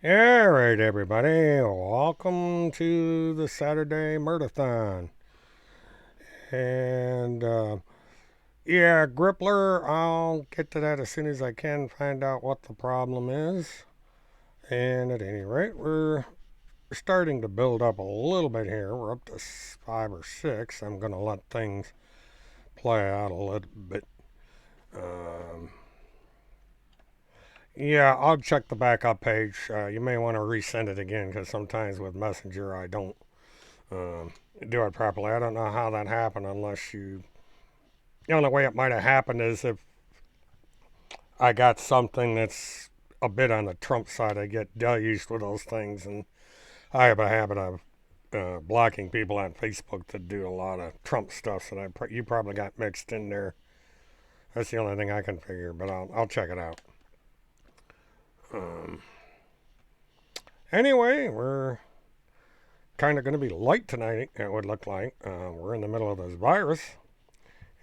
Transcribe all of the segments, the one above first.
All right, everybody. Welcome to the Saturday Murtathon. And yeah, Grippler, I'll get to that as soon as I can, find out what the problem is. And at any rate, we're starting to build up a little bit here. We're up to 5 or 6. I'm going to let things play out a little bit. Um, yeah, I'll check the backup page. You may want to resend it again because sometimes with Messenger I don't um, do it properly. I don't know how that happened unless you. The only way it might have happened is if I got something that's a bit on the Trump side. I get deluged with those things, and I have a habit of blocking people on Facebook that do a lot of Trump stuff. So you probably got mixed in there. That's the only thing I can figure, but I'll check it out. Um, anyway, we're kind of going to be light tonight, it would look like. We're in the middle of this virus.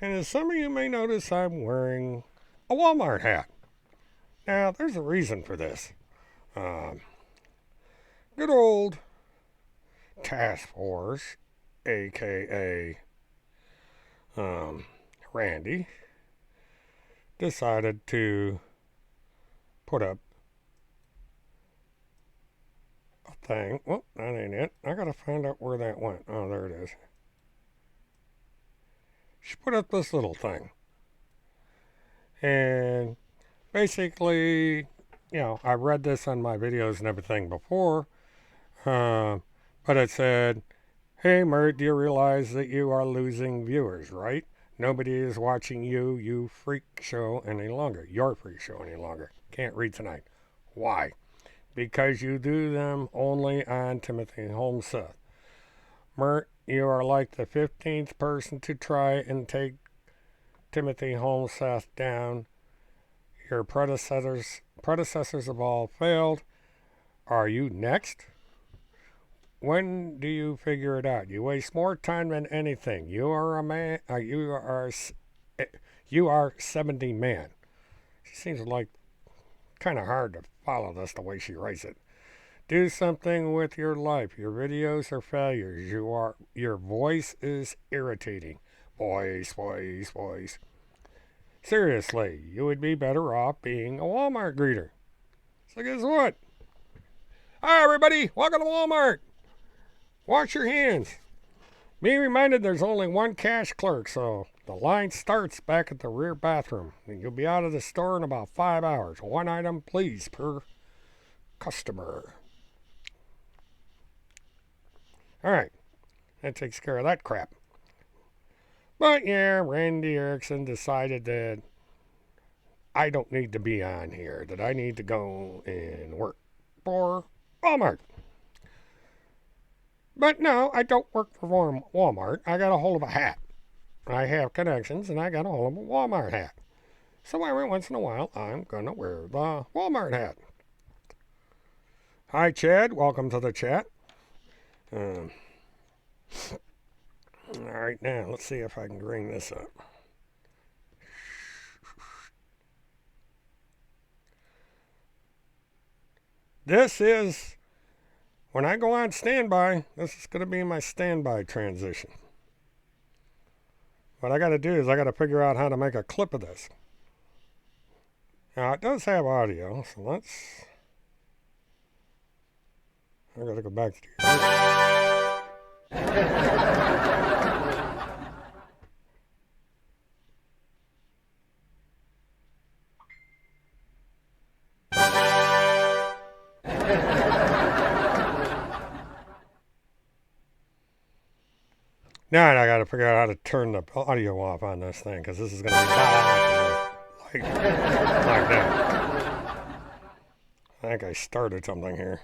And as some of you may notice, I'm wearing a Walmart hat. Now, there's a reason for this. Um, Good old Task Force, aka Randy, decided to put up a thing. Well, that ain't it. I gotta find out where that went. Oh, there it is. She put up this little thing. And basically, I read this on my videos and everything before, uh, but it said, "Hey, Mert, do you realize that you are losing viewers, right? Nobody is watching you freak show any longer. Your freak show any longer. Can't read tonight. Why? Because you do them only on Timothy Holmeseth. Mert, you are like the 15th person to try and take Timothy Holmeseth down. Your predecessors have all failed. Are you next? When do you figure it out? You waste more time than anything. You are a man. You are 70 man." She seems like kind of hard to follow this the way she writes it. "Do something with your life. Your videos are failures. Your voice is irritating. Voice. Seriously, you would be better off being a Walmart greeter." So guess what? Hi everybody, welcome to Walmart. Wash your hands. Be reminded there's only one cash clerk, so the line starts back at the rear bathroom. And you'll be out of the store in about 5 hours. One item, please, per customer. Alright, that takes care of that crap. But yeah, Randy Erickson decided that I don't need to be on here, that I need to go and work for Walmart. But no, I don't work for Walmart. I got a hold of a hat. I have connections, and I got a hold of a Walmart hat. So every once in a while, I'm going to wear the Walmart hat. Hi, Chad. Welcome to the chat. All right, now let's see if I can bring this up. This is, when I go on standby, this is going to be my standby transition. What I got to do is I got to figure out how to make a clip of this. Now, it does have audio, so let's... I got to go back to Now I got to figure out how to turn the audio off on this thing, because this is going to be like that. I think I started something here.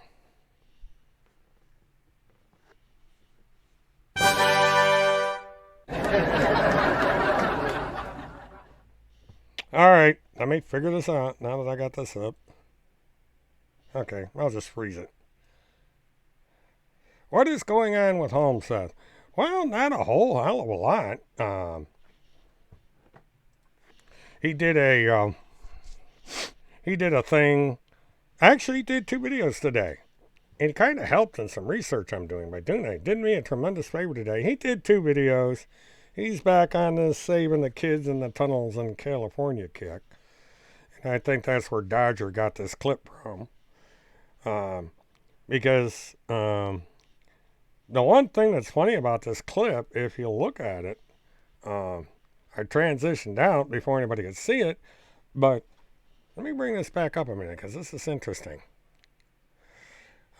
Alright, let me figure this out now that I got this up. Okay, I'll just freeze it. What is going on with Holmeseth? Well, not a whole hell of a lot. He did a thing I actually did 2 videos today. It kind of helped in some research I'm doing by doing it. Did me a tremendous favor today. He did 2 videos. He's back on this saving the kids in the tunnels in California kick. And I think that's where Dodger got this clip from. Because the one thing that's funny about this clip, if you look at it, I transitioned out before anybody could see it, but let me bring this back up a minute because this is interesting.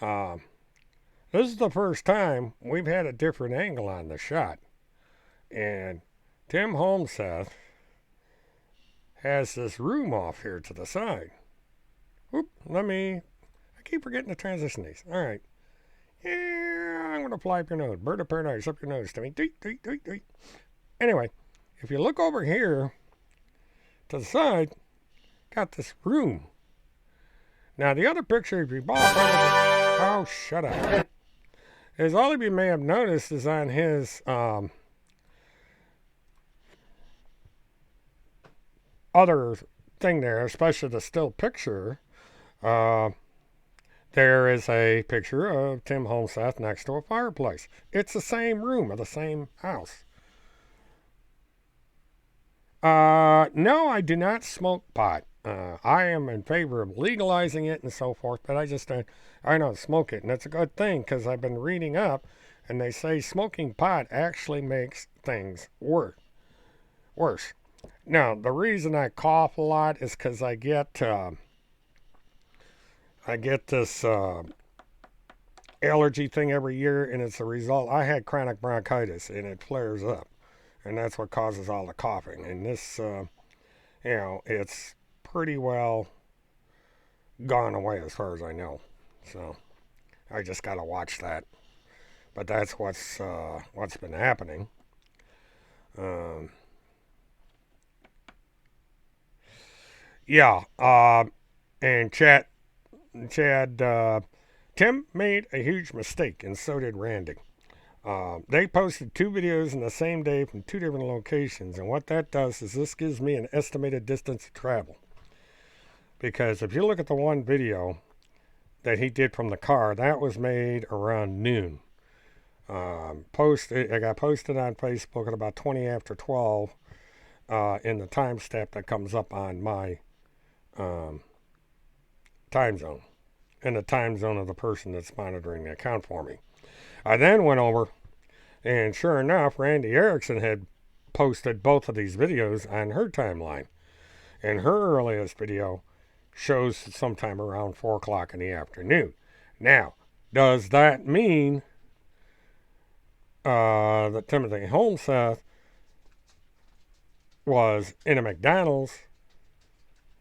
This is the first time we've had a different angle on the shot. And Tim Holmseth has this room off here to the side. I keep forgetting to transition these. All right. Yeah, I'm going to fly up your nose. Bird of paradise, up your nose to me. Deet, deet, deet, deet. Anyway, if you look over here to the side, got this room. Now, the other picture, if you bought oh, shut up. As all of you may have noticed is on his other thing there, especially the still picture, there is a picture of Tim Holmseth next to a fireplace. It's the same room of the same house. No, I do not smoke pot. I am in favor of legalizing it and so forth, but I don't smoke it. And it's a good thing because I've been reading up and they say smoking pot actually makes things worse. Now, the reason I cough a lot is because I get this allergy thing every year, and it's a result. I had chronic bronchitis, and it flares up, and that's what causes all the coughing. And this, it's pretty well gone away as far as I know. So I just got to watch that. But that's what's been happening. And Chad, Tim made a huge mistake, and so did Randy. They posted 2 videos in the same day from 2 different locations, and what that does is this gives me an estimated distance of travel. Because if you look at the one video that he did from the car, that was made around noon. It got posted on Facebook at about 20 after 12 in the time stamp that comes up on my time zone and the time zone of the person that's monitoring the account for me. I then went over, and sure enough, Randy Erickson had posted both of these videos on her timeline. And her earliest video shows sometime around 4 o'clock in the afternoon. Now, does that mean that Timothy Holmseth was in a McDonald's,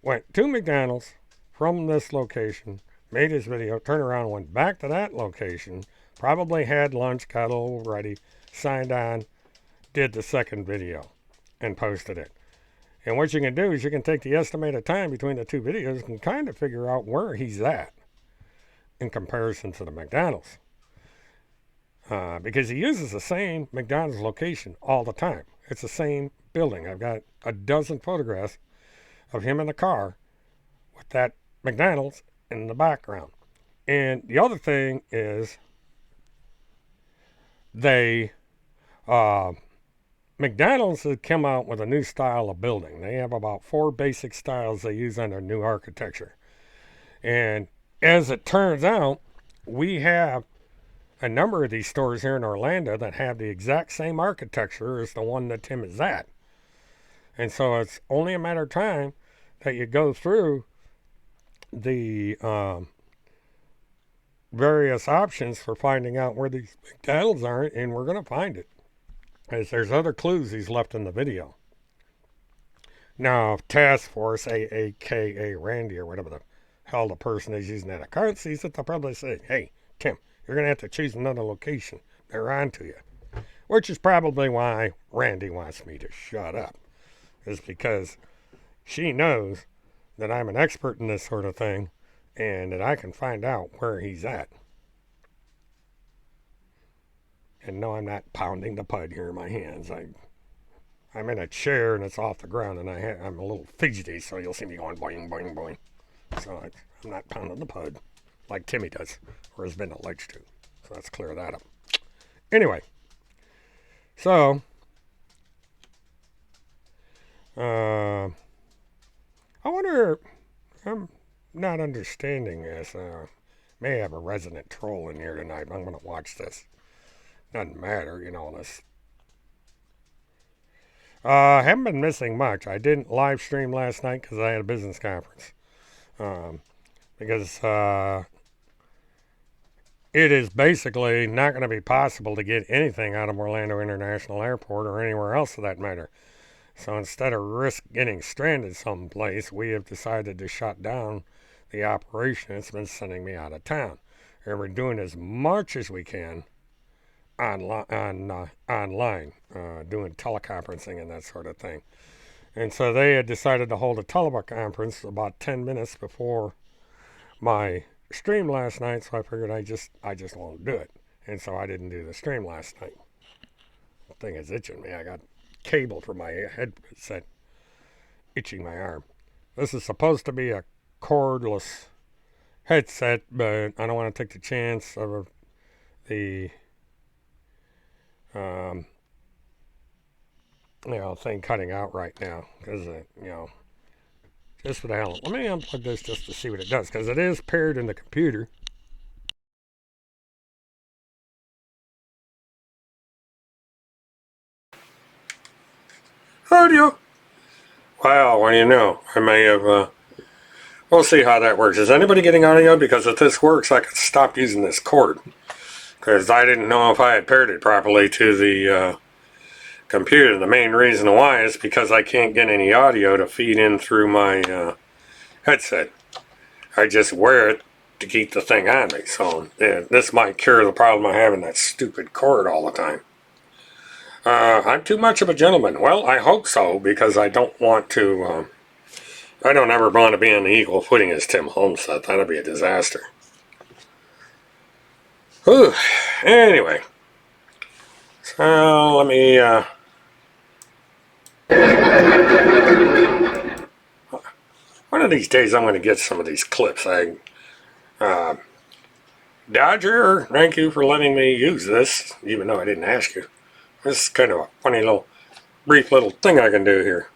went to McDonald's from this location, made his video, turned around, went back to that location, probably had lunch, got all ready, signed on, did the second video, and posted it. And what you can do is you can take the estimated time between the 2 videos and kind of figure out where he's at in comparison to the McDonald's. Because he uses the same McDonald's location all the time. It's the same building. I've got a dozen photographs of him in the car with that McDonald's in the background. And the other thing is McDonald's has come out with a new style of building. They have about 4 basic styles they use on their new architecture. And as it turns out, we have a number of these stores here in Orlando that have the exact same architecture as the one that Tim is at. And so it's only a matter of time that you go through the various options for finding out where these McDonald's are, and we're going to find it. As there's other clues he's left in the video. Now, if Task Force, AKA Randy, or whatever the hell the person is using that account sees it, they'll probably say, hey, Tim, you're going to have to choose another location. They're on to you. Which is probably why Randy wants me to shut up. Is because she knows that I'm an expert in this sort of thing and that I can find out where he's at. And no, I'm not pounding the pud here in my hands. I'm in a chair and it's off the ground, and I'm a little fidgety, so you'll see me going boing, boing, boing. So I'm not pounding the pud like Timmy does, or has been alleged to. So let's clear that up. Anyway, so I wonder. I'm not understanding this. May have a resident troll in here tonight. I'm going to watch this. Doesn't matter, this. Haven't been missing much. I didn't live stream last night because I had a business conference. Because it is basically not going to be possible to get anything out of Orlando International Airport or anywhere else for that matter. So instead of risk getting stranded someplace, we have decided to shut down the operation that's been sending me out of town. And we're doing as much as we can online, doing teleconferencing and that sort of thing. And so they had decided to hold a teleconference about 10 minutes before my stream last night, so I figured I just won't do it. And so I didn't do the stream last night. The thing is itching me. I got cable for my headset itching my arm. This is supposed to be a cordless headset, but I don't want to take the chance of the thing cutting out right now because just for the hell. Let me unplug this just to see what it does because it is paired in the computer. Audio. Wow, well, I may have. We'll see how that works. Is anybody getting audio? Because if this works, I could stop using this cord. Because I didn't know if I had paired it properly to the computer. The main reason why is because I can't get any audio to feed in through my headset. I just wear it to keep the thing on me. So this might cure the problem of having that stupid cord all the time. I'm too much of a gentleman. Well, I hope so, because I don't want to, I don't ever want to be on the equal footing as Tim Holmes said. That'd be a disaster. Whew. Anyway. So, let me, one of these days I'm going to get some of these clips. Dodger, thank you for letting me use this, even though I didn't ask you. This is kind of a funny brief little thing I can do here.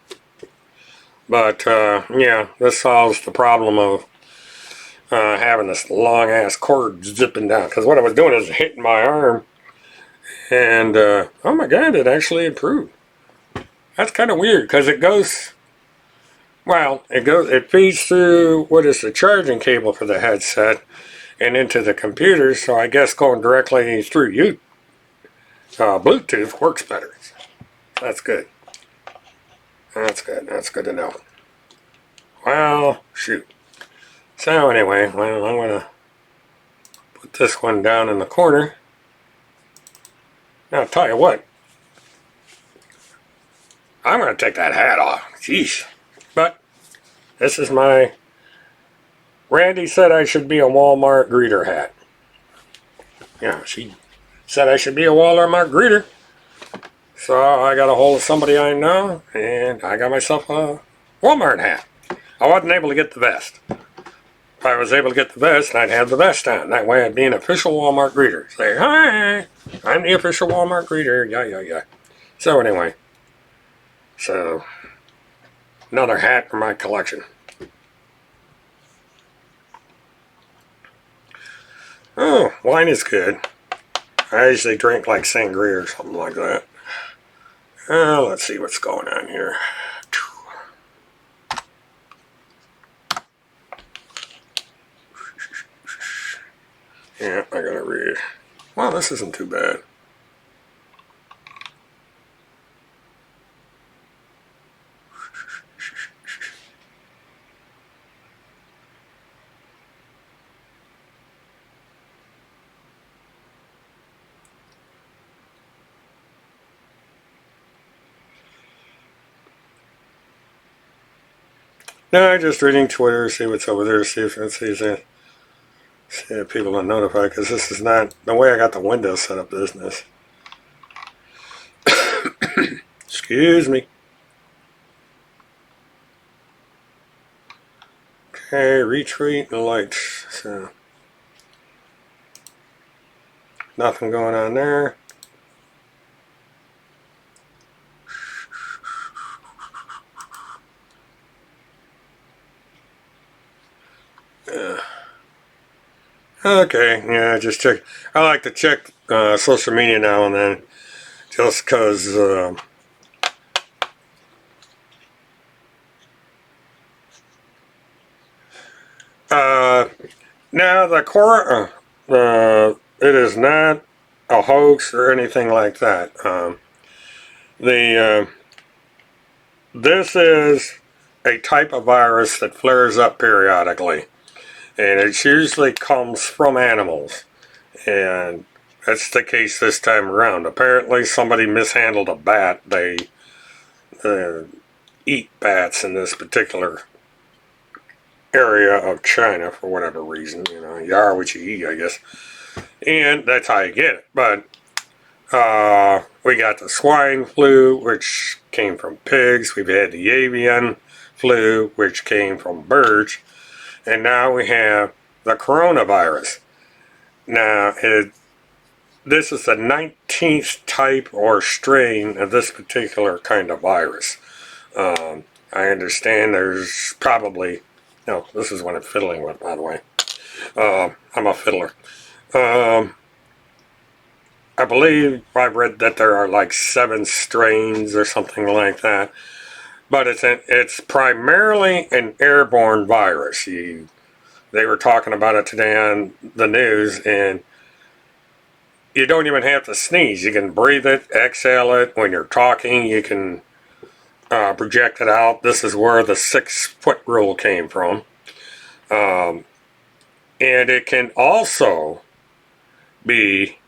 But, yeah, this solves the problem of having this long-ass cord zipping down. Because what I was doing is hitting my arm, and, oh my god, it actually improved. That's kind of weird, because it goes, it feeds through what is the charging cable for the headset, and into the computer, so I guess going directly through Bluetooth works better. That's good. That's good to know. Well, shoot. So anyway, I'm going to put this one down in the corner. Now, I'll tell you what. I'm going to take that hat off. Jeez. But this is my... Randy said I should be a Walmart greeter hat. Yeah, she said I should be a Walmart greeter. So I got a hold of somebody I know, and I got myself a Walmart hat. I wasn't able to get the vest. If I was able to get the vest, I'd have the vest on. That way I'd be an official Walmart greeter. Say, hi, I'm the official Walmart greeter. Yeah. So anyway. So, another hat for my collection. Oh, wine is good. I usually drink like sangria or something like that. Let's see what's going on here. Yeah, I gotta read. Well, this isn't too bad. No, I'm just reading Twitter, see what's over there, see if people are notified, because this is not the way I got the Windows set up business. Excuse me. Okay, retweet and likes. So nothing going on there. Okay, yeah, just check. I like to check social media now and then, just because. Now it is not a hoax or anything like that. The This is a type of virus that flares up periodically, and it usually comes from animals, and that's the case this time around. Apparently, somebody mishandled a bat. They eat bats in this particular area of China for whatever reason. You know, you are what you eat, I guess, and that's how you get it. But we got the swine flu, which came from pigs. We've had the avian flu, which came from birds. And now we have the coronavirus. Now, this is the 19th type or strain of this particular kind of virus. I understand there's probably... No, this is what I'm fiddling with, by the way. I'm a fiddler. I believe I've read that there are like 7 strains or something like that. But it's primarily an airborne virus. They were talking about it today on the news, and you don't even have to sneeze. You can breathe it, exhale it. When you're talking, you can project it out. This is where the 6-foot rule came from. And it can also be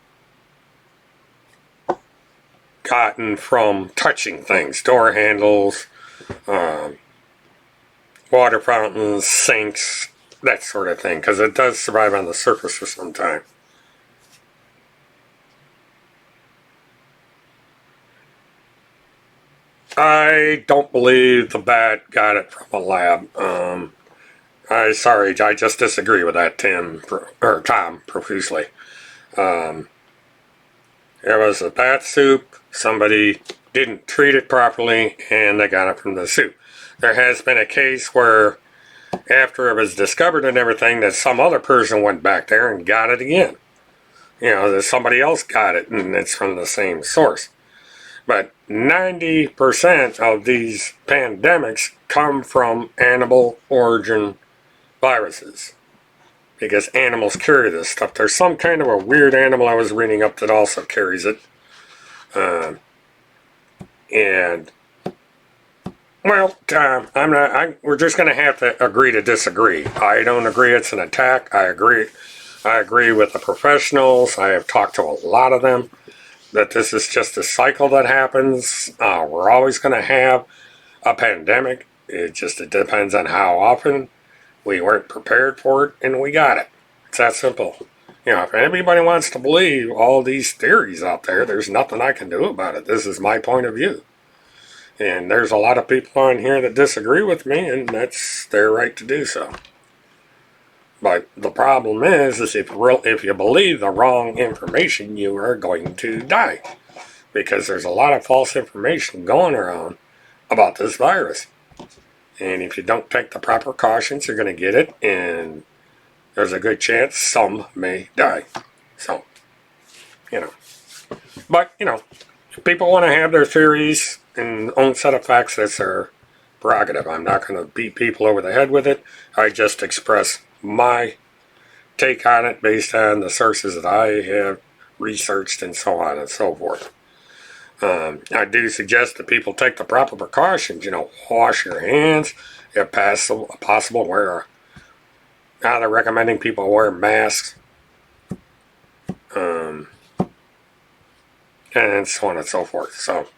gotten from touching things, door handles, water fountains, sinks, that sort of thing, because it does survive on the surface for some time. I don't believe the bat got it from a lab. I just disagree with that, Tom, profusely. There was a bat soup. Somebody didn't treat it properly, and they got it from the soup. There has been a case where, after it was discovered and everything, that some other person went back there and got it again. You know, that somebody else got it, and it's from the same source. But 90% of these pandemics come from animal origin viruses, because animals carry this stuff. There's some kind of a weird animal I was reading up that also carries it. We're just going to have to agree to disagree. I don't agree it's an attack. I agree with the professionals. I have talked to a lot of them that this is just a cycle that happens. We're always going to have a pandemic. It depends on how often. We weren't prepared for it, and we got it. It's that simple. You know, if anybody wants to believe all these theories out there, there's nothing I can do about it. This is my point of view. And there's a lot of people on here that disagree with me, and that's their right to do so. But the problem is if you believe the wrong information, you are going to die. Because there's a lot of false information going around about this virus. And if you don't take the proper cautions, you're going to get it, and there's a good chance some may die. So, you know. But, you know, if people want to have their theories and own set of facts, that's their prerogative. I'm not going to beat people over the head with it. I just express my take on it based on the sources that I have researched and so on and so forth. I do suggest that people take the proper precautions. You know, wash your hands if possible. Now they're recommending people wear masks, and so on and so forth. So,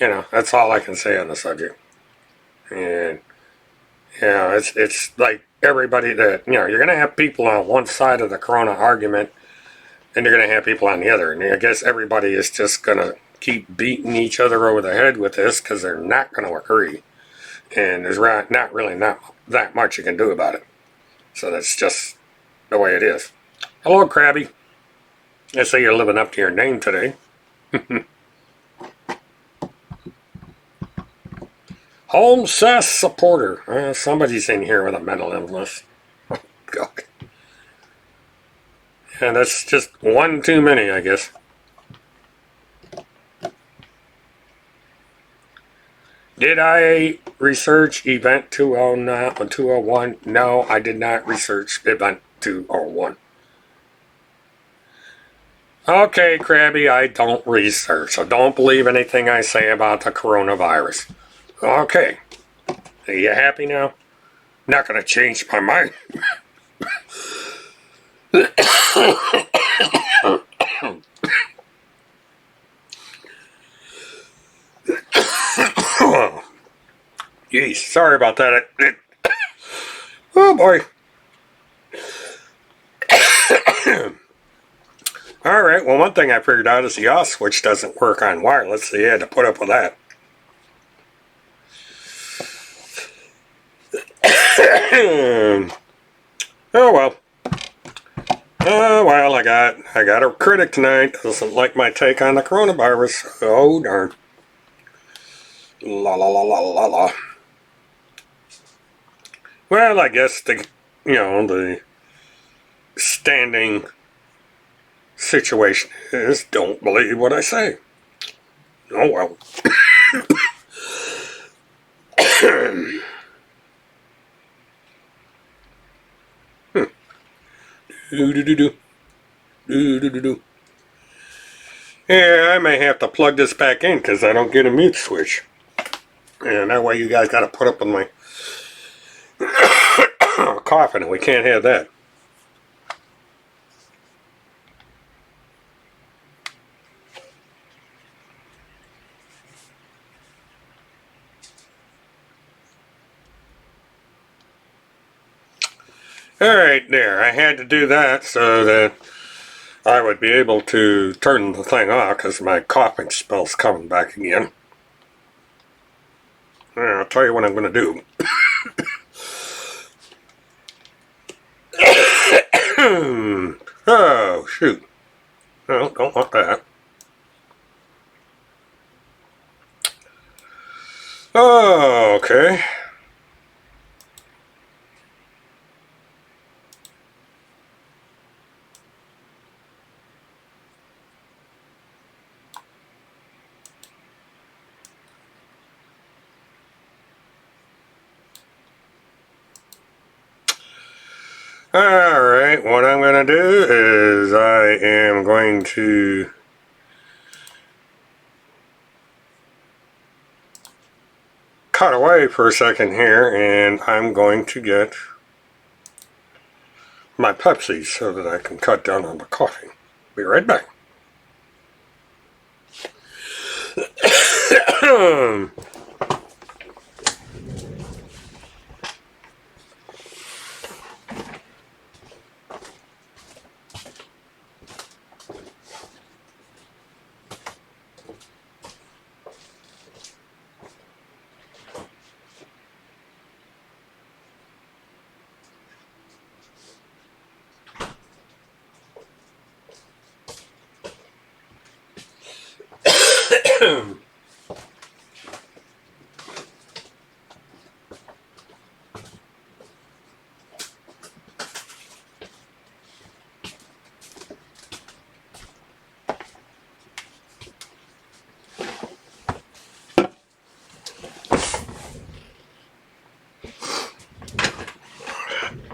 you know, that's all I can say on the subject. And you know, it's like everybody that, you know, you're going to have people on one side of the corona argument, and you're going to have people on the other. And I guess everybody is just going to keep beating each other over the head with this because they're not going to agree. and there's not really not that much you can do about it. So that's just the way it is. Hello, Krabby. I say you're living up to your name today. Home says supporter. Somebody's in here with a mental illness. God. And that's just one too many, I guess. Did I research Event 201? No, I did not research Event 201. Okay, Krabby, I don't research, so don't believe anything I say about the coronavirus. Okay. Are you happy now? Not gonna change my mind. Jeez, sorry about that. Oh boy. Alright, well, one thing I figured out is the off switch doesn't work on wireless, so you had to put up with that. Oh well. Oh well, I got a critic tonight. Doesn't like my take on the coronavirus. Oh darn. La la la la la la. Well, I guess the standing situation is don't believe what I say. Oh well. Yeah, I may have to plug this back in because I don't get a mute switch. And that way you guys got to put up with my coughing, and we can't have that. Alright, there. I had to do that so that I would be able to turn the thing off because my coughing spell's coming back again. I'll tell you what I'm going to do. Oh, shoot. No, don't want that. Oh, okay. Alright, what I'm going to do is I am going to cut away for a second here, and I'm going to get my Pepsi so that I can cut down on the coughing. Be right back.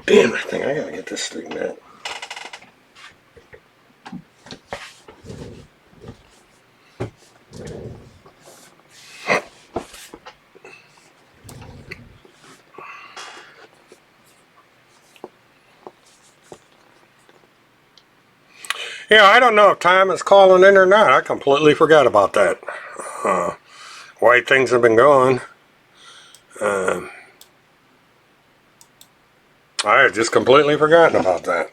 Damn, I think I gotta get this straightened out. Yeah, I don't know if Tom is calling in or not. I completely forgot about that. Why things have been going. I had just completely forgotten about that.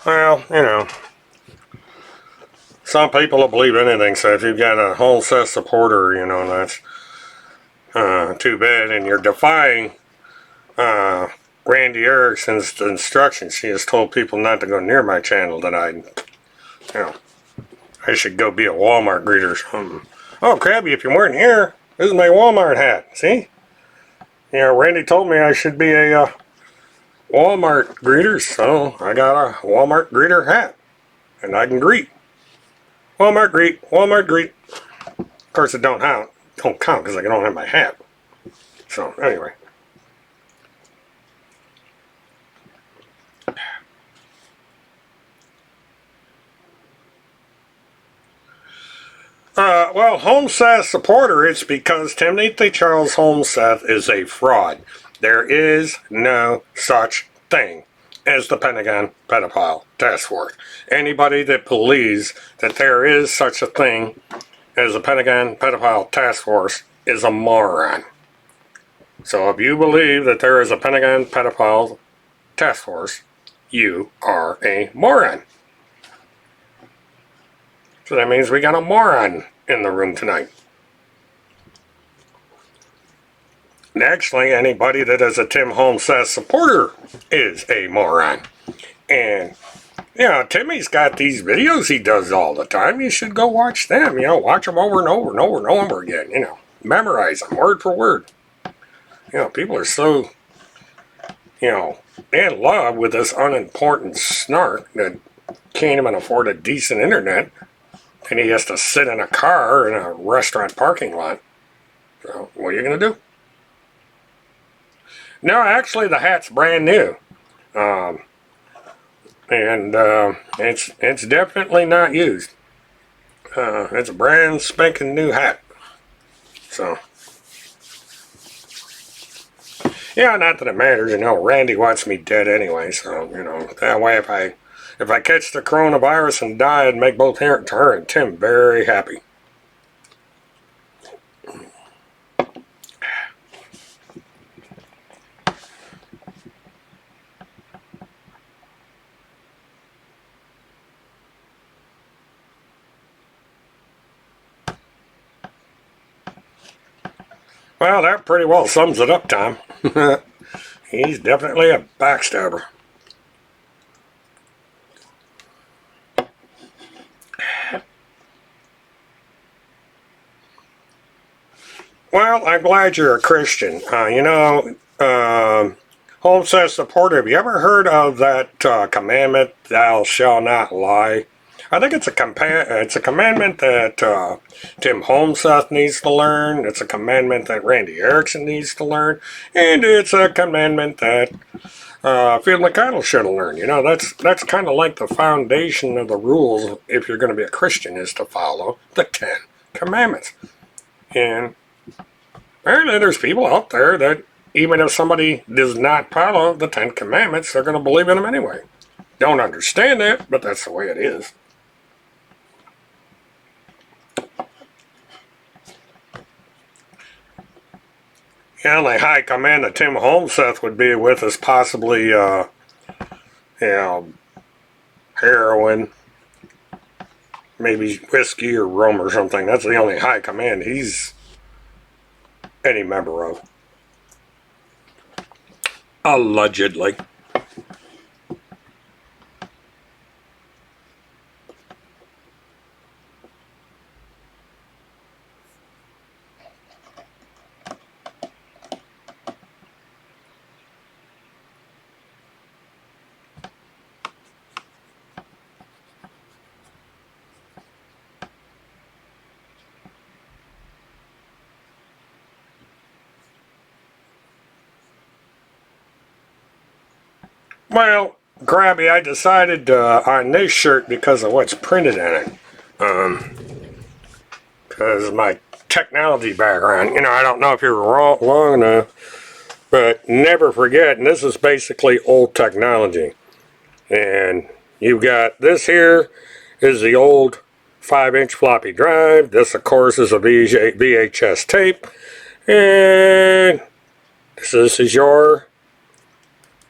Well, some people will believe anything. So if you've got a whole set supporter, you know, that's too bad. And you're defying Randy Erickson's instructions. She has told people not to go near my channel, that I should go be a Walmart greeter or something. Oh, Krabby, if you weren't here, this is my Walmart hat. See? You know, Randy told me I should be a Walmart greeter, so I got a Walmart greeter hat. And I can greet. Walmart greet, Walmart greet. Of course, it don't count because I don't have my hat. So, anyway. Well, Homeseth supporter, it's because Timothy Charles Homeseth is a fraud. There is no such thing as the Pentagon Pedophile Task Force. Anybody that believes that there is such a thing as the Pentagon Pedophile Task Force is a moron. So if you believe that there is a Pentagon Pedophile Task Force, you are a moron. So that means we got a moron in the room tonight. And actually, anybody that is a Tim Homeseth supporter is a moron. And, you know, Timmy's got these videos he does all the time. You should go watch them. You know, watch them over and over and over and over again. You know, memorize them word for word. You know, people are so, you know, in love with this unimportant snark that can't even afford a decent internet. And he has to sit in a car in a restaurant parking lot. So, what are you going to do? No, actually, the hat's brand new. It's definitely not used. It's a brand spanking new hat. So, yeah, not that it matters. You know, Randy wants me dead anyway. So, you know, that way if I catch the coronavirus and die, it'd make both her and Tim very happy. Well, that pretty well sums it up, Tom. He's definitely a backstabber. Well, I'm glad you're a Christian. Homeseth supporter, have you ever heard of that commandment, thou shalt not lie? I think it's a commandment that Tim Homeseth needs to learn. It's a commandment that Randy Erickson needs to learn. And it's a commandment that Phil McConnell should have learned. You know, that's kind of like the foundation of the rules if you're going to be a Christian, is to follow the 10 Commandments. And apparently there's people out there that even if somebody does not follow the 10 Commandments, they're going to believe in them anyway. Don't understand it, but that's the way it is. The only high command that Tim Homeseth would be with is possibly, heroin, maybe whiskey or rum or something. That's the only high command he's any member of. Allegedly. Well, Grabby, I decided on this shirt because of what's printed in it. Because of my technology background. You know, I don't know if you're long enough, but never forget, and this is basically old technology. And you've got this here is the old 5-inch floppy drive. This, of course, is a VHS tape. And this is your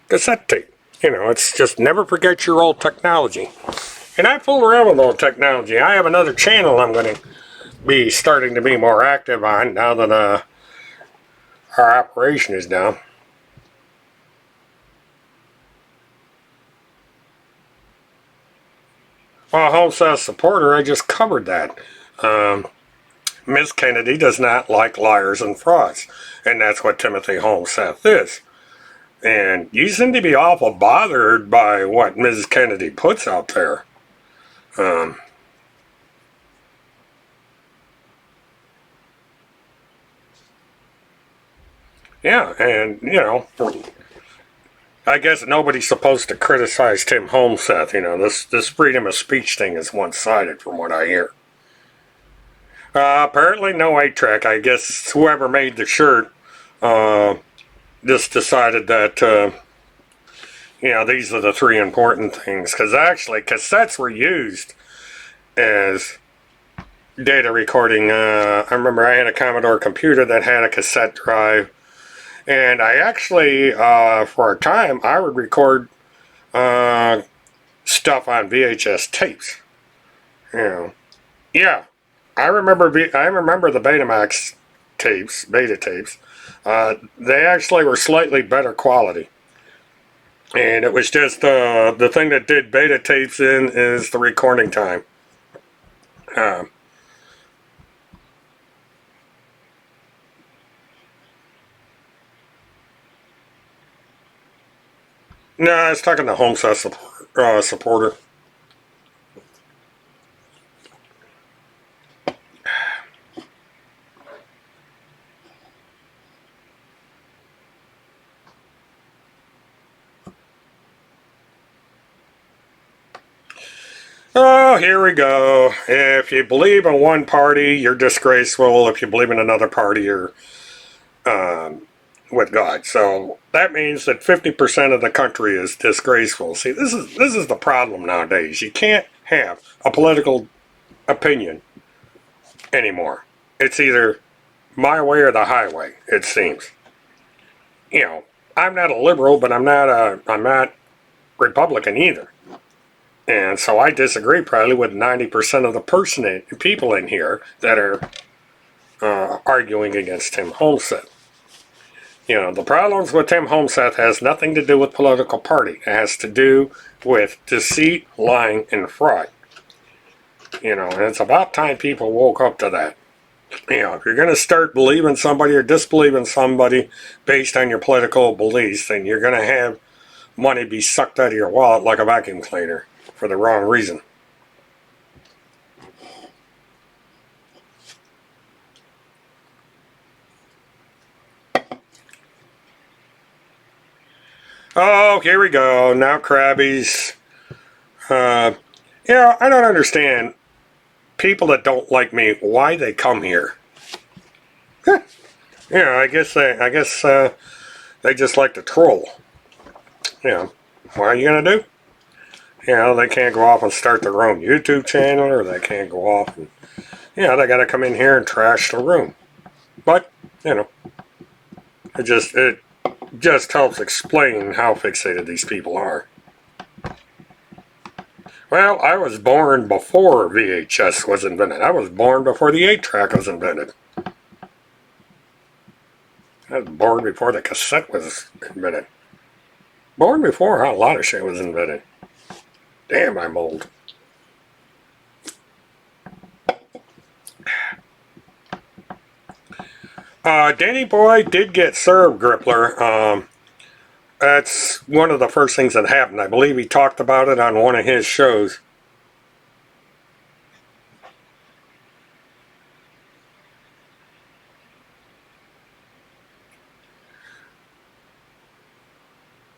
cassette tape. You know, it's just never forget your old technology. And I fool around with old technology. I have another channel I'm going to be starting to be more active on now that our operation is down. Well, Homeseth supporter, I just covered that. Ms. Kennedy does not like liars and frauds, and that's what Timothy Homeseth is. And you seem to be awful bothered by what Mrs. Kennedy puts out there. Yeah, and, you know, I guess nobody's supposed to criticize Tim Homeseth. You know, this freedom of speech thing is one-sided from what I hear. Apparently no 8-track. I guess whoever made the shirt just decided that, you know, these are the 3 important things. Because actually, cassettes were used as data recording. I remember I had a Commodore computer that had a cassette drive. And I actually, for a time, I would record stuff on VHS tapes. You know, yeah, I remember the Betamax tapes, beta tapes. They actually were slightly better quality, and it was just the thing that did beta tapes in is the recording time. No, I was talking to Homeseth supporter. Oh, here we go. If you believe in one party, you're disgraceful. If you believe in another party, you're with God. So that means that 50% of the country is disgraceful. See, this is the problem nowadays. You can't have a political opinion anymore. It's either my way or the highway, it seems. You know, I'm not a liberal, but I'm not Republican either. And so I disagree probably with 90% of the people in here that are arguing against Tim Homeseth. You know, the problems with Tim Homeseth has nothing to do with political party. It has to do with deceit, lying, and fraud. You know, and it's about time people woke up to that. You know, if you're going to start believing somebody or disbelieving somebody based on your political beliefs, then you're going to have money be sucked out of your wallet like a vacuum cleaner for the wrong reason. Oh, here we go. Now Krabby's. Yeah, I don't understand people that don't like me, why they come here. Yeah, I guess they just like to troll. You know, what are you gonna do? You know, they can't go off and start their own YouTube channel, or they can't go off and, you know, they gotta come in here and trash the room. But, you know, it just helps explain how fixated these people are. Well, I was born before VHS was invented. I was born before the 8-track was invented. I was born before the cassette was invented. Born before a lot of shit was invented. Damn, I'm old. Danny Boy did get served, Grippler. That's one of the first things that happened. I believe he talked about it on one of his shows.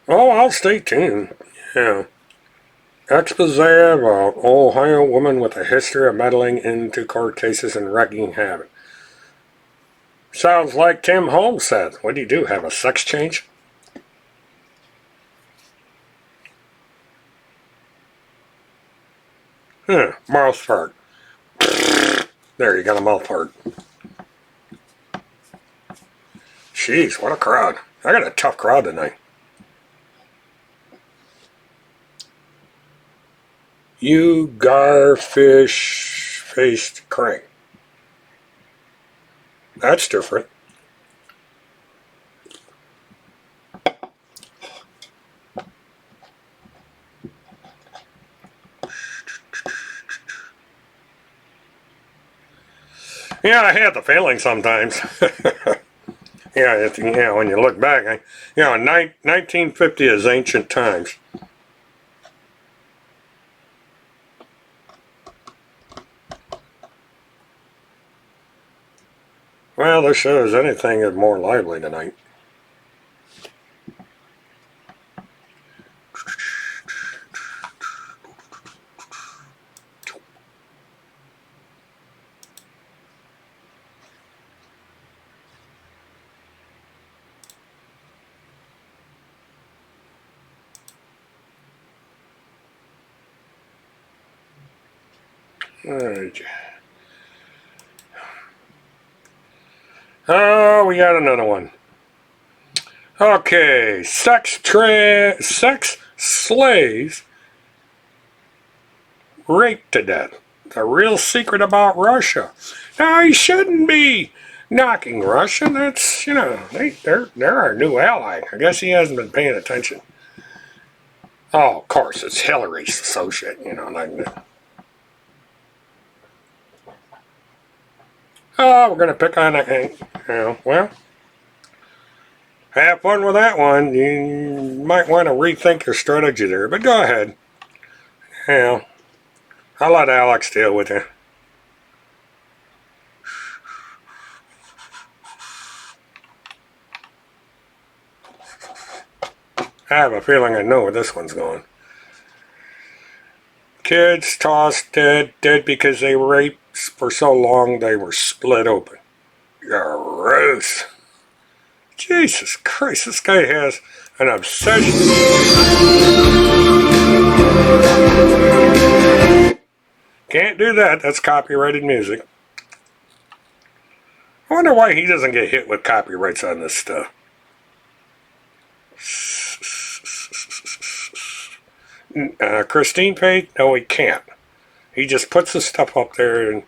Oh, I'll stay tuned. Yeah. Expose of an Ohio woman with a history of meddling into court cases and wreaking havoc. Sounds like Tim Homeseth. What do you do? Have a sex change? Mouth fart. There, you got a mouth fart. Jeez, what a crowd. I got a tough crowd tonight. You garfish-faced crank. That's different. Yeah, I had the feeling sometimes. Yeah, when you look back, 1950 is ancient times. Well, this shows anything is more lively tonight. Alright. Oh, we got another one. Okay, sex slaves raped to death. The real secret about Russia. Now, he shouldn't be knocking Russia. That's, they're our new ally. I guess he hasn't been paying attention. Oh, of course, it's Hillary's associate, like that. Oh, we're going to pick on that. Well, have fun with that one. You might want to rethink your strategy there, but go ahead. I'll let Alex deal with you. I have a feeling I know where this one's going. Kids tossed dead because they were raped for so long they were split open. Gross. Jesus Christ, this guy has an obsession. Can't do that, that's copyrighted music. I wonder why he doesn't get hit with copyrights on this stuff. Christine paid? No, he can't. He just puts the stuff up there and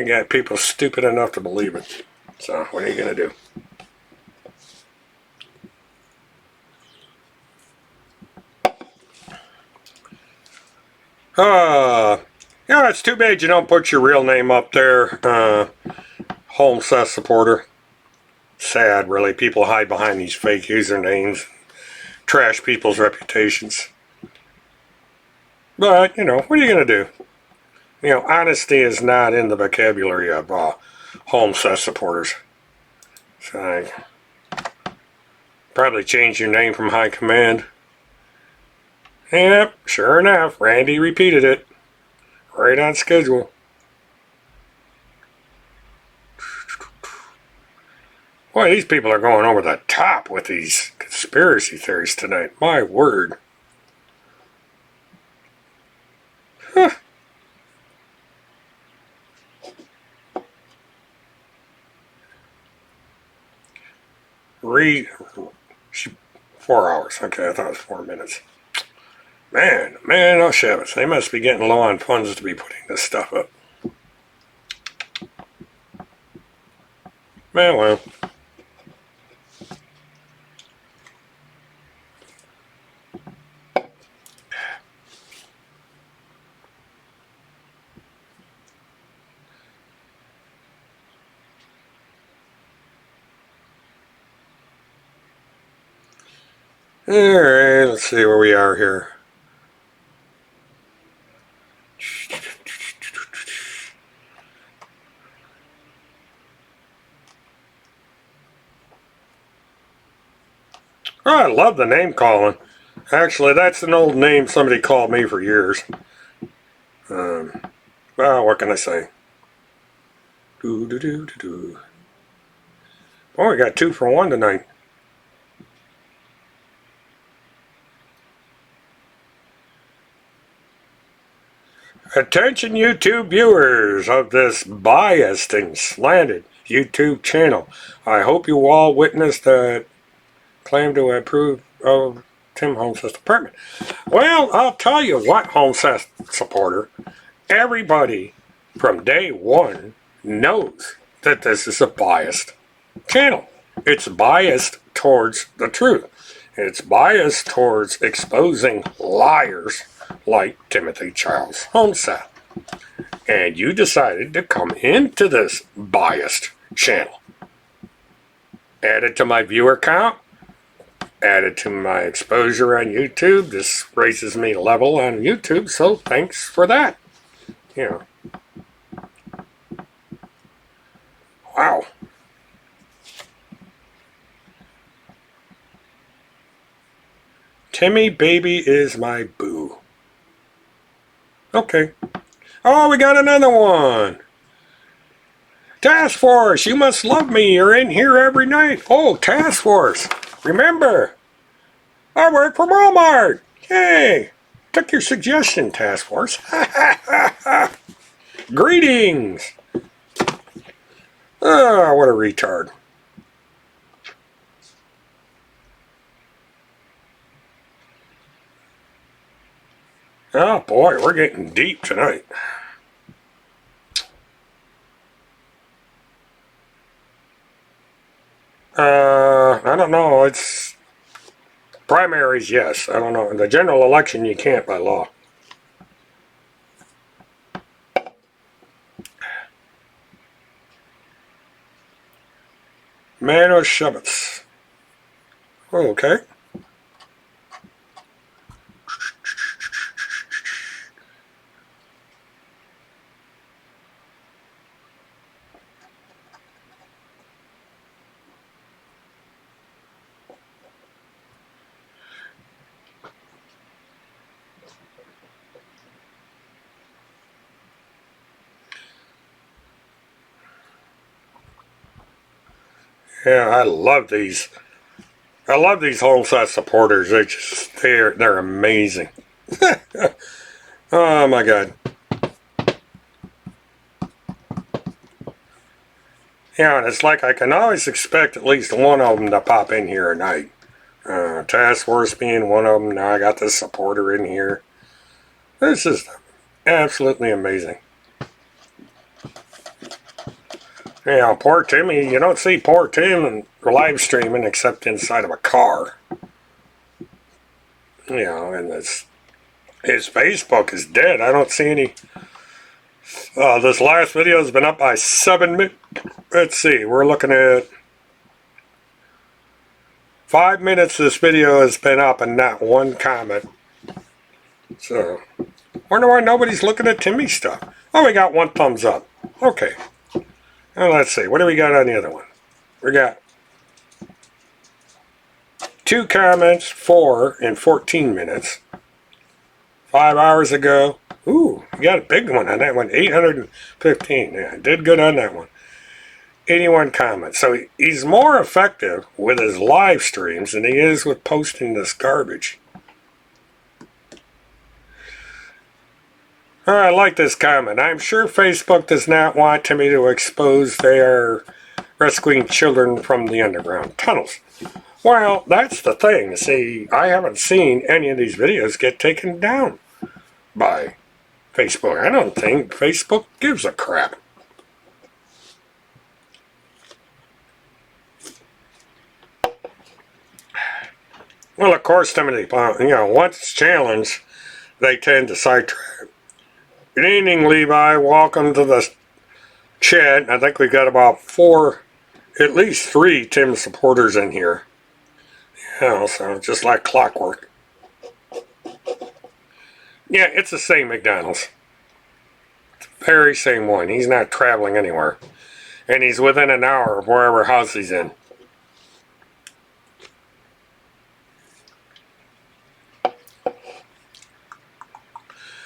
got people stupid enough to believe it. So, what are you going to do? It's too bad you don't put your real name up there. Home Seth supporter. Sad, really. People hide behind these fake usernames. Trash people's reputations. But, what are you going to do? Honesty is not in the vocabulary of Home Seth supporters. So, probably change your name from high command. Yep, sure enough, Randy repeated it. Right on schedule. Boy, these people are going over the top with these conspiracy theories tonight. My word. Huh. 4 hours. Okay, I thought it was 4 minutes. Man, oh Shavitz, they must be getting low on funds to be putting this stuff up. Man, well. Alright, let's see where we are here. Oh, I love the name calling. Actually, that's an old name somebody called me for years. Well, what can I say? Boy, we got 2 for 1 tonight. Attention YouTube viewers of this biased and slanted YouTube channel. I hope you all witnessed the claim to approve of Tim Homestead Department. Well, I'll tell you what, Homestead supporter, everybody from day one knows that this is a biased channel. It's biased towards the truth. It's biased towards exposing liars like Timothy Charles Homestead. And you decided to come into this biased channel. Added to my viewer count, added to my exposure on YouTube. This raises me level on YouTube, so thanks for that. You know. Wow. Timmy baby is my boo. Okay. Oh, we got another one. Task Force, you must love me. You're in here every night. Oh, Task Force. Remember, I work for Walmart. Yay. Took your suggestion, Task Force. Greetings. Oh, what a retard. Oh boy, we're getting deep tonight. I don't know. It's primaries, yes. I don't know. In the general election, you can't by law. Manoshevitz. Oh, okay. Yeah, I love these. I love these Homestead supporters. They're amazing. Oh my God. Yeah, and it's like I can always expect at least one of them to pop in here at night. Task Force being one of them. Now I got this supporter in here. This is absolutely amazing. You know, poor Timmy, you don't see poor Tim live streaming except inside of a car. You know, and his Facebook is dead. I don't see any. This last video has been up by 7 minutes. Let's see, we're looking at 5 minutes this video has been up and not one comment. So, wonder why nobody's looking at Timmy's stuff. Oh, we got one thumbs up. Okay. Now let's see, what do we got on the other one? We got 2 comments, 4 in 14 minutes. 5 hours ago. Ooh, we got a big one on that one. 815. Yeah, did good on that one. 81 comments. So he's more effective with his live streams than he is with posting this garbage. I like this comment. I'm sure Facebook does not want Timmy to expose their rescuing children from the underground tunnels. Well, that's the thing. See, I haven't seen any of these videos get taken down by Facebook. I don't think Facebook gives a crap. Well, of course, Timothy, once it's challenged, they tend to sidetrack. Good evening, Levi. Welcome to the chat. I think we've got about at least 3 Tim supporters in here. Yeah, so just like clockwork. Yeah, it's the same McDonald's. Very same one. He's not traveling anywhere. And he's within an hour of wherever house he's in.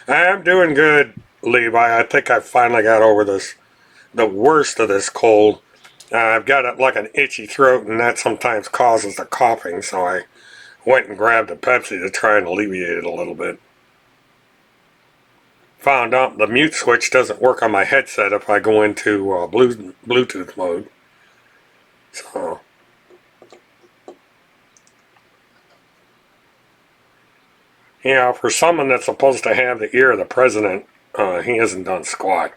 I'm doing good, Levi. I think I finally got over the worst of this cold. I've got like an itchy throat, and that sometimes causes the coughing, so I went and grabbed a Pepsi to try and alleviate it a little bit. Found out the mute switch doesn't work on my headset if I go into Bluetooth mode. So, For someone that's supposed to have the ear of the president, he hasn't done squat.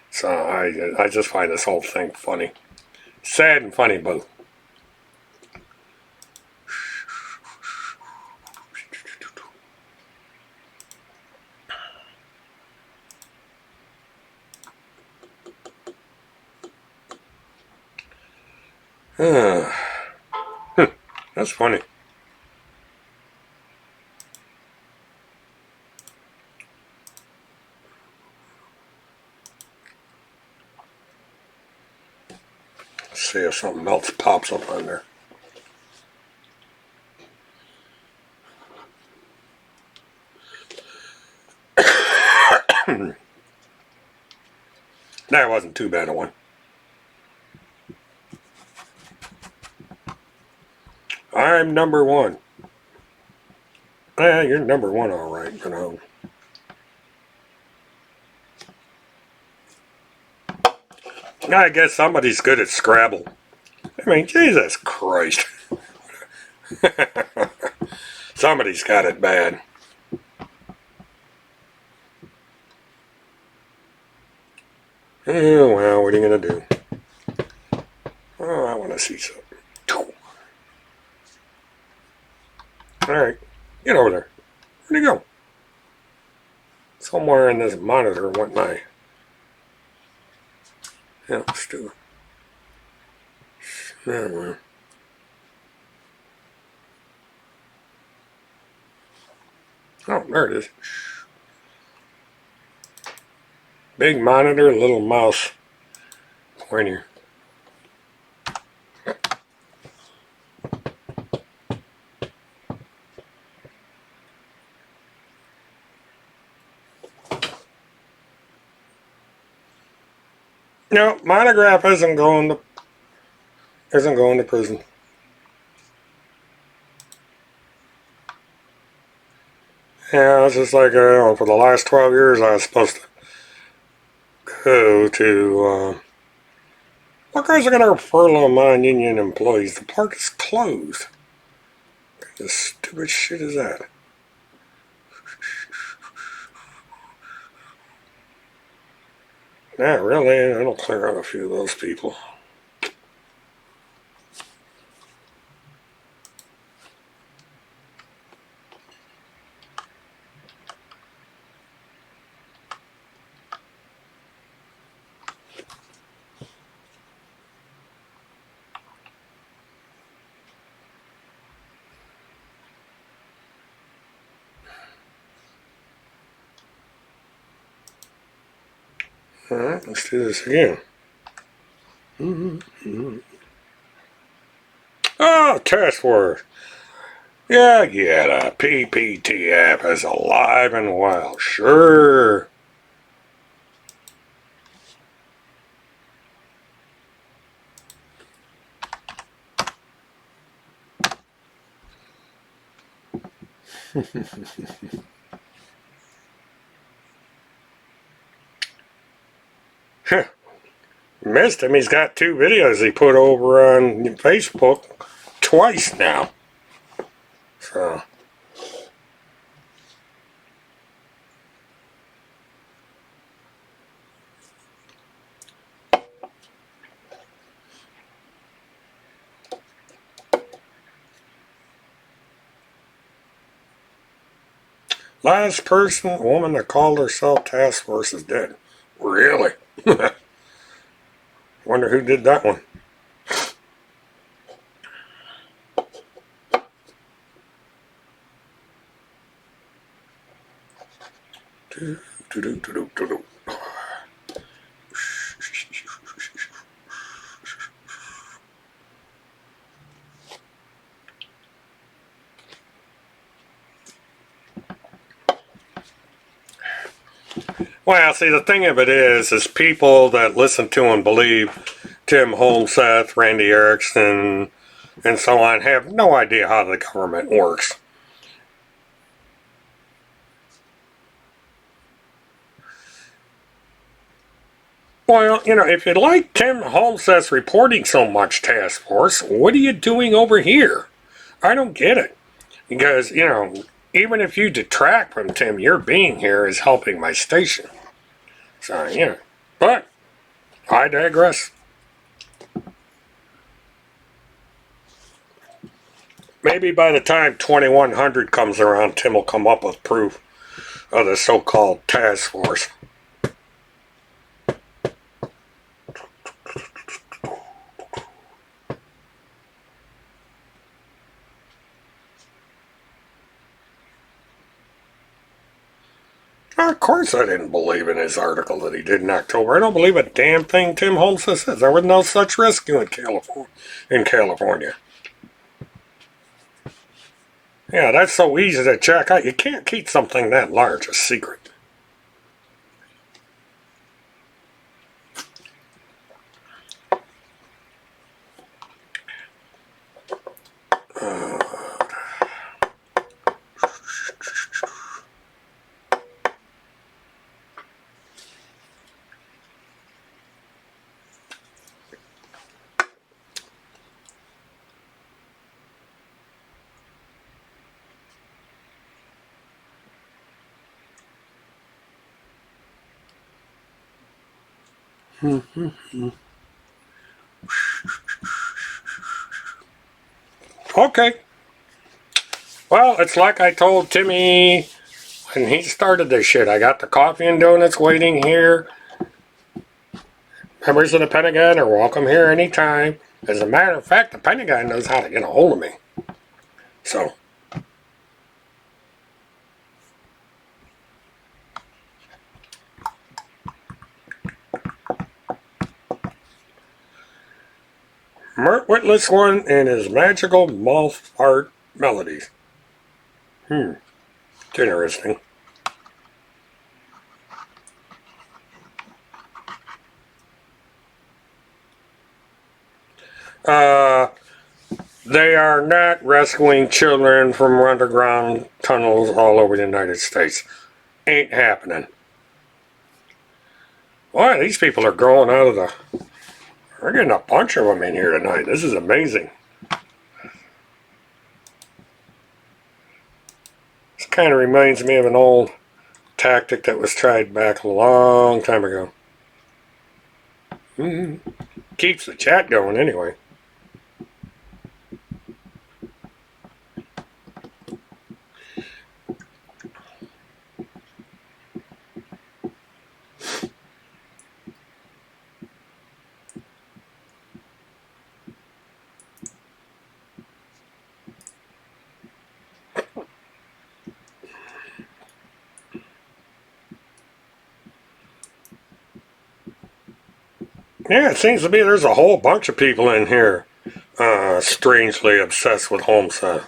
So I just find this whole thing funny. Sad and funny both. That's funny. Let's see if something else pops up on there. That wasn't too bad a one. I'm number one. You're number one, all right, I guess somebody's good at Scrabble. I mean, Jesus Christ. Somebody's got it bad. Oh, well, what are you going to do? Oh, I want to see something. Alright, get over there. Where'd he go? Somewhere in this monitor went my... Yeah, let's do it. Anyway. Oh, there it is. Big monitor, little mouse pointer. No, monograph isn't going to prison. Yeah, it's just like for the last 12 years I was supposed to go to. What guys are going to furlough non-union employees? The park is closed. What kind of stupid shit is that? Not really. It'll clear out a few of those people. Alright, let's do this again. Oh, task force. Yeah, the PPT app is alive and well. Sure. Missed him. He's got 2 videos he put over on Facebook twice now. So. Last woman that called herself task force is dead. Really? Wonder who did that one. Well, see, the thing of it is people that listen to and believe Tim Holmseth, Randy Erickson, and so on have no idea how the government works. Well, if you like Tim Holmseth's reporting so much, Task Force, what are you doing over here? I don't get it. Because, even if you detract from Tim, your being here is helping my station. So, you know, but I digress. Maybe by the time 2100 comes around, Tim will come up with proof of the so-called task force. Of course I didn't believe in his article that he did in October. I don't believe a damn thing Tim Holmes says. There was no such rescue in California. Yeah, that's so easy to check out. You can't keep something that large a secret. Okay. Well, it's like I told Timmy when he started this shit. I got the coffee and donuts waiting here. Members of the Pentagon are welcome here anytime. As a matter of fact, the Pentagon knows how to get a hold of me. So. Mert Witless one and his magical mouth art melodies. It's interesting. They are not rescuing children from underground tunnels all over the United States. Ain't happening. Boy, these people are growing out of the... We're getting a bunch of them in here tonight. This is amazing. This kind of reminds me of an old tactic that was tried back a long time ago. Keeps the chat going anyway. Yeah, it seems to be there's a whole bunch of people in here strangely obsessed with Homestead.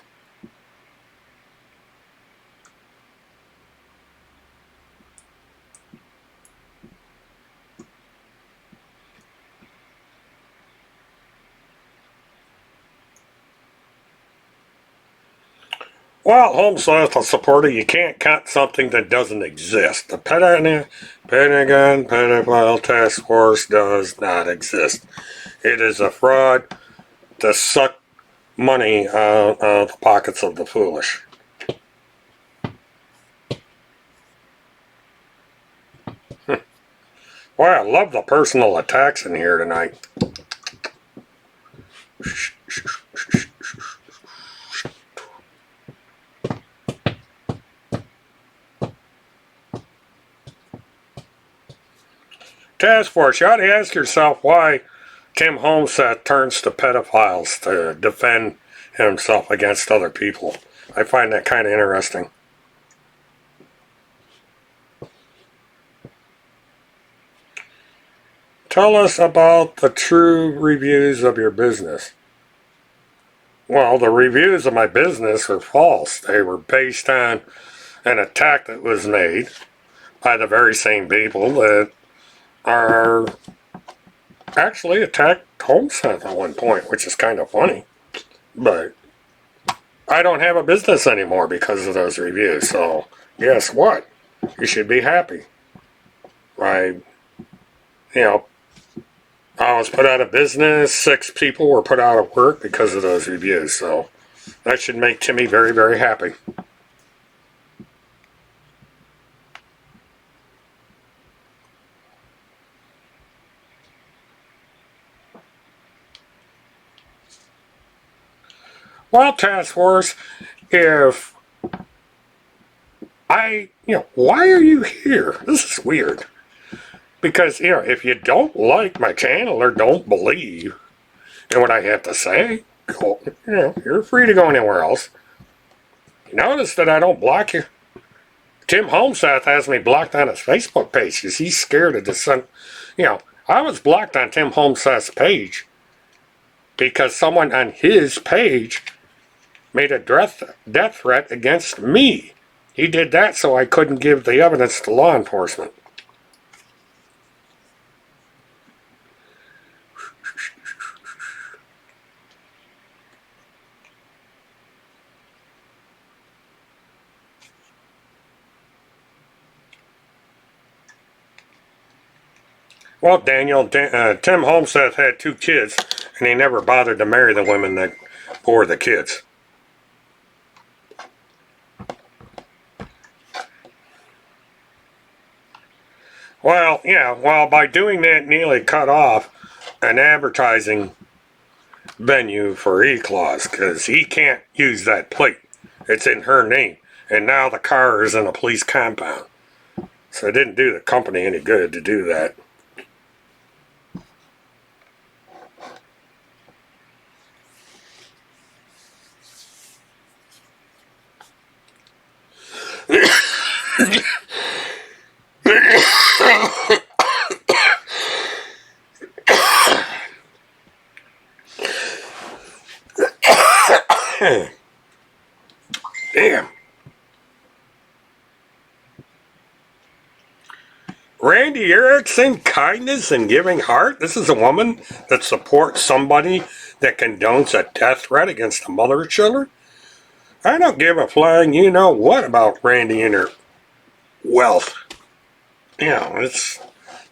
Well, Homestead supporter, you can't cut something that doesn't exist. The Pentagon Pedophile Task Force does not exist. It is a fraud to suck money out of the pockets of the foolish. Boy, I love the personal attacks in here tonight. Task Force, you ought to ask yourself why Tim Homestead turns to pedophiles to defend himself against other people. I find that kind of interesting. Tell us about the true reviews of your business. Well, the reviews of my business are false. They were based on an attack that was made by the very same people that are actually attacked Homestead at one point, which is kind of funny. But I don't have a business anymore because of those reviews. So guess what? You should be happy. I was put out of business. 6 people were put out of work because of those reviews. So that should make Timmy very, very happy. Well, task force, if why are you here? This is weird. Because, if you don't like my channel or don't believe in what I have to say, you're free to go anywhere else. You notice that I don't block you. Tim Homeseth has me blocked on his Facebook page because he's scared of the sun. I was blocked on Tim Homeseth's page because someone on his page made a death threat against me. He did that so I couldn't give the evidence to law enforcement. Well, Daniel, Tim Homeseth had 2 kids, and he never bothered to marry the women that bore the kids. Well, by doing that, Neely cut off an advertising venue for E-Claus, because he can't use that plate. It's in her name, and now the car is in a police compound. So it didn't do the company any good to do that. Damn. Randy Erickson, kindness and giving heart. This is a woman that supports somebody that condones a death threat against the mother of children. I don't give a flying you know what about Randy and her wealth. It's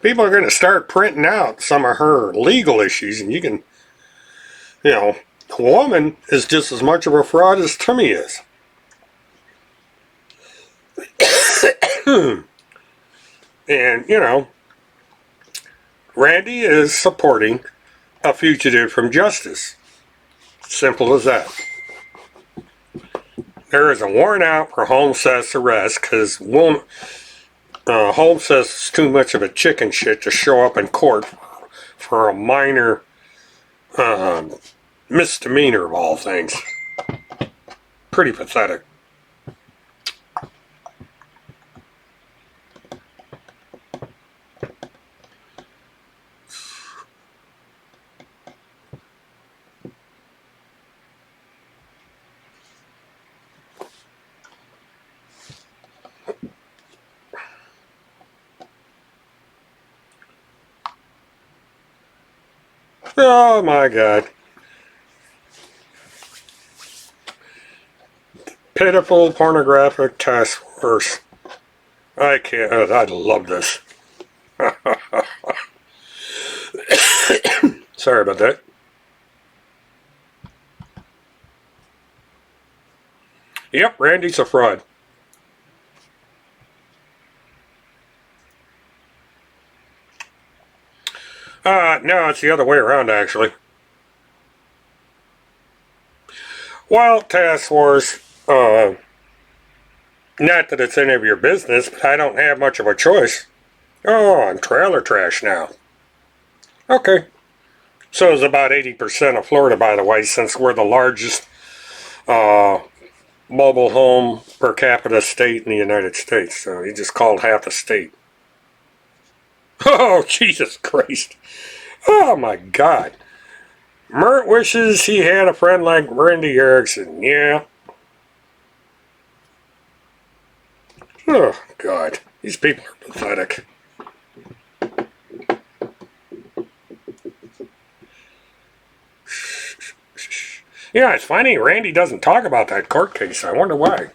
people are going to start printing out some of her legal issues, and you can, the woman is just as much of a fraud as Timmy is. And, Randy is supporting a fugitive from justice. Simple as that. There is a warrant out for Homeseth's arrest because Holmes says it's too much of a chicken shit to show up in court for a minor misdemeanor of all things. Pretty pathetic. Oh my God. Pitiful pornographic task force. I can't, I love this. Sorry about that. Yep, Randy's a fraud. No, it's the other way around, actually. Well, task force, not that it's any of your business, but I don't have much of a choice. Oh, I'm trailer trash now. Okay. So is about 80% of Florida, by the way, since we're the largest mobile home per capita state in the United States. So he just called half the state. Oh, Jesus Christ. Oh, my God. Mert wishes he had a friend like Randy Erickson. Yeah. Oh, God. These people are pathetic. Yeah, it's funny. Randy doesn't talk about that court case. I wonder why.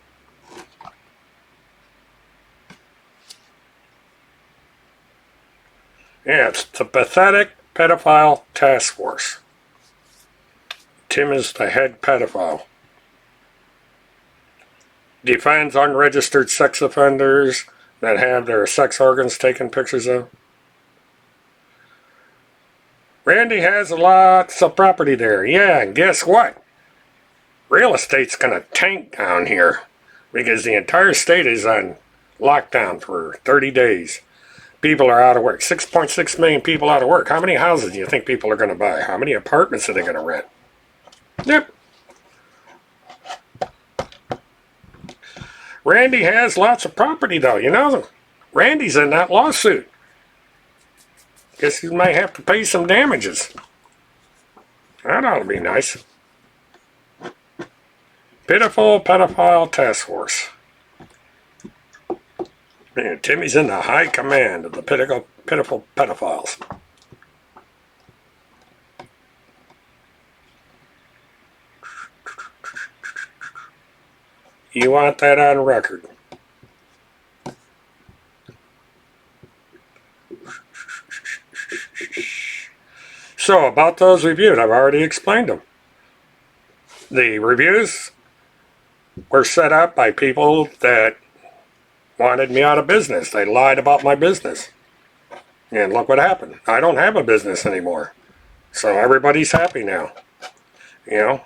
Yeah, it's the pathetic pedophile task force. Tim is the head pedophile. Defends unregistered sex offenders that have their sex organs taken pictures of. Randy has lots of property there. Yeah, and guess what? real estate's going to tank down here because the entire state is on lockdown for 30 days. People are out of work. 6.6 million people out of work. How many houses do you think people are going to buy? How many apartments are they going to rent? Yep. Randy has lots of property, though. You know, Randy's in that lawsuit. Guess he might have to pay some damages. That ought to be nice. Pitiful Pedophile Task Force. Man, Timmy's in the high command of the pitiful pedophiles. You want that on record. So, about those reviews, I've already explained them. The reviews were set up by people that wanted me out of business. They lied about my business. And look what happened. I don't have a business anymore. So everybody's happy now. You know,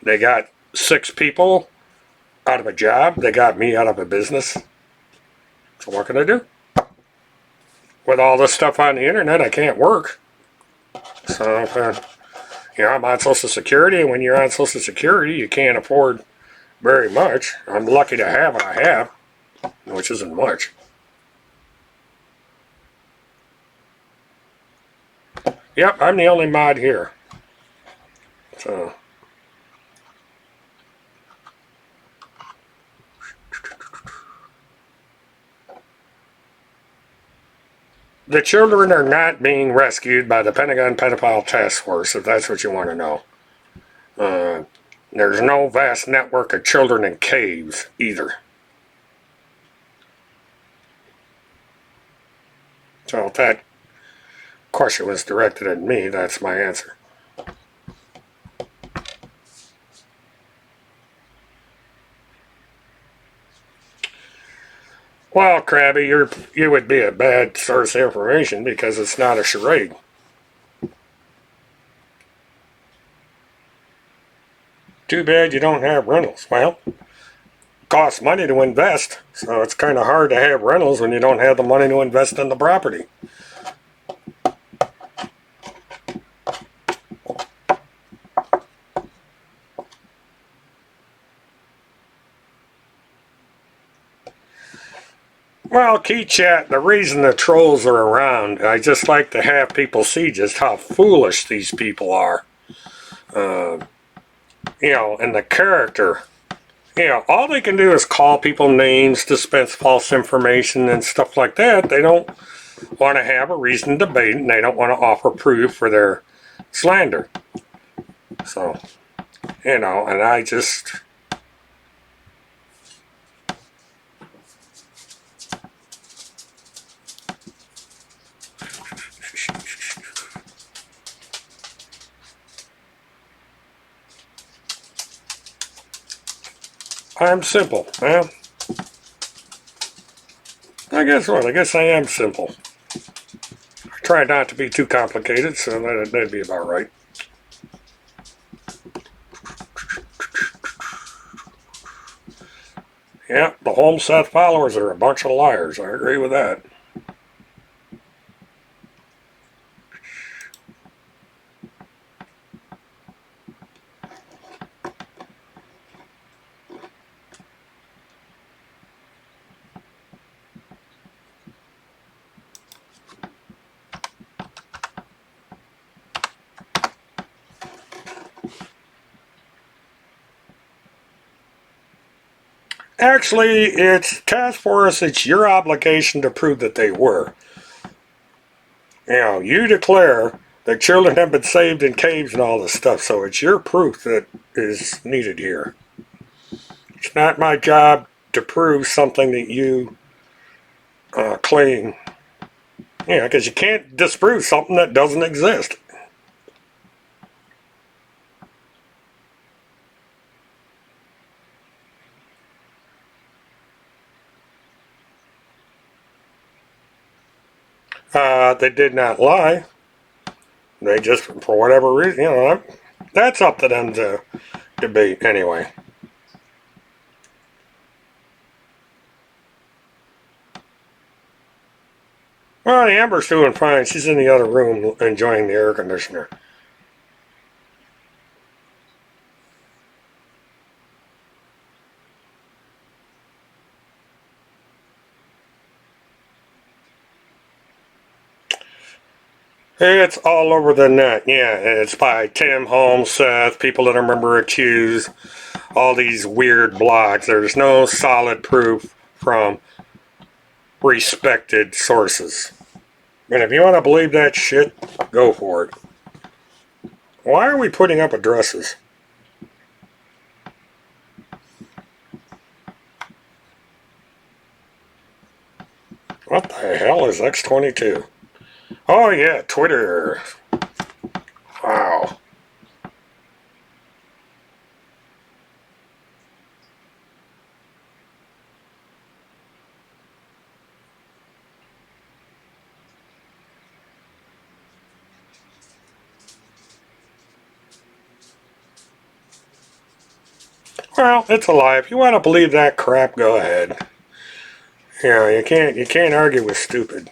they got 6 people out of a job. They got me out of a business. So what can I do? With all this stuff on the internet, I can't work. So, you know, I'm on Social Security, and when you're on Social Security, you can't afford very much. I'm lucky to have what I have, which isn't much. Yep, I'm the only mod here. So, the children are not being rescued by the Pentagon Pedophile Task Force, if that's what you want to know. There's no vast network of children in caves either. So if that question was directed at me, that's my answer. Well, Krabby, you would be a bad source of information because it's not a charade. Too bad you don't have rentals. Well, it costs money to invest, so it's kind of hard to have rentals when you don't have the money to invest in the property. Well, Key Chat, the reason the trolls are around, I just like to have people see just how foolish these people are. You know, and the character. You know, all they can do is call people names, dispense false information and stuff like that. They don't want to have a reasoned debate, and they don't want to offer proof for their slander. So, you know, and I just... I'm simple. Well, I guess what? I guess I am simple. I try not to be too complicated, so that'd be about right. Yeah, the Holmseth followers are a bunch of liars. I agree with that. Actually, it's task force, it's your obligation to prove that they were. You know, you declare that children have been saved in caves and all this stuff, so it's your proof that is needed here. It's not my job to prove something that you claim. Yeah, because you can't disprove something that doesn't exist. They did not lie. They just, for whatever reason, you know, that's up to them to debate anyway. Well, Amber's doing fine. She's in the other room enjoying the air conditioner. It's all over the net. Yeah, it's by Tim Holmes, Seth, people that remember accused, all these weird blogs. There's no solid proof from respected sources. And if you want to believe that shit, go for it. Why are we putting up addresses? What the hell is X22? Oh yeah, Twitter. Wow. Well, it's a lie. If you want to believe that crap, go ahead. You can't argue with stupid.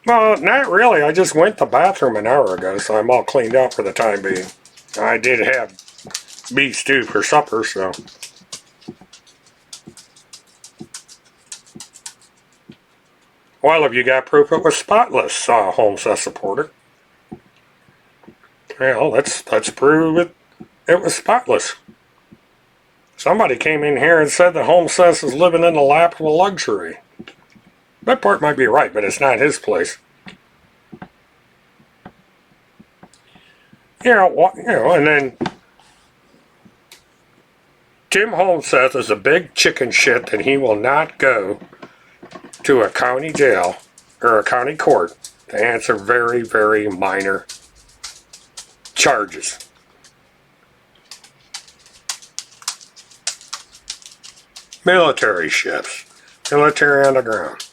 Well, not really. I just went to the bathroom an hour ago, so I'm all cleaned up for the time being. I did have beef stew for supper, so. Well, if you got proof it was spotless, Holmes, a supporter. Well, let's prove it was spotless. Somebody came in here and said that Holmes is living in the lap of luxury. That part might be right, but it's not his place. And then Tim Holmes is a big chicken shit that he will not go to a county jail or a county court to answer very, very minor charges. Military ships, military on the ground.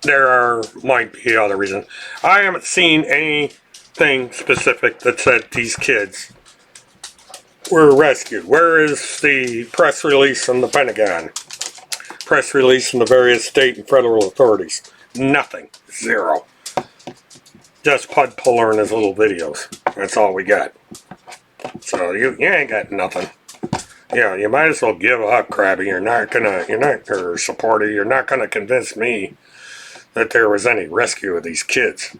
There might be other reasons. I haven't seen anything specific that said these kids were rescued. Where is the press release from the Pentagon? Press release from the various state and federal authorities? Nothing. Zero. Just Pud Puller and his little videos. That's all we got. So you ain't got nothing. You might as well give up, Krabby. You're not supporter. You're not gonna convince me that there was any rescue of these kids.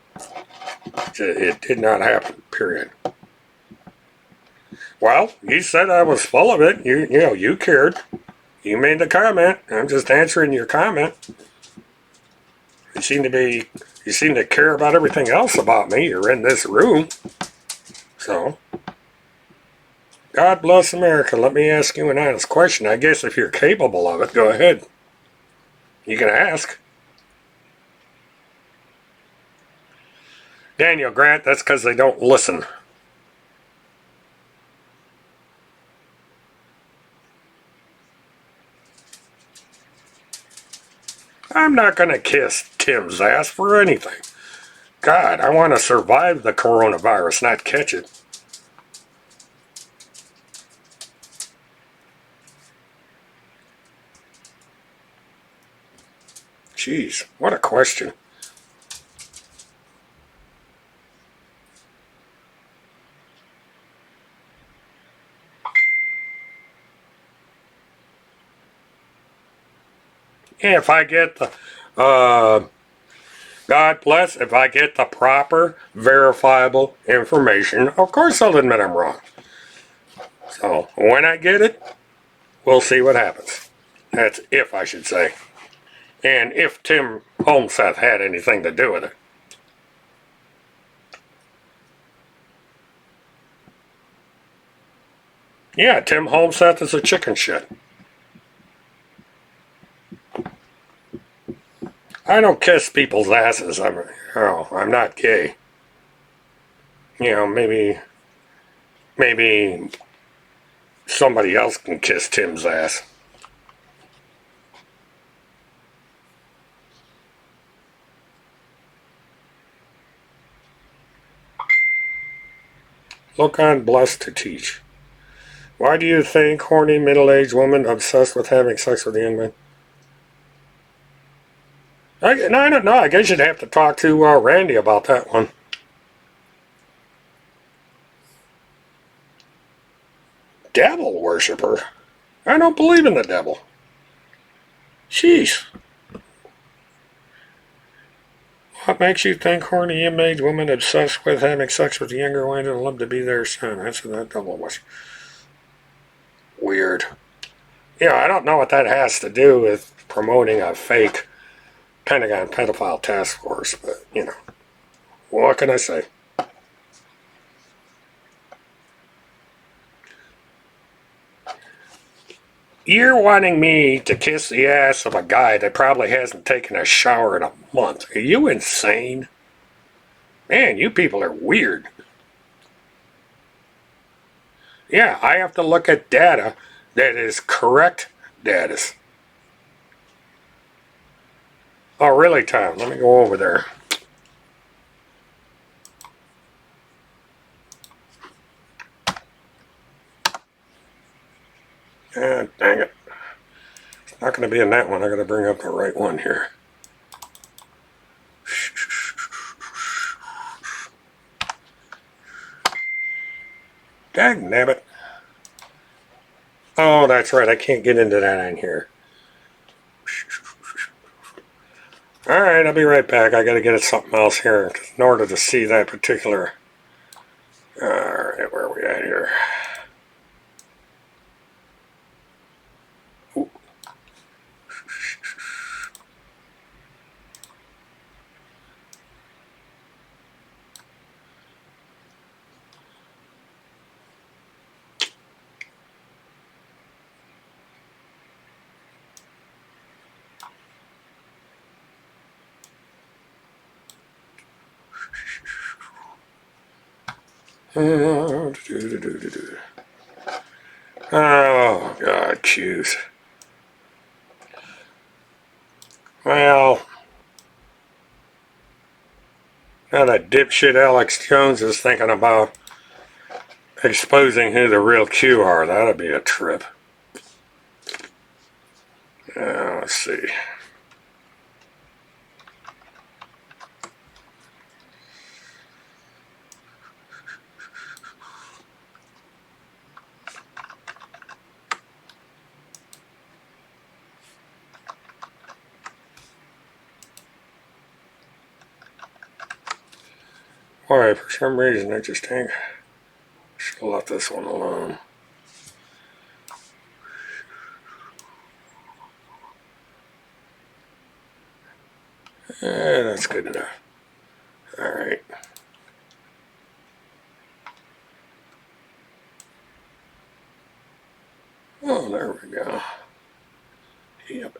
It did not happen, period. Well, you said I was full of it. You cared. You made the comment. I'm just answering your comment. You seem to care about everything else about me. You're in this room. So, God bless America. Let me ask you an honest question. I guess if you're capable of it, go ahead. You can ask. Daniel Grant, that's because they don't listen. I'm not going to kiss Tim's ass for anything. God, I want to survive the coronavirus, not catch it. Jeez, what a question. Yeah, if I get the, God bless, if I get the proper, verifiable information, of course I'll admit I'm wrong. So, when I get it, we'll see what happens. That's if, I should say. And if Tim Holmes had anything to do with it. Yeah, Tim Holmes is a chicken shit. I don't kiss people's asses. I'm not gay. Maybe somebody else can kiss Tim's ass. Look on blessed to teach. Why do you think horny middle-aged woman obsessed with having sex with the young man? I don't know. I guess you'd have to talk to Randy about that one. Devil worshiper? I don't believe in the devil. Jeez. What makes you think horny image women obsessed with having sex with the younger ones and love to be their son? That's what that devil was. Weird. I don't know what that has to do with promoting a fake Pentagon pedophile task force, but, what can I say? You're wanting me to kiss the ass of a guy that probably hasn't taken a shower in a month. Are you insane? Man, you people are weird. Yeah, I have to look at data that is correct data. Oh, really, Tom? Let me go over there. Dang it. It's not going to be in that one. I got to bring up the right one here. Dang nabbit. Oh, that's right. I can't get into that on here. Alright, I'll be right back. I got to get at something else here in order to see that particular... Alright, where are we at here? Ooh. Oh, God, cues. Well, now that dipshit Alex Jones is thinking about exposing who the real Q are, that'd be a trip. Let's see. Why, for some reason, I just think I should have left this one alone. That's good enough. Alright. Oh, there we go. Yep.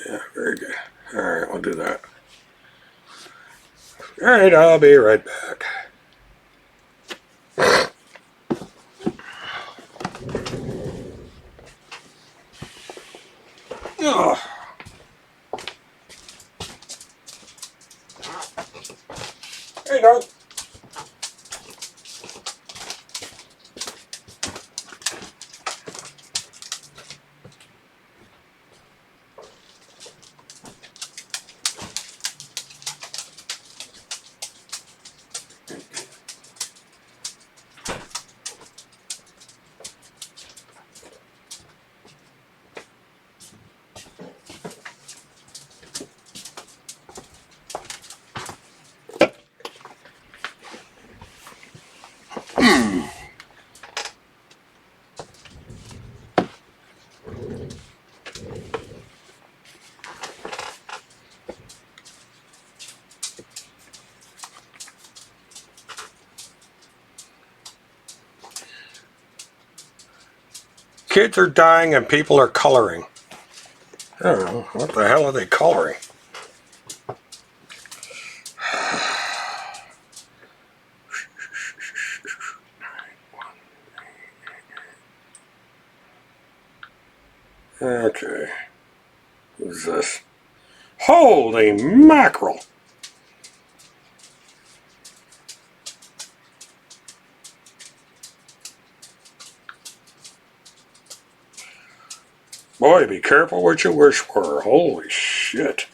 Yeah, very good. Alright, we'll do that. Alright, I'll be right back. Oh. Hey, dog. Kids are dying and people are coloring. I don't know. What the hell are they coloring? Okay. Who's this? Holy mackerel! Boy, be careful what you wish for. Holy shit.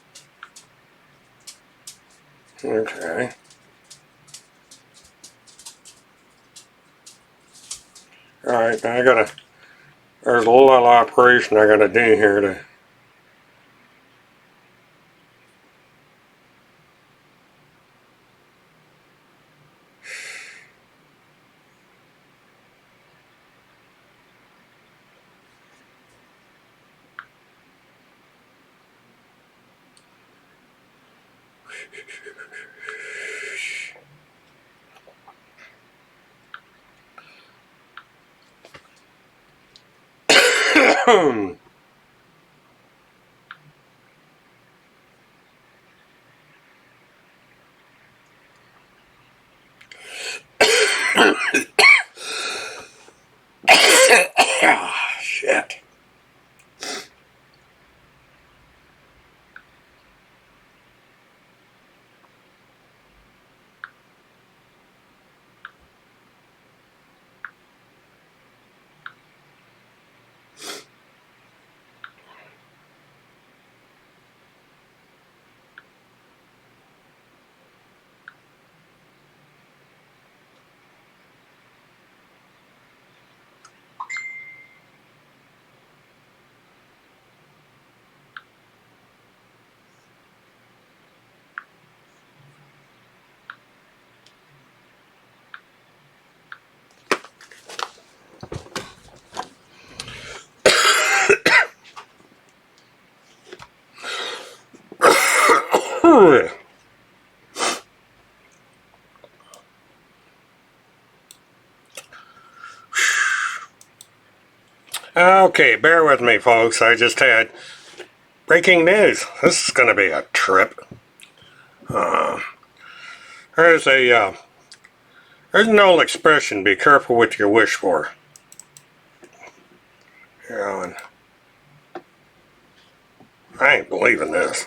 Okay. Alright, now there's a little operation I gotta do here to... Shit. Okay, bear with me, folks. I just had breaking news. This is going to be a trip. There's there's an old expression: "Be careful what you wish for." You know, and I ain't believing this.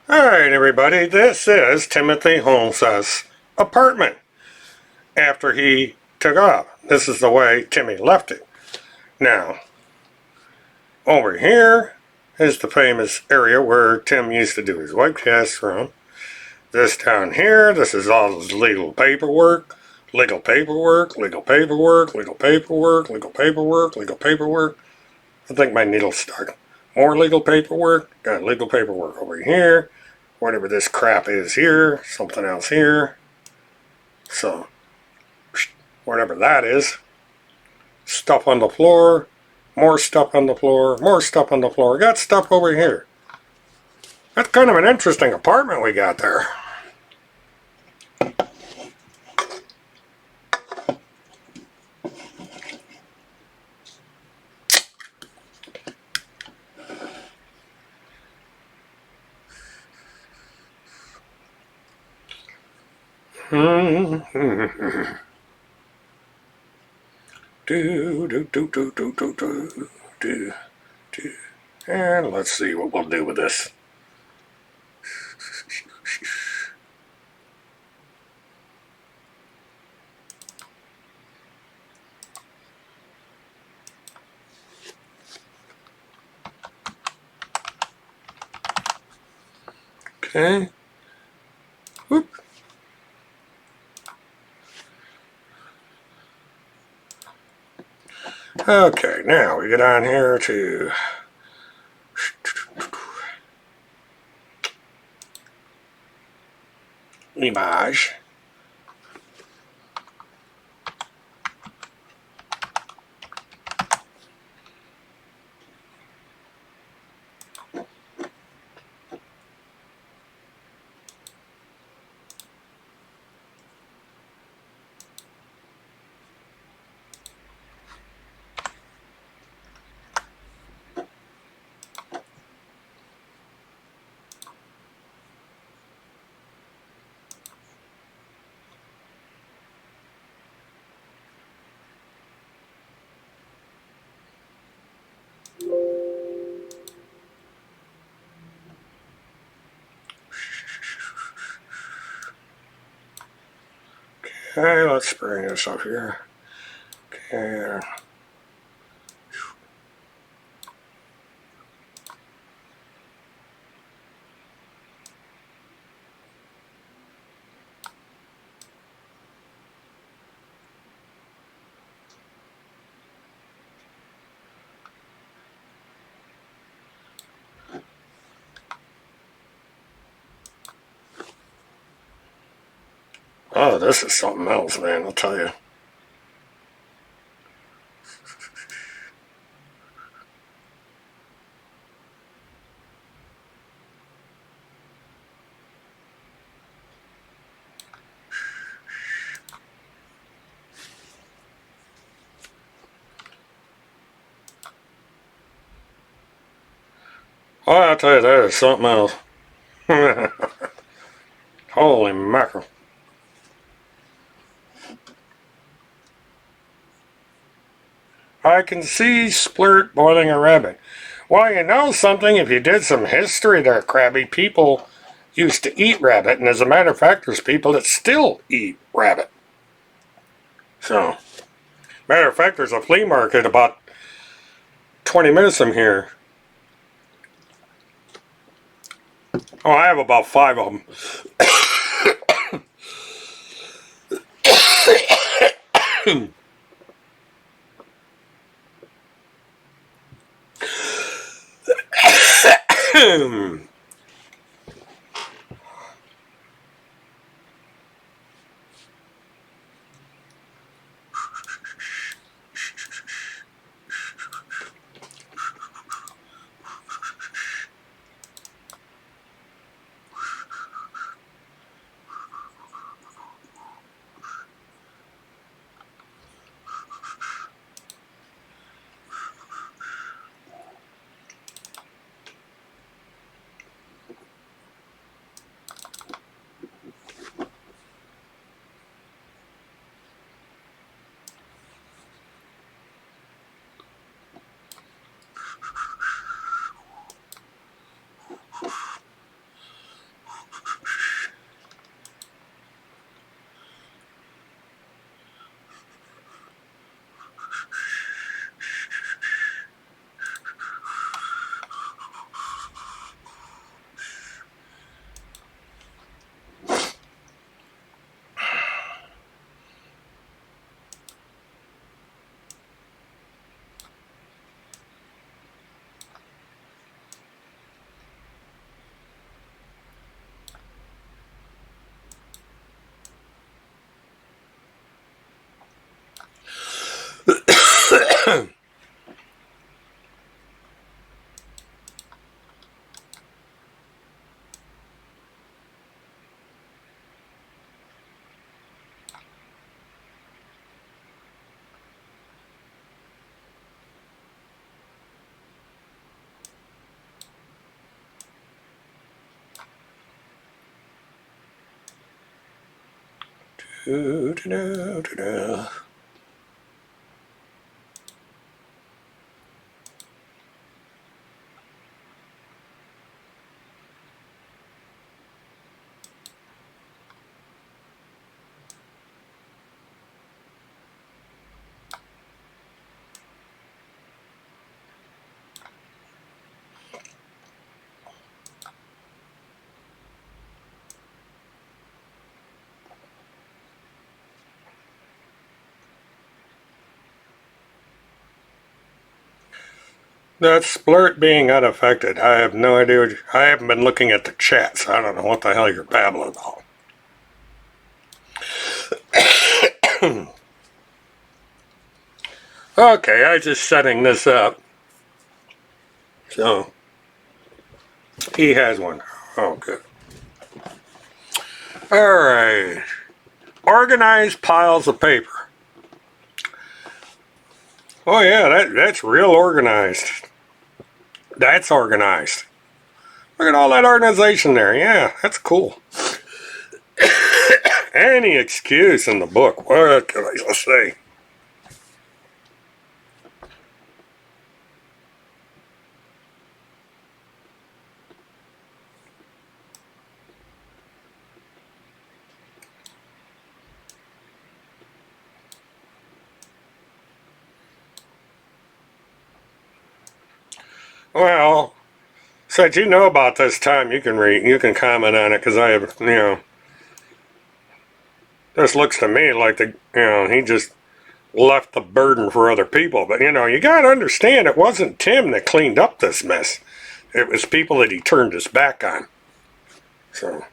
Alright, everybody, this is Timothy Holmes's apartment after he took off. This is the way Timmy left it. Now, over here is the famous area where Tim used to do his webcasts from. This down here, this is all his legal paperwork, legal paperwork, legal paperwork, legal paperwork, legal paperwork, legal paperwork. I think my needle's stuck. More legal paperwork, got legal paperwork over here, whatever this crap is here, something else here. So, whatever that is. Stuff on the floor, more stuff on the floor, more stuff on the floor. Got stuff over here. That's kind of an interesting apartment we got there. And let's see what we'll do with this. Okay. Whoop. Okay, now we get on here to image. Okay, let's bring this up here. Okay. Oh, this is something else, man, I'll tell you. Oh, I'll tell you, that is something else. Holy mackerel. I can see splurt boiling a rabbit. Well, you know something, if you did some history there, Krabby, people used to eat rabbit, and as a matter of fact, there's people that still eat rabbit. So, matter of fact, there's a flea market about 20 minutes from here. Oh, I have about 5 of them. That's Splurt being unaffected. I have no idea. I haven't been looking at the chat, so I don't know what the hell you're babbling about. Okay, I just setting this up. So, he has one. Oh, good. Alright. Organized piles of paper. Oh yeah, that's real organized. That's organized. Look at all that organization there. Yeah, that's cool. Any excuse in the book. What can I say? Well, since you know about this time, you can read, you can comment on it, because I have, this looks to me like he just left the burden for other people. But, you got to understand, it wasn't Tim that cleaned up this mess. It was people that he turned his back on. So,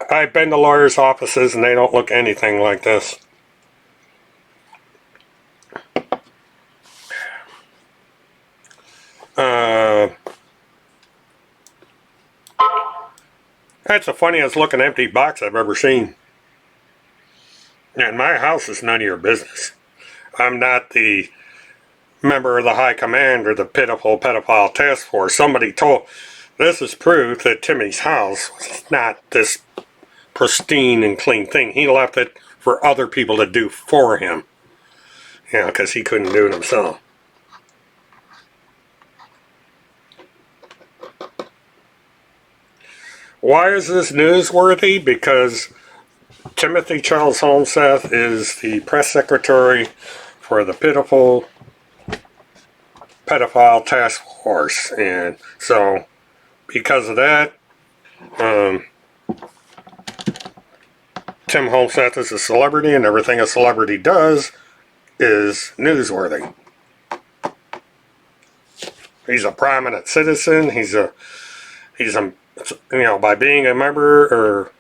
I've been to lawyers' offices, and they don't look anything like this. That's the funniest looking empty box I've ever seen. And my house is none of your business. I'm not the member of the high command or the pitiful pedophile task force. Somebody told, this is proof that Timmy's house was not this pristine and clean thing. He left it for other people to do for him. Because he couldn't do it himself. Why is this newsworthy? Because Timothy Charles Holmseth is the press secretary for the pitiful pedophile task force, and so because of that, Tim Holmseth is a celebrity, and everything a celebrity does is newsworthy. He's a prominent citizen. He's a by being a member or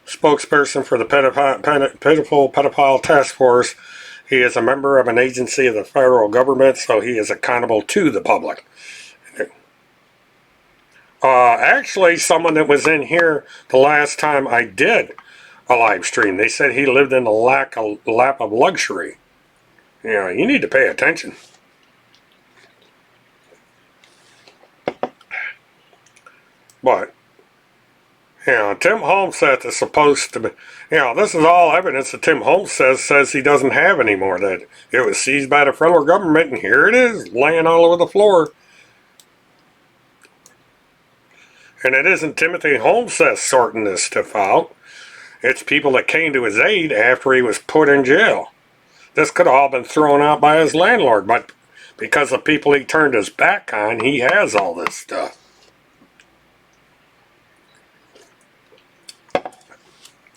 spokesperson for the pitiful pedophile task force, he is a member of an agency of the federal government, so he is accountable to the public. Actually, someone that was in here the last time I did a live stream, they said he lived in a lap of luxury. You need to pay attention. But Tim Holmseth is supposed to be, this is all evidence that Tim Holmseth says he doesn't have anymore, that it was seized by the federal government, and here it is, laying all over the floor. And it isn't Timothy Holmseth sorting this stuff out. It's people that came to his aid after he was put in jail. This could have all been thrown out by his landlord, but because of people he turned his back on, he has all this stuff.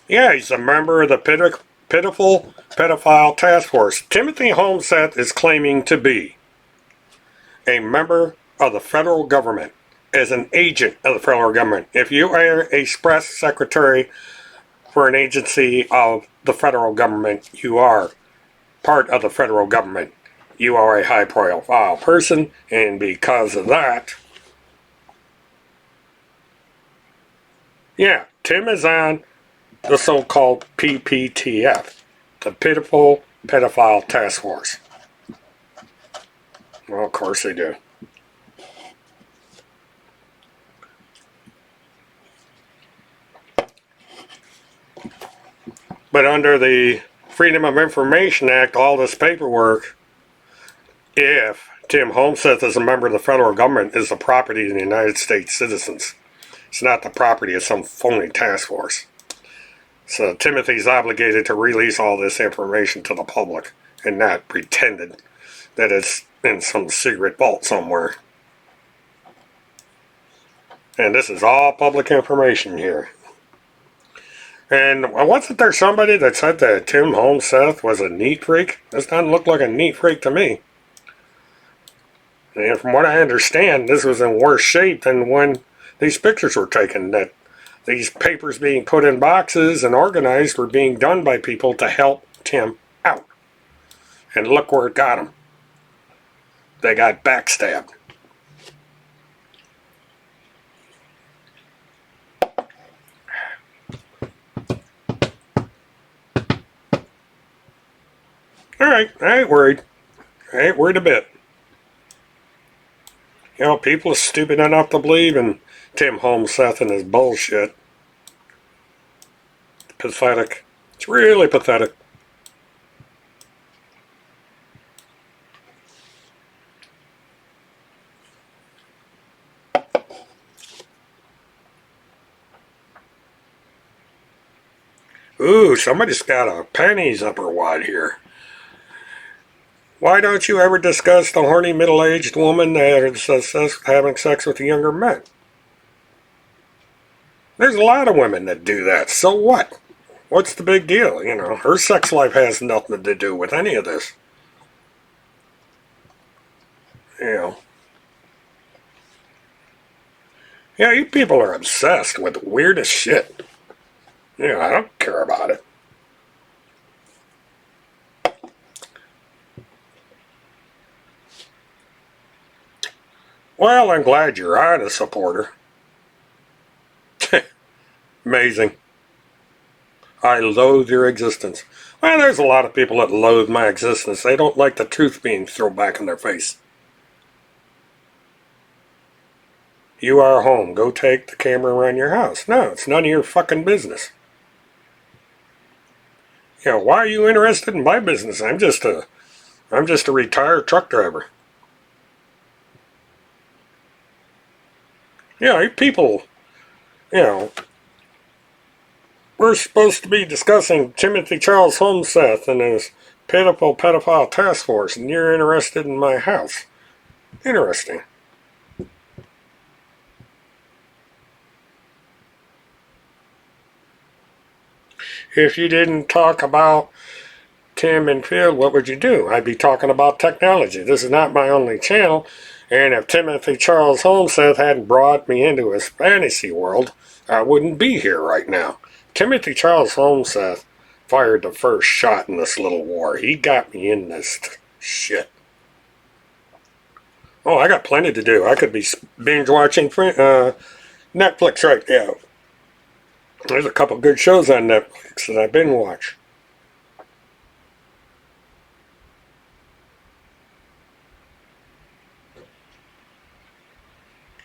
Yeah, he's a member of the pitiful pedophile task force. Timothy Holmseth is claiming to be a member of the federal government, as an agent of the federal government. If you are a press secretary for an agency of the federal government, you are part of the federal government. You are a high profile person, and because of that, Tim is on the so-called PPTF, the Pitiful Pedophile Task Force. Well, of course they do. But under the Freedom of Information Act, all this paperwork, if Tim Holmseth is a member of the federal government, is the property of the United States citizens. It's not the property of some phony task force. So Timothy's obligated to release all this information to the public and not pretended that it's in some secret vault somewhere. And this is all public information here. And wasn't there somebody that said that Tim Holmseth was a neat freak? This doesn't look like a neat freak to me. And from what I understand, this was in worse shape than when these pictures were taken. That these papers being put in boxes and organized were being done by people to help Tim out. And look where it got him. They got backstabbed. Alright, I ain't worried. I ain't worried a bit. You know, people are stupid enough to believe in Tim Holmseth and his bullshit. Pathetic. It's really pathetic. Ooh, somebody's got a panties up her wad here. Why don't you ever discuss the horny middle-aged woman that is having sex with the younger men? There's a lot of women that do that. So what? What's the big deal? You know, her sex life has nothing to do with any of this. You know. Yeah, you people are obsessed with the weirdest shit. You know, I don't care about it. Well, I'm glad you're on a supporter. Amazing. I loathe your existence. Well, there's a lot of people that loathe my existence. They don't like the truth being thrown back in their face. You are home. Go take the camera around your house. No, it's none of your fucking business. You know, why are you interested in my business? I'm just a retired truck driver. You know, people, you know, we're supposed to be discussing Timothy Charles Holmseth and his pitiful pedophile task force, and you're interested in my house. Interesting. If you didn't talk about Tim and Phil, what would you do? I'd be talking about technology. This is not my only channel, and if Timothy Charles Holmseth hadn't brought me into his fantasy world, I wouldn't be here right now. Timothy Charles Holmseth fired the first shot in this little war. He got me in this shit. Oh, I got plenty to do. I could be binge watching Netflix right now. There's a couple good shows on Netflix that I've been watching.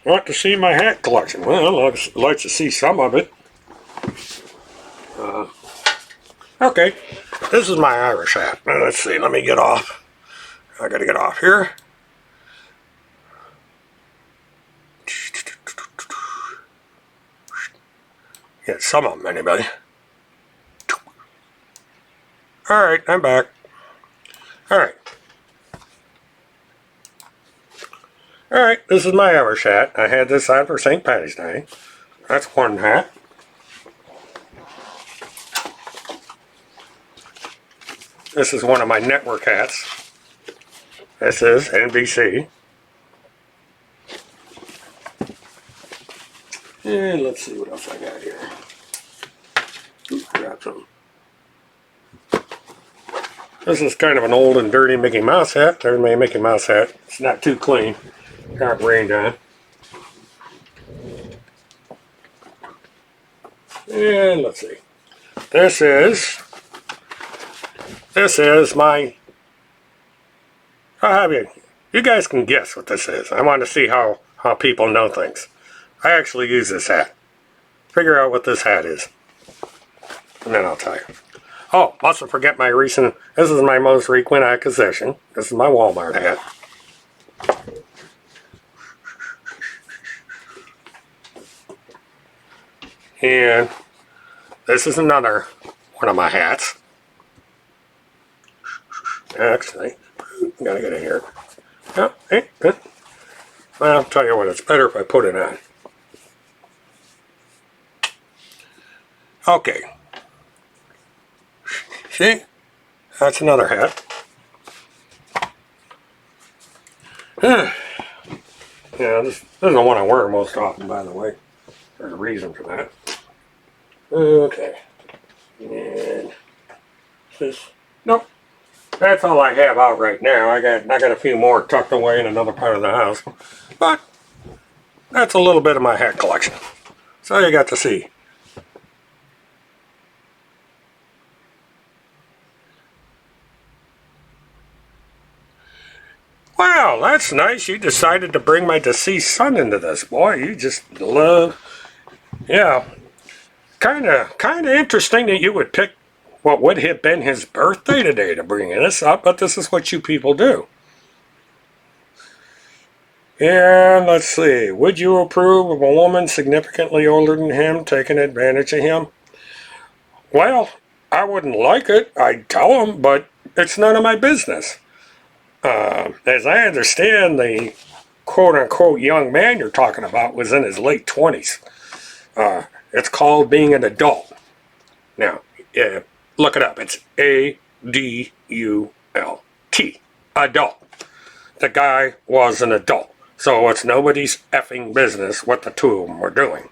Want to see my hat collection? Well, I'd like to see some of it. Okay, this is my Irish hat. Now, let's see, let me get off. I gotta get off here. Get some of them, anybody. Alright, I'm back. Alright. Alright, this is my Irish hat. I had this on for St. Paddy's Day. That's one hat. This is one of my network hats. This is NBC. And let's see what else I got here. Ooh, grab some. This is kind of an old and dirty Mickey Mouse hat. There's my Mickey Mouse hat. It's not too clean. Got rained on. And let's see. This is my, I'll have you, you guys can guess what this is. I want to see how people know things. I actually use this hat. Figure out what this hat is. And then I'll tell you. Oh, mustn't forget my recent, this is my most frequent acquisition. This is my Walmart hat. And this is another one of my hats. Actually, gotta get in here. Oh, hey, good. Well, I'll tell you what, it's better if I put it on. Okay. See? That's another hat. Yeah, this is the one I wear most often, by the way. There's a reason for that. Okay. And this, nope. That's all I have out right now. I got a few more tucked away in another part of the house. But that's a little bit of my hat collection. So you got to see. Wow, that's nice. You decided to bring my deceased son into this. Boy, you just love... Yeah. Kind of interesting that you would pick what would have been his birthday today to bring this up, but this is what you people do. And let's see. Would you approve of a woman significantly older than him taking advantage of him? Well, I wouldn't like it. I'd tell him, but it's none of my business. As I understand, the quote-unquote young man you're talking about was in his late 20s. It's called being an adult. Now, look it up. It's A-D-U-L-T. Adult. The guy was an adult. So it's nobody's effing business what the two of them were doing.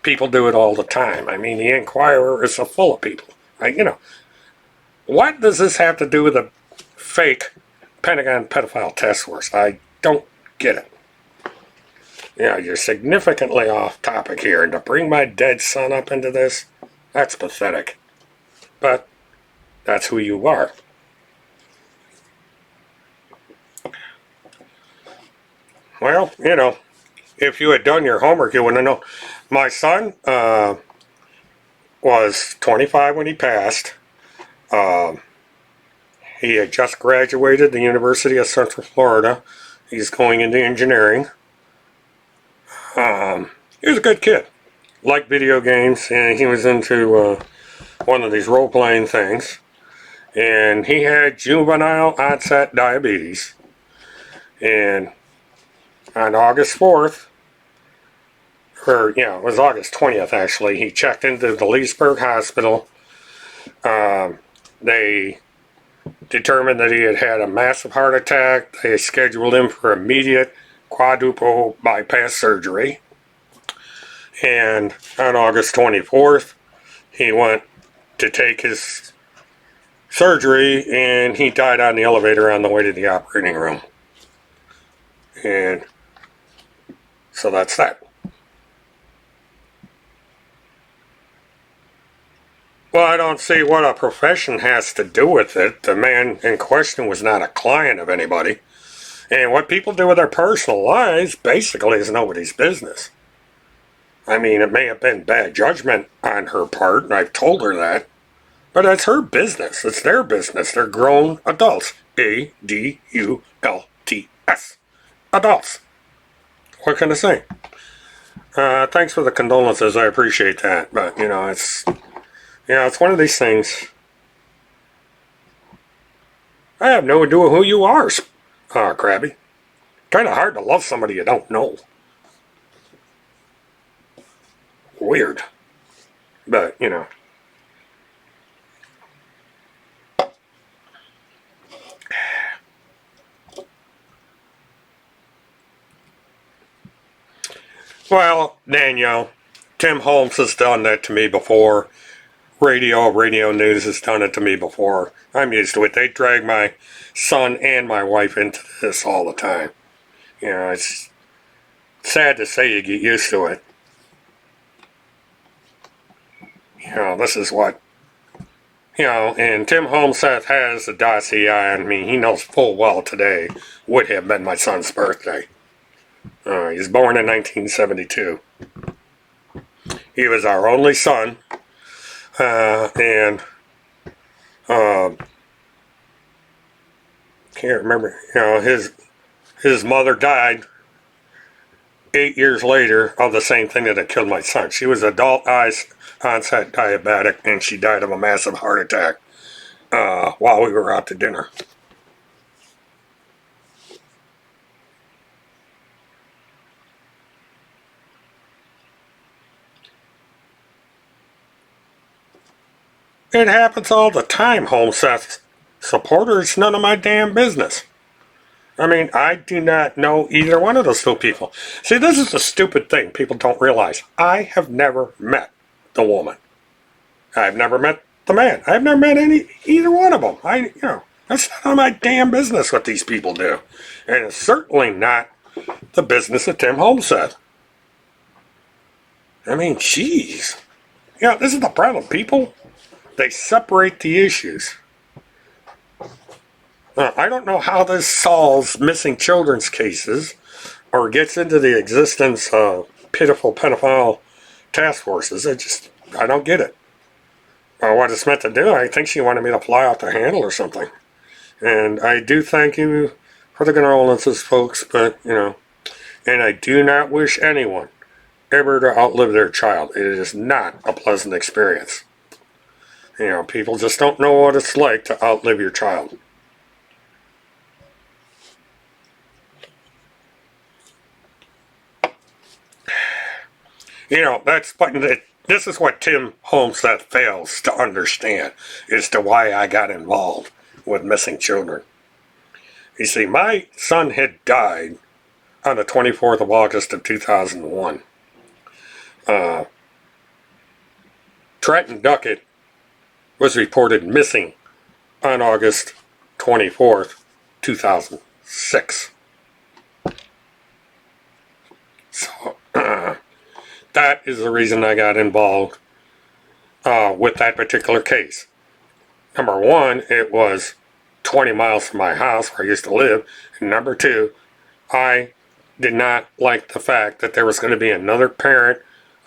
People do it all the time. I mean, the Inquirer is so full of people. What does this have to do with a fake Pentagon pedophile task force? I don't get it. You're significantly off topic here, and to bring my dead son up into this, that's pathetic. But that's who you are. Well, if you had done your homework, you wouldn't know. My son was 25 when he passed. He had just graduated the University of Central Florida. He's going into engineering. He was a good kid. Liked video games, and he was into one of these role-playing things. And he had juvenile onset diabetes. And on August 4th, it was August 20th actually, he checked into the Leesburg Hospital. They determined that he had had a massive heart attack. They scheduled him for immediate quadruple bypass surgery. And on August 24th, he went to take his surgery, and he died on the elevator on the way to the operating room. And so that's that. Well, I don't see what a profession has to do with it. The man in question was not a client of anybody. And what people do with their personal lives basically is nobody's business. I mean, it may have been bad judgment on her part, and I've told her that. But it's her business. It's their business. They're grown adults. A-D-U-L-T-S. Adults. What can I say? Thanks for the condolences. I appreciate that. But, it's one of these things. I have no idea who you are, Krabby. Kind of hard to love somebody you don't know. Weird. But, Well, Danielle, Tim Holmes has done that to me before. Radio news has done it to me before. I'm used to it. They drag my son and my wife into this all the time. It's sad to say you get used to it. This is what, and Tim Holmseth has the dossier on me. He knows full well today would have been my son's birthday. He was born in 1972. He was our only son. And can't remember, his mother died 8 years later of the same thing that had killed my son. She was adult onset diabetic, and she died of a massive heart attack while we were out to dinner. It happens all the time, Holmeseth supporter. It's none of my damn business. I mean, I do not know either one of those two people. See, this is the stupid thing people don't realize. I have never met the woman. I've never met the man. I've never met either one of them. That's none of my damn business what these people do. And it's certainly not the business that Tim Holmes said. I mean, jeez. This is the problem. People, they separate the issues. I don't know how this solves missing children's cases or gets into the existence of pitiful pedophile task forces. I don't get it. What it's meant to do, I think she wanted me to fly off the handle or something. And I do thank you for the condolences, folks, but, and I do not wish anyone ever to outlive their child. It is not a pleasant experience. People just don't know what it's like to outlive your child. This is what Tim Holmeseth fails to understand as to why I got involved with missing children. You see, my son had died on the 24th of August of 2001. Trenton Duckett was reported missing on August 24th, 2006. So, that is the reason I got involved with that particular case. Number one, it was 20 miles from my house where I used to live. And number two, I did not like the fact that there was going to be another parent,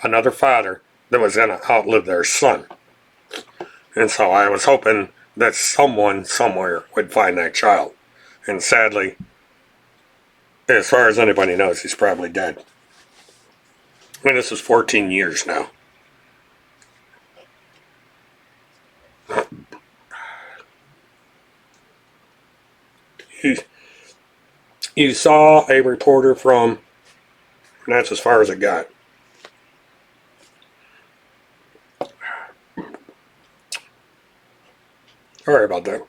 another father, that was going to outlive their son. And so I was hoping that someone somewhere would find that child. And sadly, as far as anybody knows, he's probably dead. And this is 14 years now. You saw a reporter from, and that's as far as it got. Sorry about that.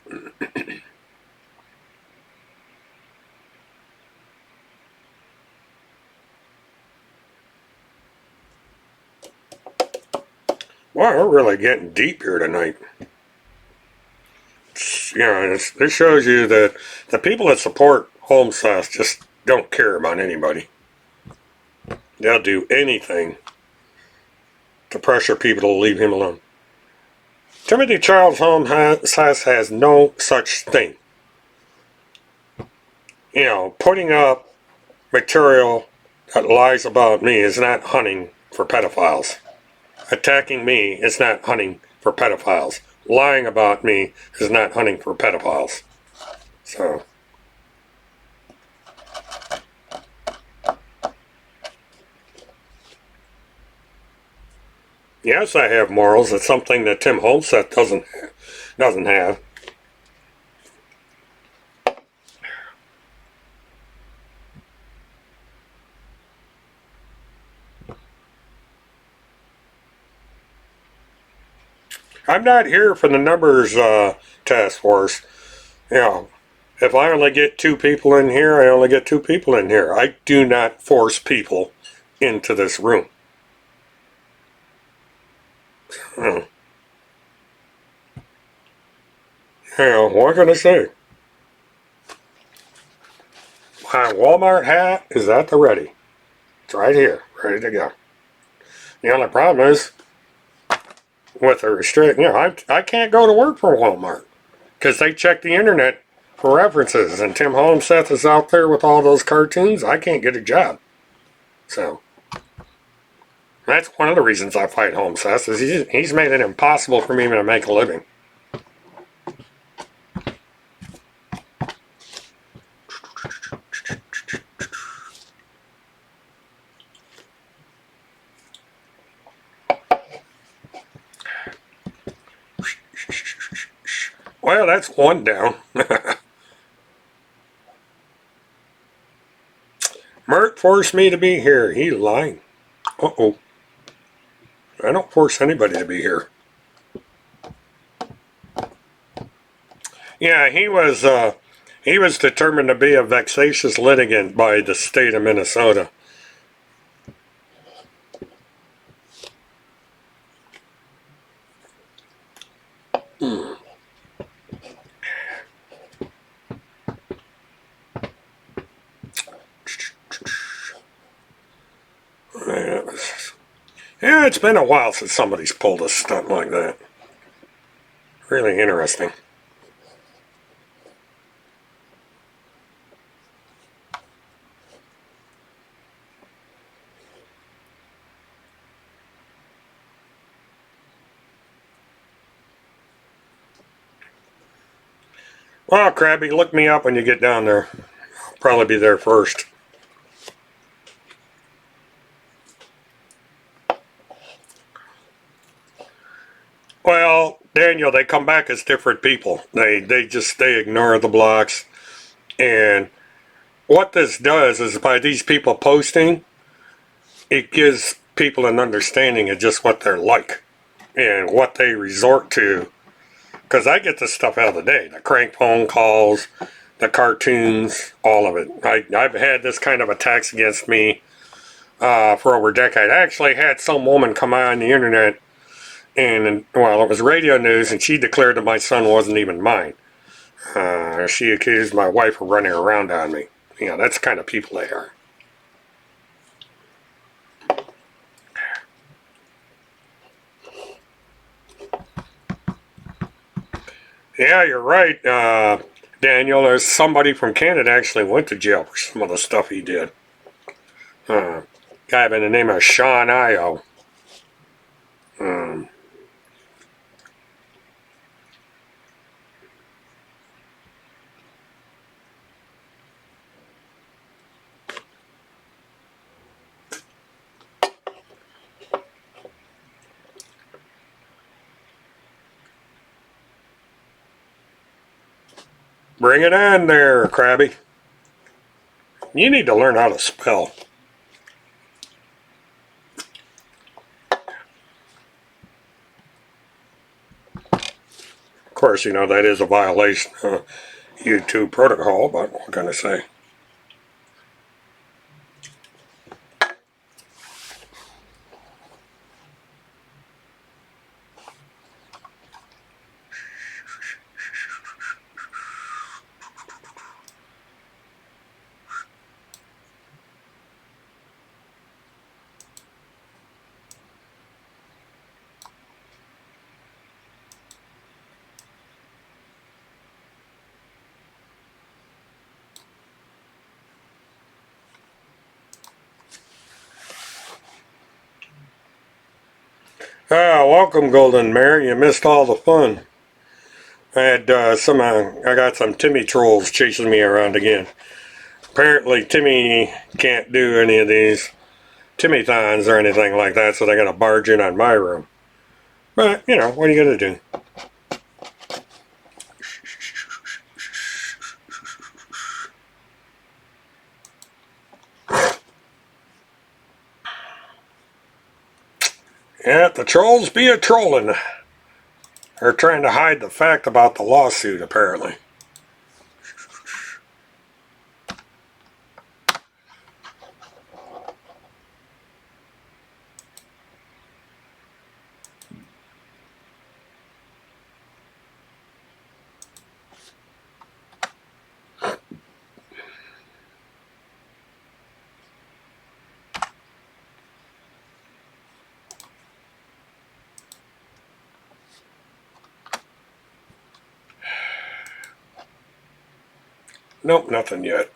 Wow, we're really getting deep here tonight. This shows you that the people that support Holmeseth just don't care about anybody. They'll do anything to pressure people to leave him alone. Timothy Charles Holmeseth has no such thing. Putting up material that lies about me is not hunting for pedophiles. Attacking me is not hunting for pedophiles. Lying about me is not hunting for pedophiles. So, yes, I have morals. It's something that Tim Holmeseth doesn't have. I'm not here for the numbers task force. If I only get 2 people in here, I only get 2 people in here. I do not force people into this room. What can I say? My Walmart hat is at the ready. It's right here, ready to go. The only problem is, with the I can't go to work for Walmart because they check the internet for references, and Tim Holmeseth is out there with all those cartoons. I can't get a job. So that's one of the reasons I fight Holmeseth, is he's made it impossible for me to make a living. Well, that's one down. Mert forced me to be here. He lying. Uh-oh. I don't force anybody to be here. Yeah, he was He was determined to be a vexatious litigant by the state of Minnesota. Yeah, it's been a while since somebody's pulled a stunt like that. Really interesting. Well, Krabby, look me up when you get down there. I'll probably be there first. Well, Daniel, they come back as different people. They ignore the blocks. And what this does is by these people posting, it gives people an understanding of just what they're like and what they resort to. Because I get this stuff out of the day. The crank phone calls, the cartoons, all of it. I've had this kind of attacks against me for over a decade. I actually had some woman come on the internet and, well, it was radio news, and she declared that my son wasn't even mine. She accused my wife of running around on me. You know, that's the kind of people they are. Yeah, you're right, Daniel. There's somebody from Canada actually went to jail for some of the stuff he did. Guy by the name of Sean Io. Bring it on there, Krabby. You need to learn how to spell. Of course, you know, that is a violation of YouTube protocol, but what can I say? Ah, welcome, Golden Mare. You missed all the fun. I had I got some Timmy trolls chasing me around again. Apparently, Timmy can't do any of these Timmy-thons or anything like that, so they're gonna barge in on my room. But you know, what are you gonna do? Yeah, the trolls be a trolling. They're trying to hide the fact about the lawsuit, apparently. Nope, nothing yet.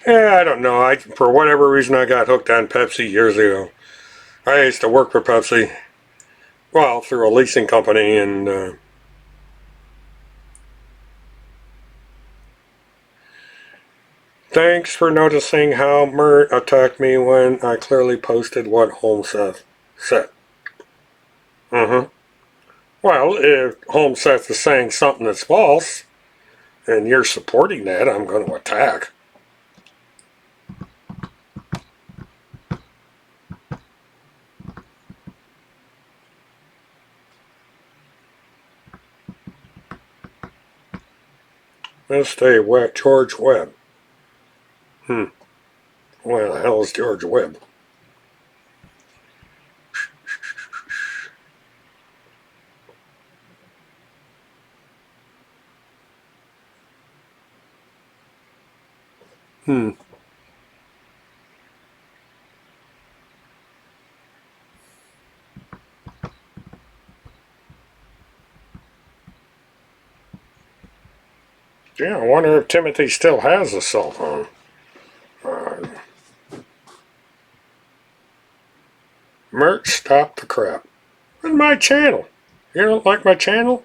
Yeah, I don't know. For whatever reason, I got hooked on Pepsi years ago. I used to work for Pepsi, well, through a leasing company, and thanks for noticing how Mert attacked me when I clearly posted what Holmseth said. Mm-hmm. Well, if Holmseth is saying something that's false, and you're supporting that, I'm going to attack. Missed a wet George Webb. Where the hell is George Webb? Yeah, I wonder if Timothy still has a cell phone. Mert, stop the crap. On my channel. You don't like my channel?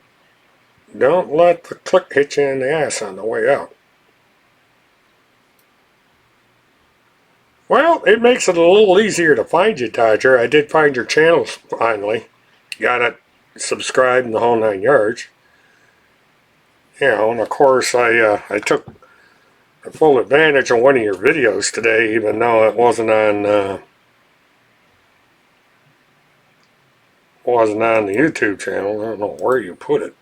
Don't let the click hit you in the ass on the way out. Well, it makes it a little easier to find you, Dodger. I did find your channel finally. Got it subscribed in the whole 9 yards. You know, and of course I took full advantage of one of your videos today, even though it wasn't on the YouTube channel. I don't know where you put it.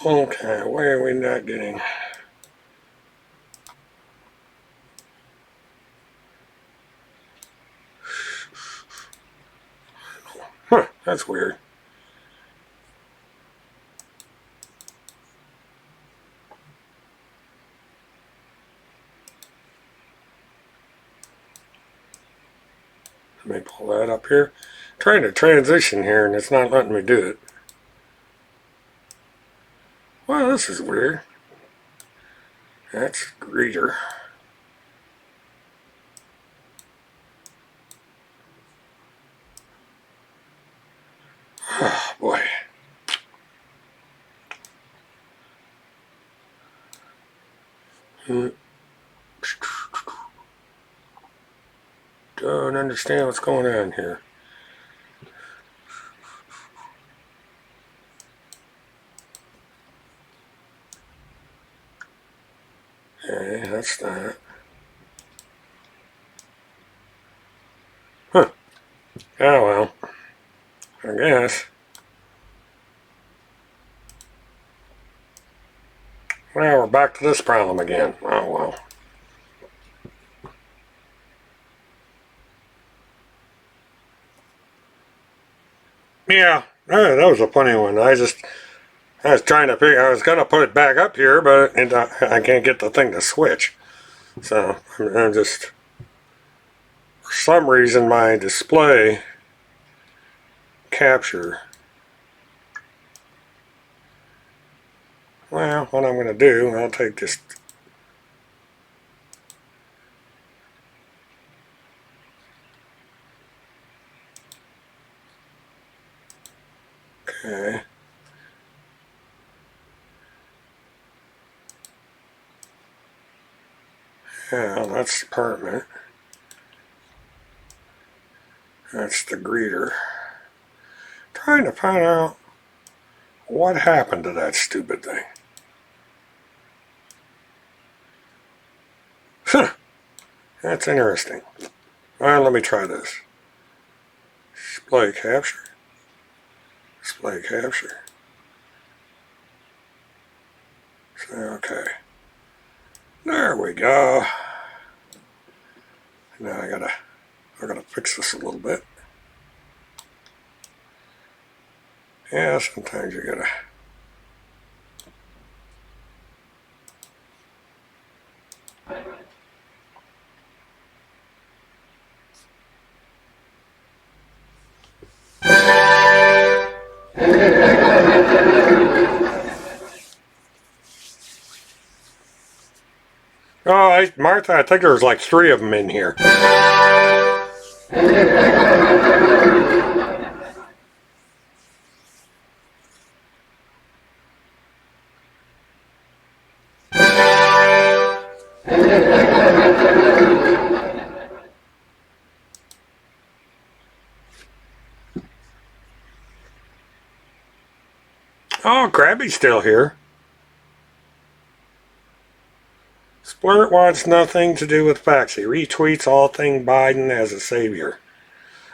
Okay, why are we not getting... Huh, that's weird. Let me pull that up here. I'm trying to transition here and it's not letting me do it. Well, this is weird. That's greeter. Oh, boy. Don't understand what's going on here. Okay, that's that. Huh. Oh, well. I guess. Well, we're back to this problem again. Oh, well. Yeah, that was a funny one. I was trying to figure, I was going to put it back up here, but I can't get the thing to switch. So, I'm just, for some reason, my display capture. Well, what I'm going to do, I'll take this. Okay. Yeah, that's the apartment. That's the greeter. Trying to find out what happened to that stupid thing. Huh. That's interesting. Well, let me try this. Display capture. Display capture. Okay. There we go. Now I gotta fix this a little bit. Yeah, sometimes you gotta. Oh, Martha, I think there was like 3 of them in here. Oh, Krabby's still here. Splurt wants nothing to do with facts. He retweets all thing Biden as a savior.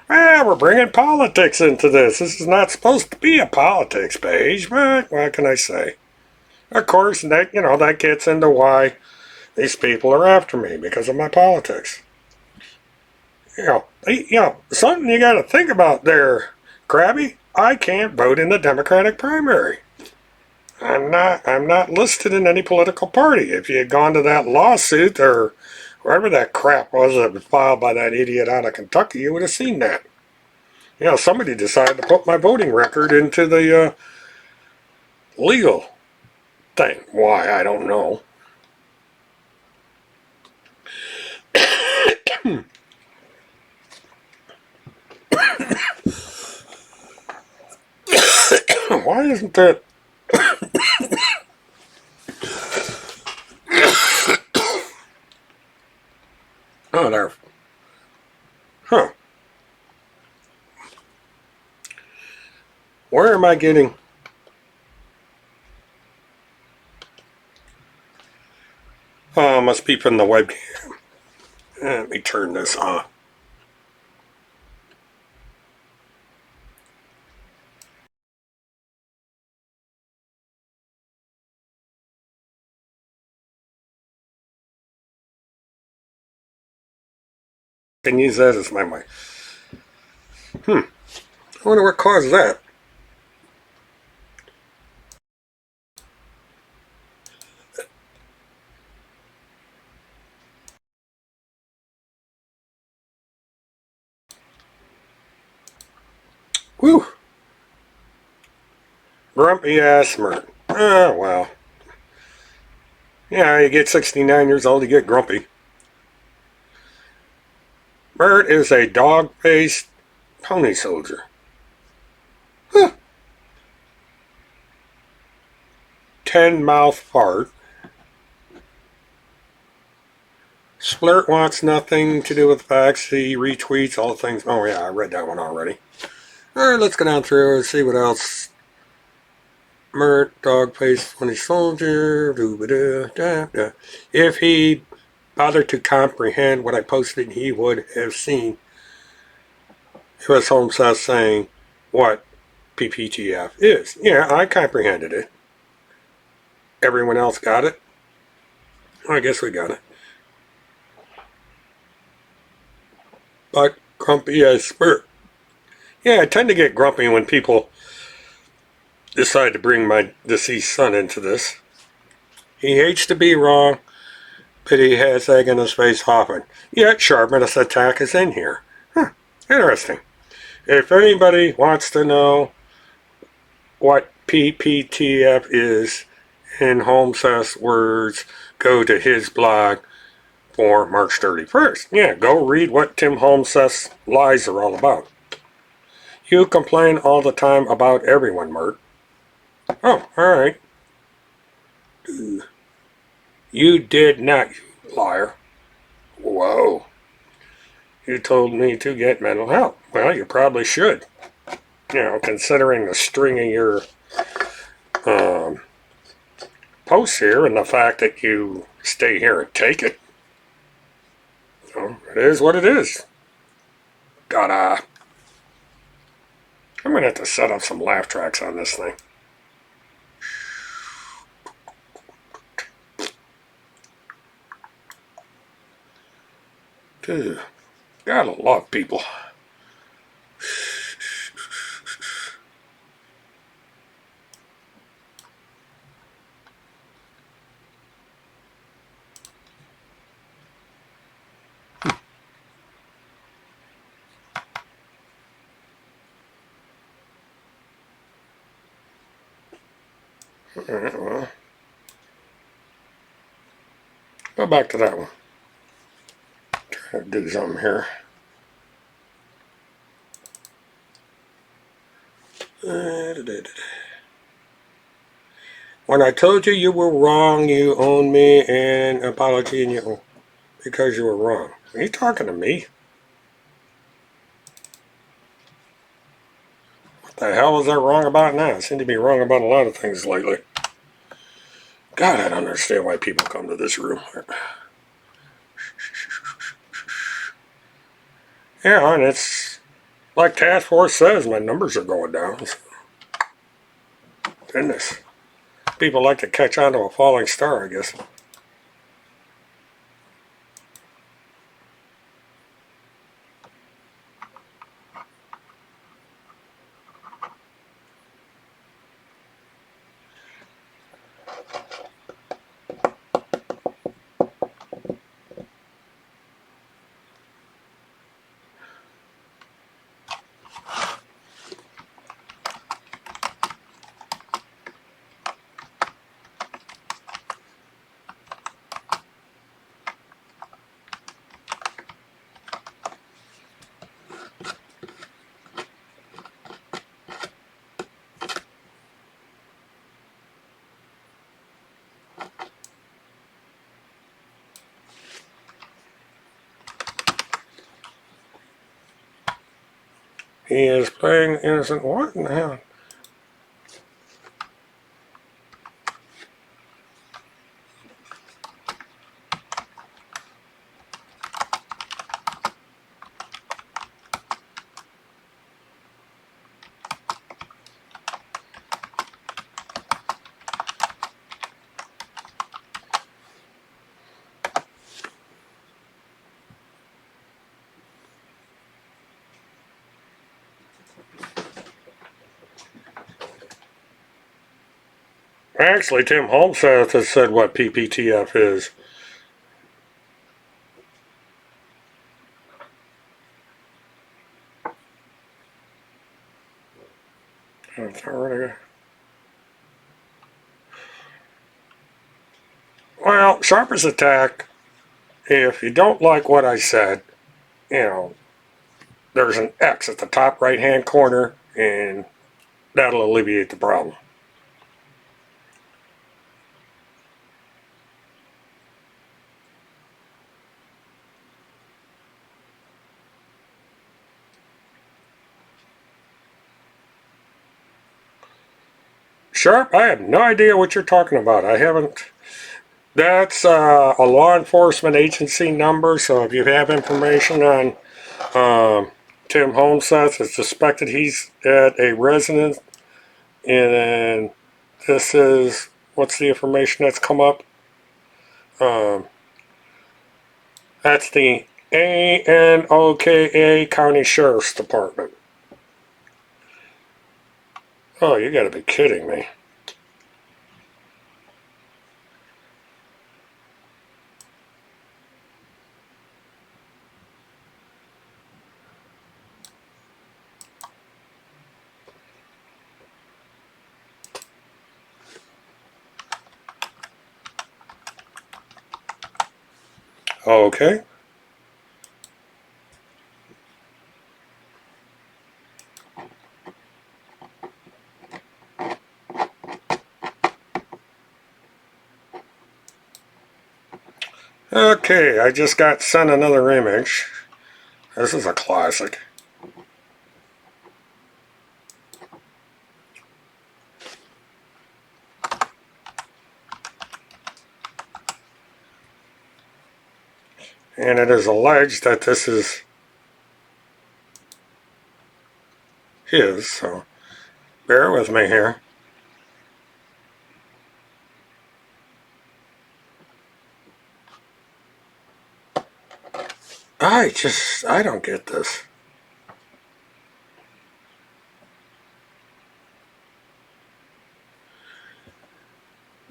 Ah, we're bringing politics into this. This is not supposed to be a politics page, but what can I say? Of course, that gets into why these people are after me because of my politics. Something you got to think about there, Krabby. I can't vote in the Democratic primary. I'm not listed in any political party. If you had gone to that lawsuit or whatever that crap was that was filed by that idiot out of Kentucky, you would have seen that. Somebody decided to put my voting record into the legal thing. Why, I don't know. Why isn't that... Oh, there. Huh. Where am I getting... Oh, must be from the webcam. Let me turn this on. I can use that as my mic. I wonder what caused that. Whew. Grumpy ass Mert. Oh, well. Yeah, you get 69 years old, you get grumpy. Mert is a dog-faced pony soldier. Huh. 10-mouth fart. Splurt wants nothing to do with facts. He retweets all things. Oh, yeah, I read that one already. Alright, let's go down through and see what else. Mert, dog-faced pony soldier. If he bothered to comprehend what I posted, he would have seen U.S. Home says saying what PPTF is. Yeah, I comprehended it. Everyone else got it? I guess we got it. But grumpy as Splurt. Yeah, I tend to get grumpy when people decide to bring my deceased son into this. He hates to be wrong, but he has egg in his face often. Yet sharpness attack is in here. Huh, interesting. If anybody wants to know what PPTF is in Holmes's words, go to his blog for March 31st. Yeah, go read what Tim Holmes's lies are all about. You complain all the time about everyone, Mert. Oh, alright. You did not, you liar. Whoa. You told me to get mental health. Well, you probably should. Considering the string of your posts here and the fact that you stay here and take it. So, it is what it is. I'm going to have to set up some laugh tracks on this thing. Dude, gotta love people. Alright, well. Go back to that one. Try to do something here. When I told you you were wrong, you owe me an apology and because you were wrong. Are you talking to me? What The hell was I wrong about now? I seem to be wrong about a lot of things lately. God, I don't understand why people come to this room. Yeah, and it's like Task Force says, my numbers are going down. Goodness. People like to catch on to a falling star, I guess. He is playing innocent. What in the hell? Actually, Tim Holmseth has said what PPTF is. Well, Sharper's attack, if you don't like what I said, you know, there's an X at the top right hand corner, and that'll alleviate the problem. Sharp, I have no idea what you're talking about. I haven't. That's a law enforcement agency number, so if you have information on Tim Holmseth, it's suspected he's at a residence, and this is, what's the information that's come up? That's the ANOKA County Sheriff's Department. Oh, you gotta be kidding me. Okay. Okay, I just got sent another image. This is a classic. And it is alleged that this is his, so bear with me here. I don't get this.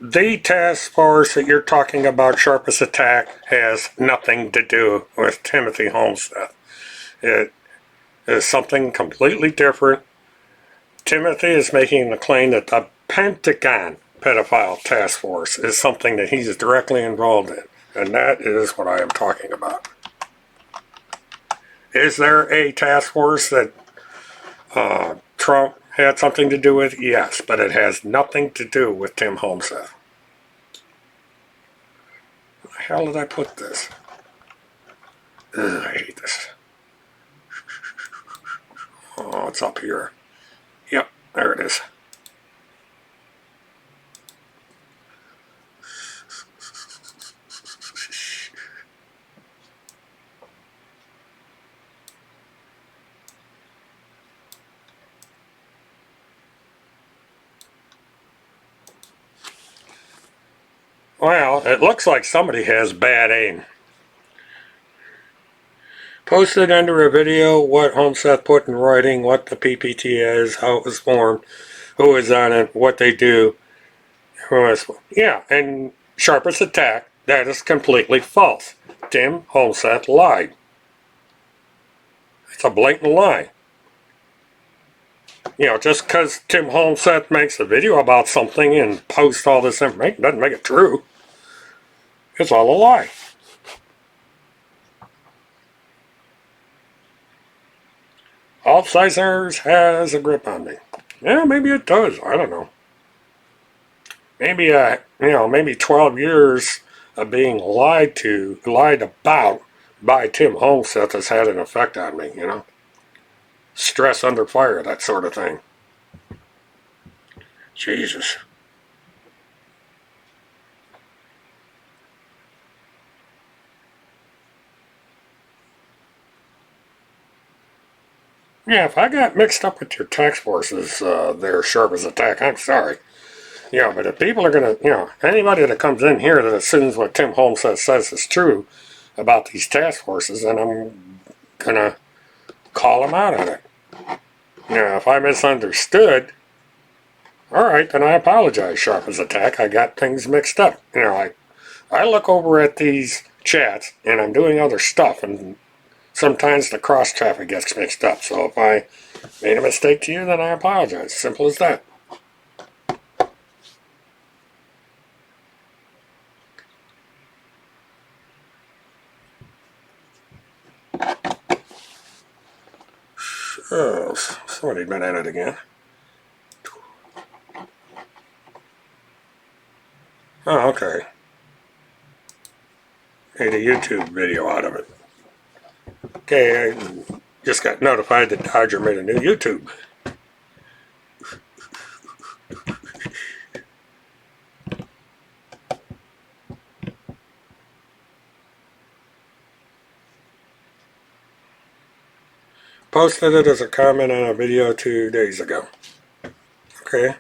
The task force that you're talking about, Sharpest Attack, has nothing to do with Timothy Holmseth. It is something completely different. Timothy is making the claim that the Pentagon pedophile task force is something that he's directly involved in, and that is what I am talking about. Is there a task force that Trump had something to do with? Yes, but it has nothing to do with Tim Holmseth. Where the hell did I put this? Ugh, I hate this. Oh, it's up here. Yep. There it is. Well, it looks like somebody has bad aim. Posted under a video what Homeseth put in writing, what the PPT is, how it was formed, who is on it, what they do. Yeah, and sharpest attack, that is completely false. Tim Homeseth lied. It's a blatant lie. You know, just because Tim Homeseth makes a video about something and posts all this information doesn't make it true. It's all a lie. Alzheimer's has a grip on me. Yeah, maybe it does. I don't know. Maybe maybe 12 years of being lied about by Tim Homeseth has had an effect on me, you know. Stress under fire, that sort of thing. Jesus. Yeah, if I got mixed up with your task forces, they're sharp as a tack. I'm sorry. Yeah, but if people are going to, anybody that comes in here that assumes what Tim Homeseth says is true about these task forces, then I'm going to call them out on it. If I misunderstood, all right, then I apologize, sharp as a tack. I got things mixed up. I look over at these chats and I'm doing other stuff, and sometimes the cross traffic gets mixed up. So if I made a mistake to you, then I apologize. Simple as that. Oh, somebody's been at it again. Oh, okay. Made a YouTube video out of it. Okay, I just got notified that Dodger made a new YouTube. Posted it as a comment on a video 2 days ago. Okay.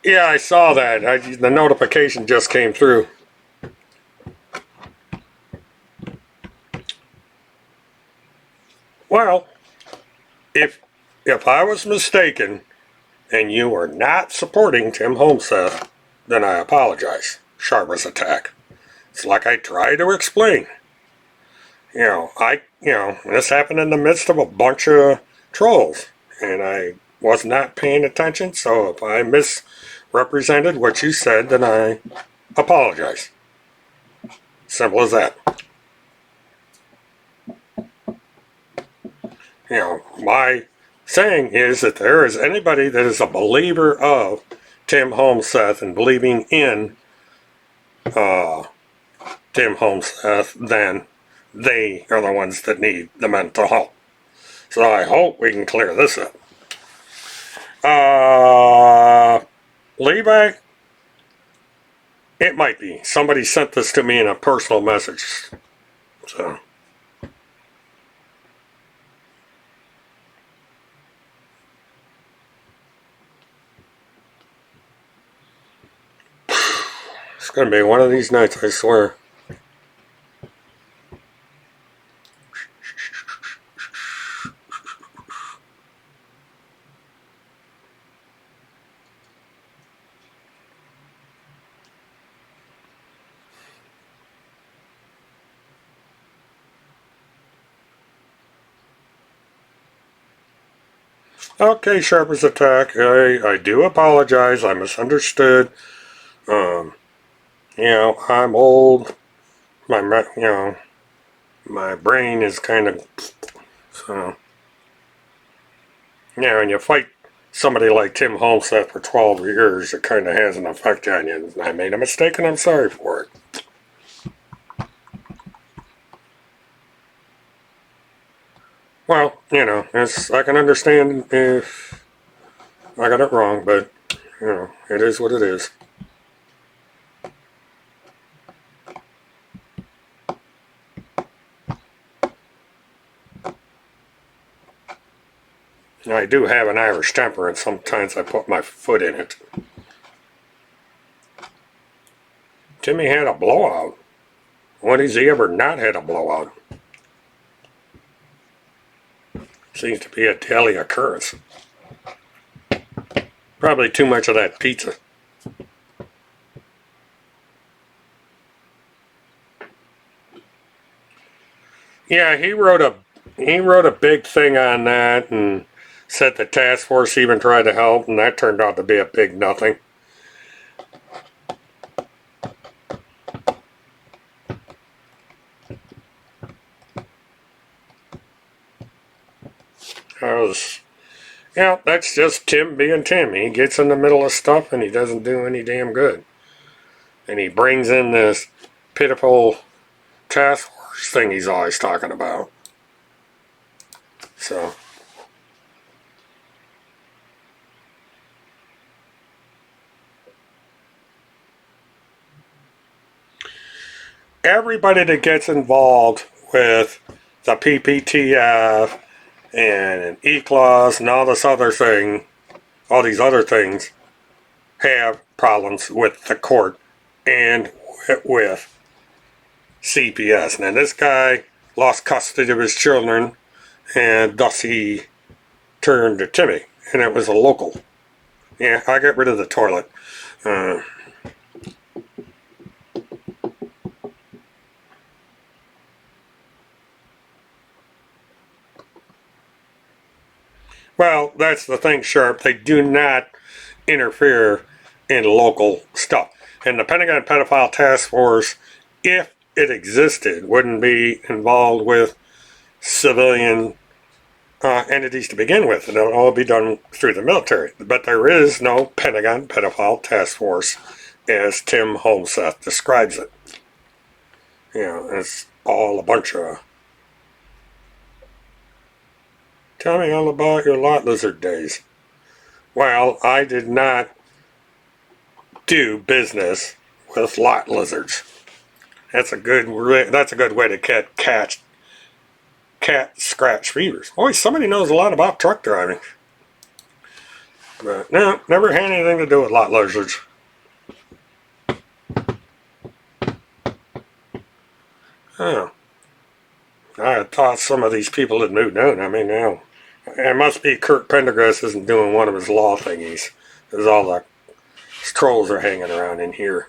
Yeah, I saw that. The notification just came through. Well, if I was mistaken and you were not supporting Tim Homeseth, then I apologize. Sharp as a tack. It's like I try to explain. This happened in the midst of a bunch of trolls, and I was not paying attention, so if I misrepresented what you said, then I apologize. Simple as that. My saying is that there is anybody that is a believer of Tim Homeseth and believing in Tim Homeseth, then they are the ones that need the mental help. So I hope we can clear this up. Levi, it might be. Somebody sent this to me in a personal message. So. It's going to be one of these nights, I swear. Okay, sharp as a tack. I do apologize. I misunderstood. I'm old. My brain is kind of, so. When you fight somebody like Tim Homeseth for 12 years, it kind of has an effect on you. I made a mistake and I'm sorry for it. Well, you know, I can understand if I got it wrong, but, you know, it is what it is. I do have an Irish temper, and sometimes I put my foot in it. Timmy had a blowout. When has he ever not had a blowout? Seems to be a daily occurrence. Probably too much of that pizza. Yeah, he wrote a big thing on that and said the task force even tried to help, and that turned out to be a big nothing. I was, yeah, that's just Tim being Tim. He gets in the middle of stuff and he doesn't do any damn good. And he brings in this pitiful task force thing he's always talking about. So, everybody that gets involved with the PPTF and E-Clause and all this other thing, all these other things, have problems with the court and with CPS. Now, this guy lost custody of his children, and thus he turned to Timmy, and it was a local. Yeah, I got rid of the toilet. Well, that's the thing, Sharp. They do not interfere in local stuff. And the Pentagon Pedophile Task Force, if it existed, wouldn't be involved with civilian entities to begin with. And it'll all be done through the military. But there is no Pentagon Pedophile Task Force as Tim Holmseth describes it. You know, it's all a bunch of... Tell me all about your lot lizard days. Well, I did not do business with lot lizards. That's a good way to catch cat scratch fevers. Boy, somebody knows a lot about truck driving. But no, never had anything to do with lot lizards. Oh, I thought some of these people had moved on. I mean, now it must be Kirk Pendergrass isn't doing one of his law thingies, because all the trolls are hanging around in here.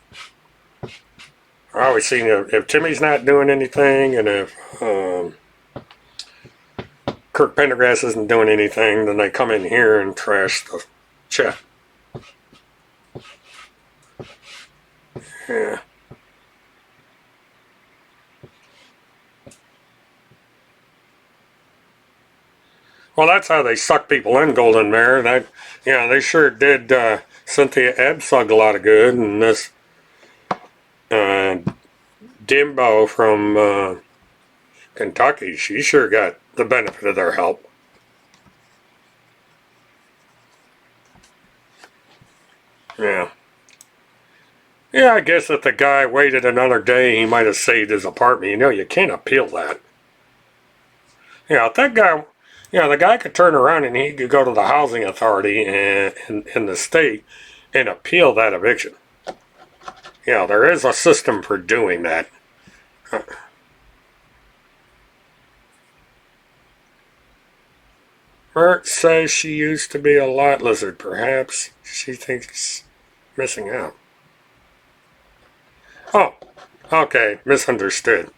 I always seen if Timmy's not doing anything, and if Kirk Pendergrass isn't doing anything, then they come in here and trash the chat. Yeah. Well, that's how they suck people in, Golden Mare. That, yeah, they sure did. Cynthia Ebbsug a lot of good, and this Dimbo from Kentucky, she sure got the benefit of their help. Yeah. Yeah, I guess if the guy waited another day, he might have saved his apartment. You know, you can't appeal that. Yeah, if that guy, yeah, the guy could turn around and he could go to the housing authority in the state and appeal that eviction. Yeah, there is a system for doing that. Mert says she used to be a lot lizard. Perhaps she thinks missing out. Oh, okay, misunderstood.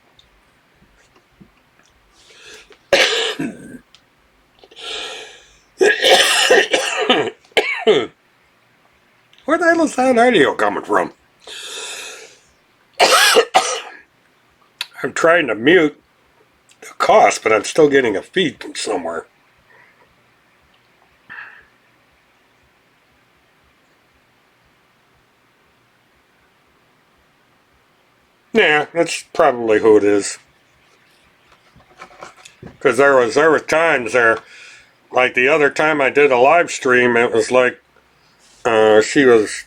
Where the hell is that audio coming from? I'm trying to mute the cost, but I'm still getting a feed from somewhere. Yeah, that's probably who it is. Because there was times there, like the other time I did a live stream, it was like she was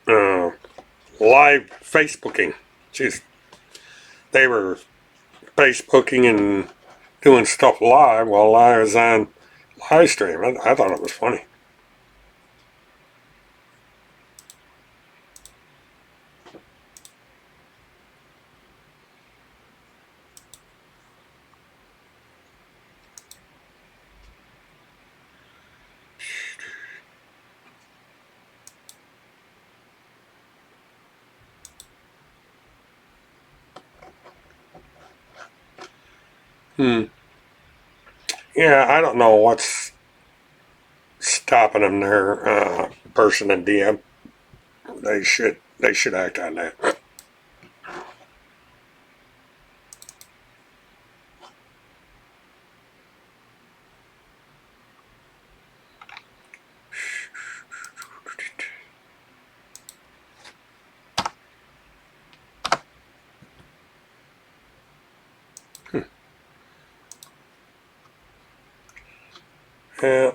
live Facebooking. They were Facebooking and doing stuff live while I was on live stream. I thought it was funny. Yeah, I don't know what's stopping them there, person in DM. They should act on that. Yeah.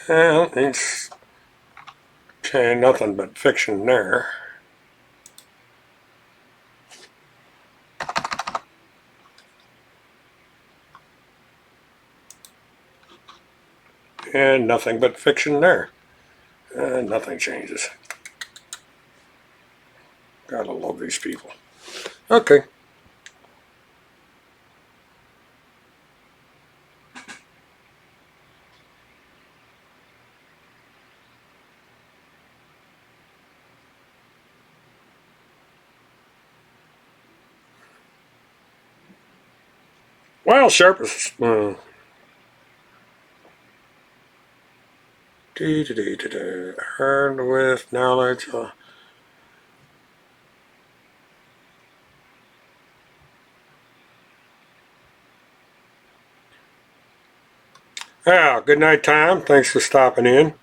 Well, it's nothing but fiction there. And nothing but fiction there. Nothing changes. Gotta love these people. Okay. Well, sharp is earned with knowledge. Good night, Tom. Thanks for stopping in.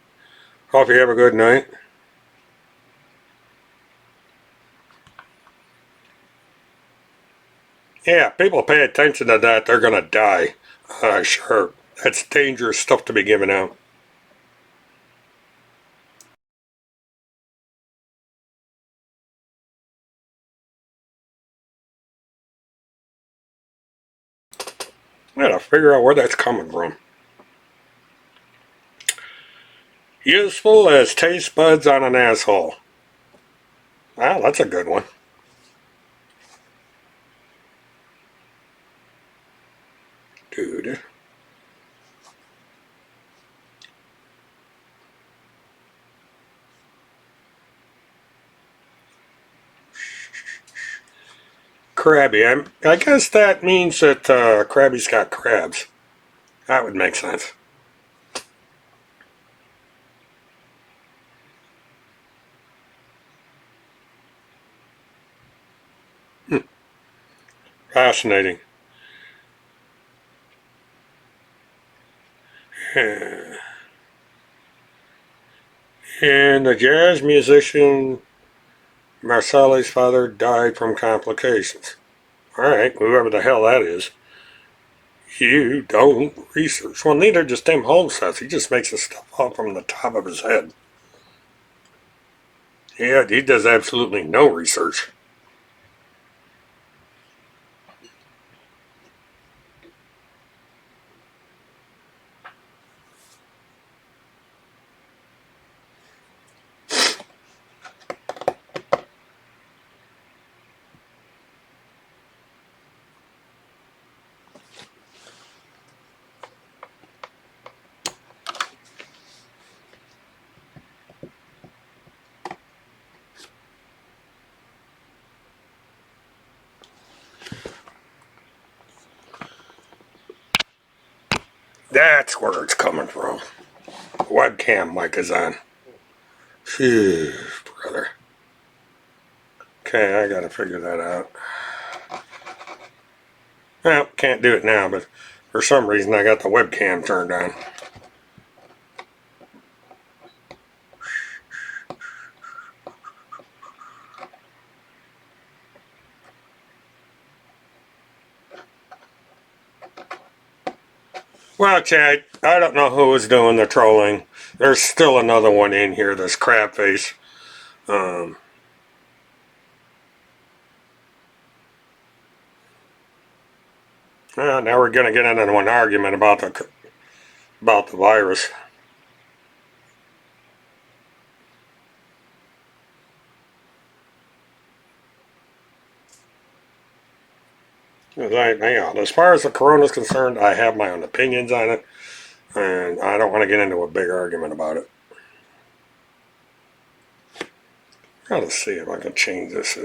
Hope you have a good night. Yeah, people pay attention to that. They're gonna die. Sure. That's dangerous stuff to be giving out. I gotta figure out where that's coming from. Useful as taste buds on an asshole. Wow, that's a good one. Dude. Crabby. I guess that means that Crabby's got crabs. That would make sense. Fascinating. And the jazz musician Marcelli's father died from complications. Alright, whoever the hell that is. You don't research. Well, neither does Tim Holmes says. He just makes the stuff up from the top of his head. Yeah, he does absolutely no research. That's where it's coming from. Webcam mic is on. Phew, brother. Okay, I gotta figure that out. Well, can't do it now, but for some reason I got the webcam turned on. Well, Chad, I don't know who was doing the trolling. There's still another one in here, this crab face. Um, well, now we're gonna get into an argument about the virus. As far as the corona is concerned, I have my own opinions on it, and I don't want to get into a big argument about it. Gotta see if I can change this.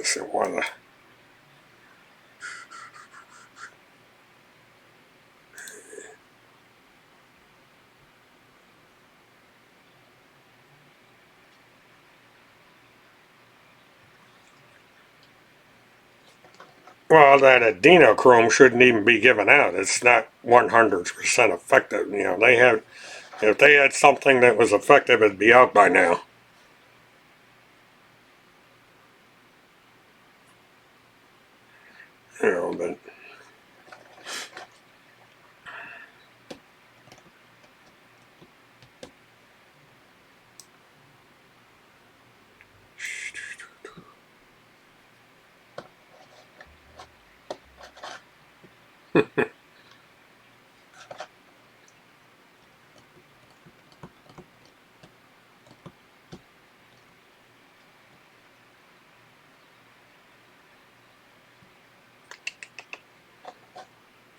Well, that adrenochrome shouldn't even be given out. It's not 100% effective. If they had something that was effective, it'd be out by now. But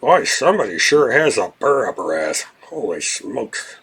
boy, somebody sure has a burr up her ass. Holy smokes.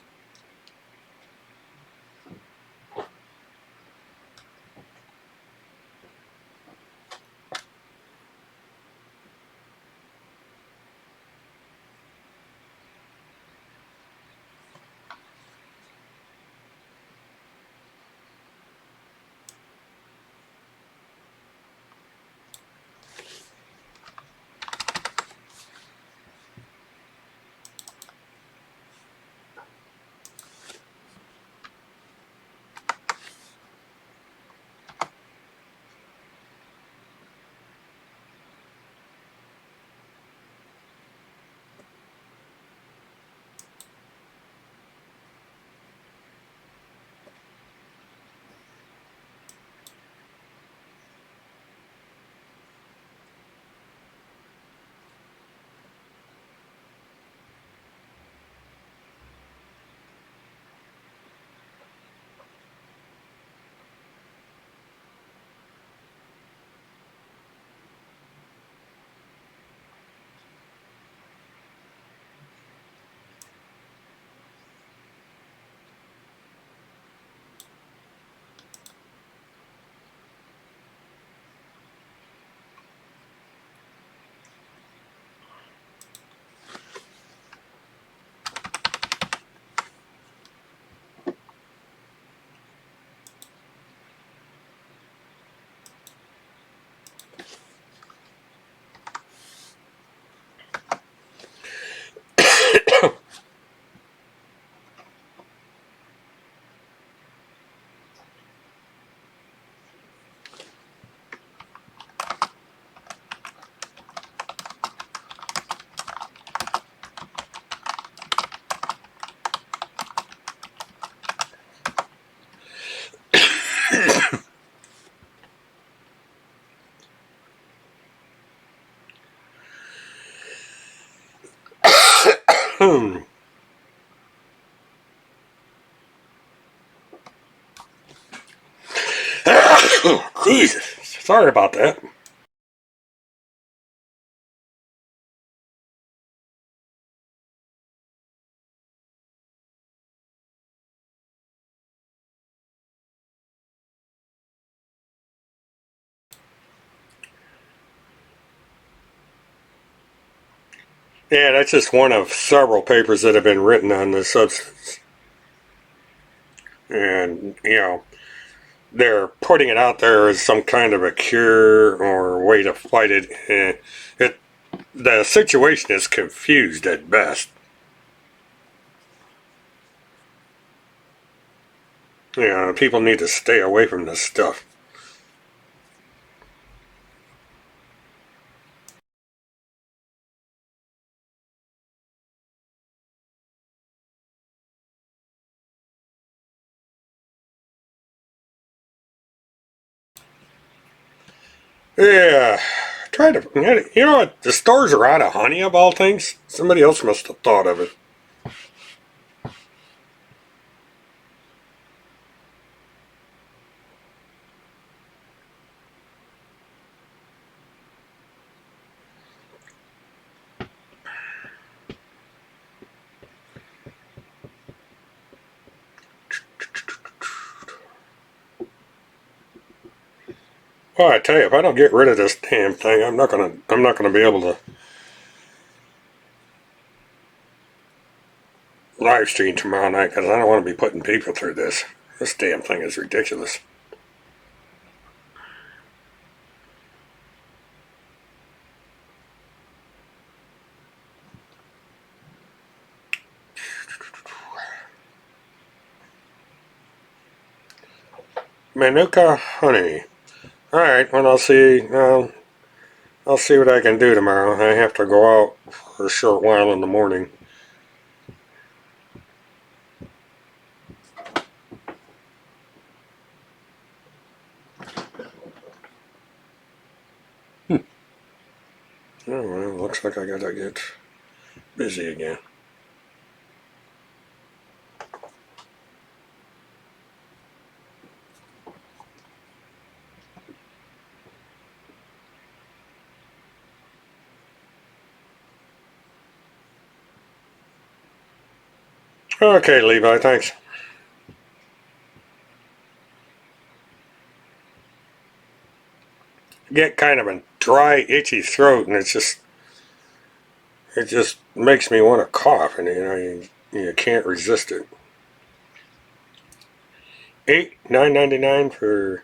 Jesus. Sorry about that. Yeah, that's just one of several papers that have been written on this substance. And, they're putting it out there as some kind of a cure or way to fight it. the situation is confused at best. You know, people need to stay away from this stuff. Yeah, try to. You know what? The stores are out of honey of all things. Somebody else must have thought of it. Well, I tell you, if I don't get rid of this damn thing, I'm not gonna be able to live stream tomorrow night because I don't want to be putting people through this. This damn thing is ridiculous. Manuka honey. All right, well I'll see. I'll see what I can do tomorrow. I have to go out for a short while in the morning. Oh well, looks like I gotta get busy again. Okay, Levi, thanks. Get kind of a dry, itchy throat, and it just makes me want to cough, and you can't resist it. $9.99 for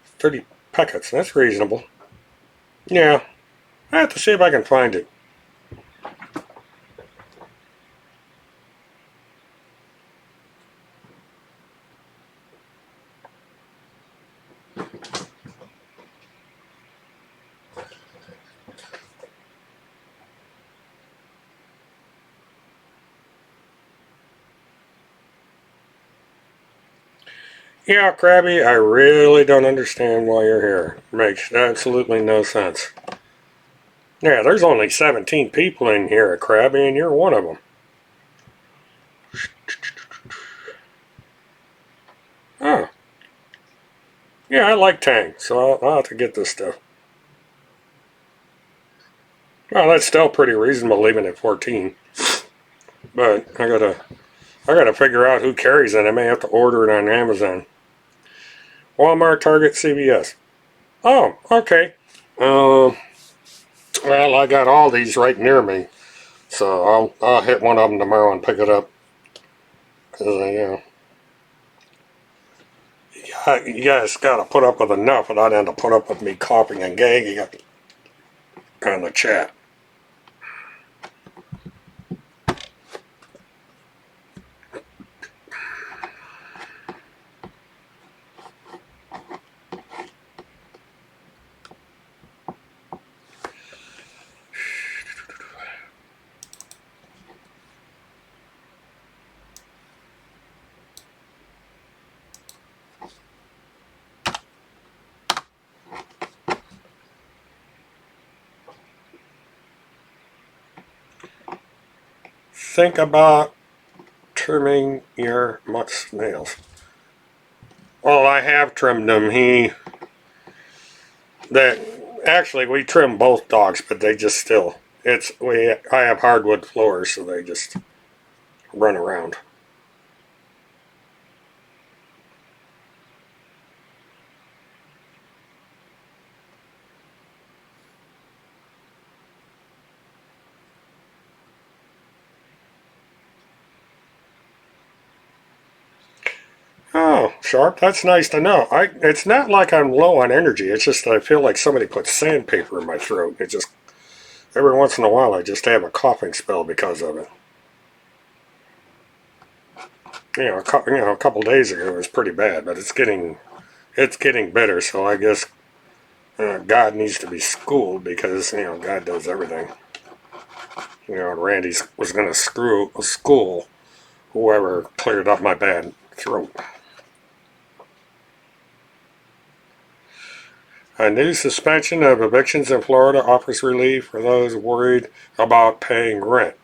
30 packets. That's reasonable. Yeah, I have to see if I can find it. Yeah, Krabby, I really don't understand why you're here. Makes absolutely no sense. Yeah, there's only 17 people in here at Krabby, and you're one of them. Oh. Yeah, I like Tang, so I'll have to get this stuff. Well, that's still pretty reasonable, leaving at 14. But I gotta figure out who carries it. I may have to order it on Amazon. Walmart, Target, CVS. Oh, okay. Well, I got all these right near me, so I'll hit one of them tomorrow and pick it up. Cause you guys gotta put up with enough without having to put up with me coughing and gagging on the chat. Think about trimming your mutt's nails. Well, I have trimmed them. That actually we trim both dogs, but they just still. I have hardwood floors, so they just run around. Oh, Sharp, that's nice to know. It's not like I'm low on energy. It's just that I feel like somebody put sandpaper in my throat. It just Every once in a while I just have a coughing spell because of it. A couple days ago it was pretty bad, but it's getting better. So I guess God needs to be schooled because God does everything. Randy was going to school whoever cleared up my bad throat. A new suspension of evictions in Florida offers relief for those worried about paying rent.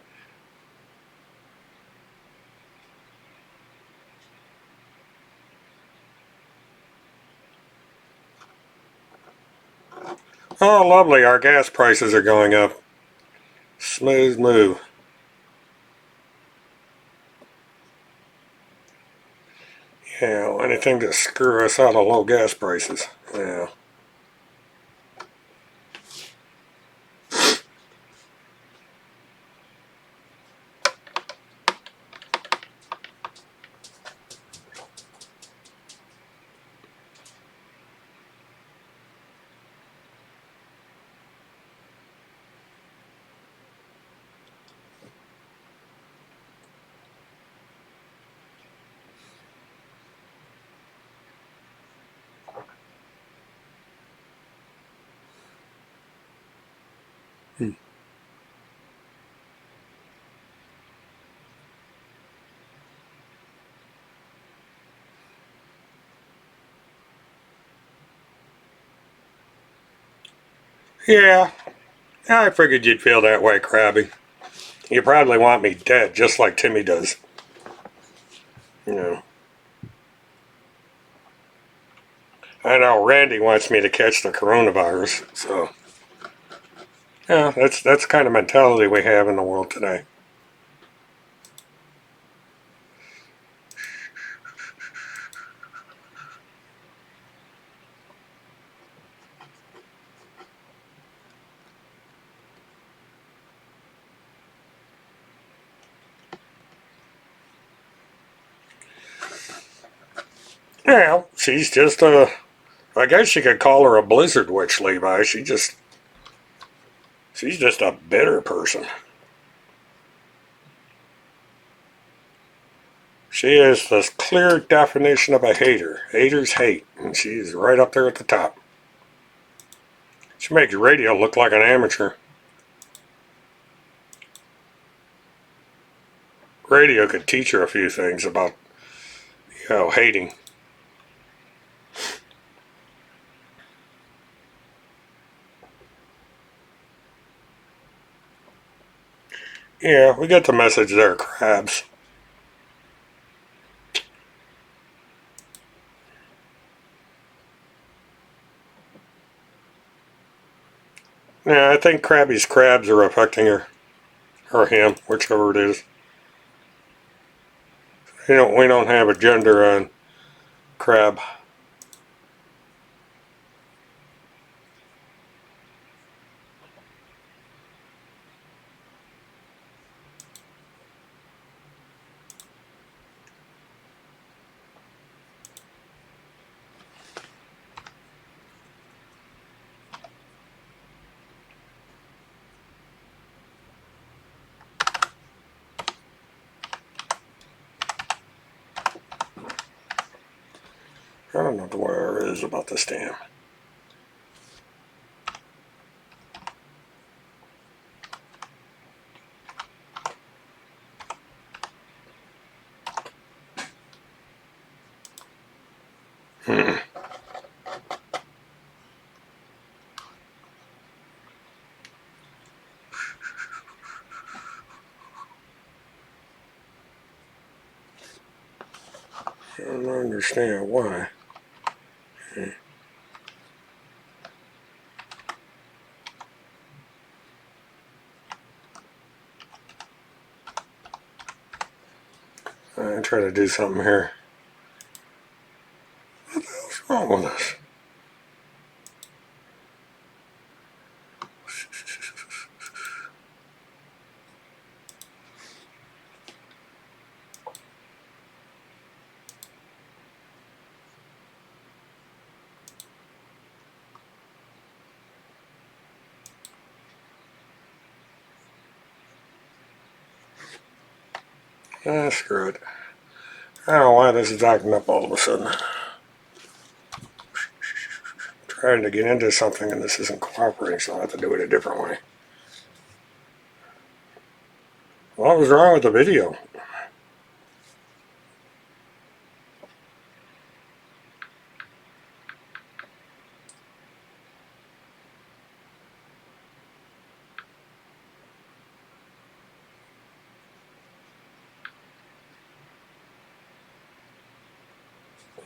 Oh, lovely. Our gas prices are going up. Smooth move. Anything to screw us out of low gas prices. Yeah. Yeah, I figured you'd feel that way, Krabby. You probably want me dead, just like Timmy does. You know. I know Randy wants me to catch the coronavirus, so yeah, that's the kind of mentality we have in the world today. Yeah, she's just I guess you could call her a blizzard witch, Levi. She's just a bitter person. She is the clear definition of a hater. Haters hate, and she's right up there at the top. She makes radio look like an amateur. Radio could teach her a few things about, hating. Yeah, we get the message there, Crabs. Yeah, I think Krabby's crabs are affecting her. Or him, whichever it is. We don't have a gender on Crab. I don't know where it is about this damn. I don't understand why. I'm trying to do something here. What the hell's wrong with us? Screw it. I don't know why this is acting up all of a sudden. Trying to get into something and this isn't cooperating, so I'll have to do it a different way. What was wrong with the video?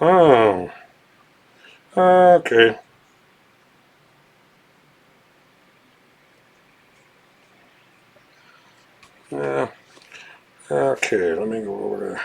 Oh, okay. Yeah. Okay, let me go over there.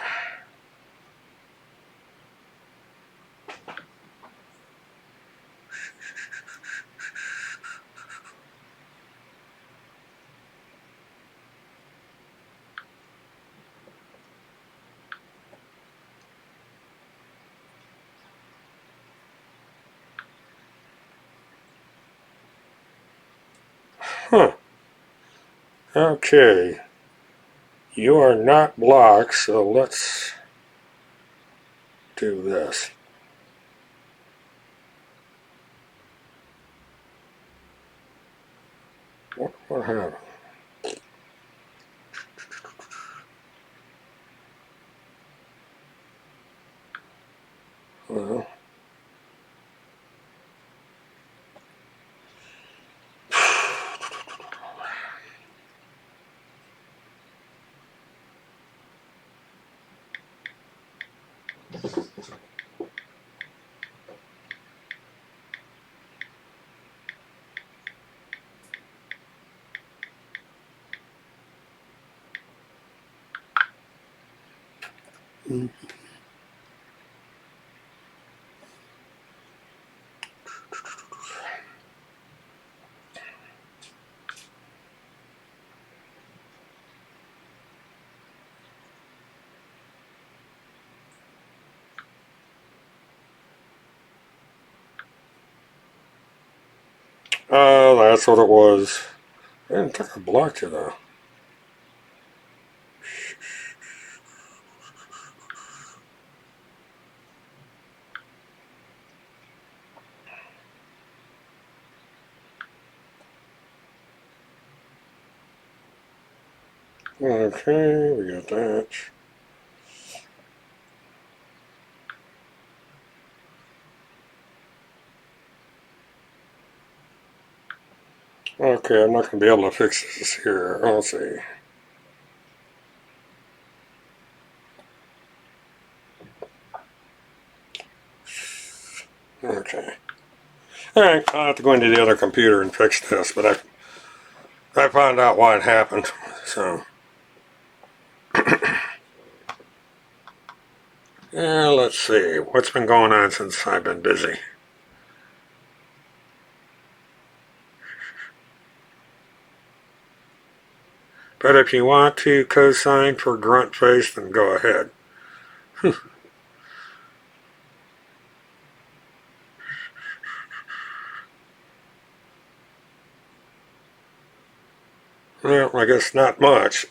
Huh. Okay. You are not blocked, so let's do this. What happened? Well, oh, that's what it was. I didn't think I blocked you though. Okay, we got that. Okay, I'm not going to be able to fix this here. I'll see. Okay. Alright, I'll have to go into the other computer and fix this, but I found out why it happened, so. Yeah, let's see. What's been going on since I've been busy? But if you want to co-sign for grunt face, then go ahead. Well, I guess not much.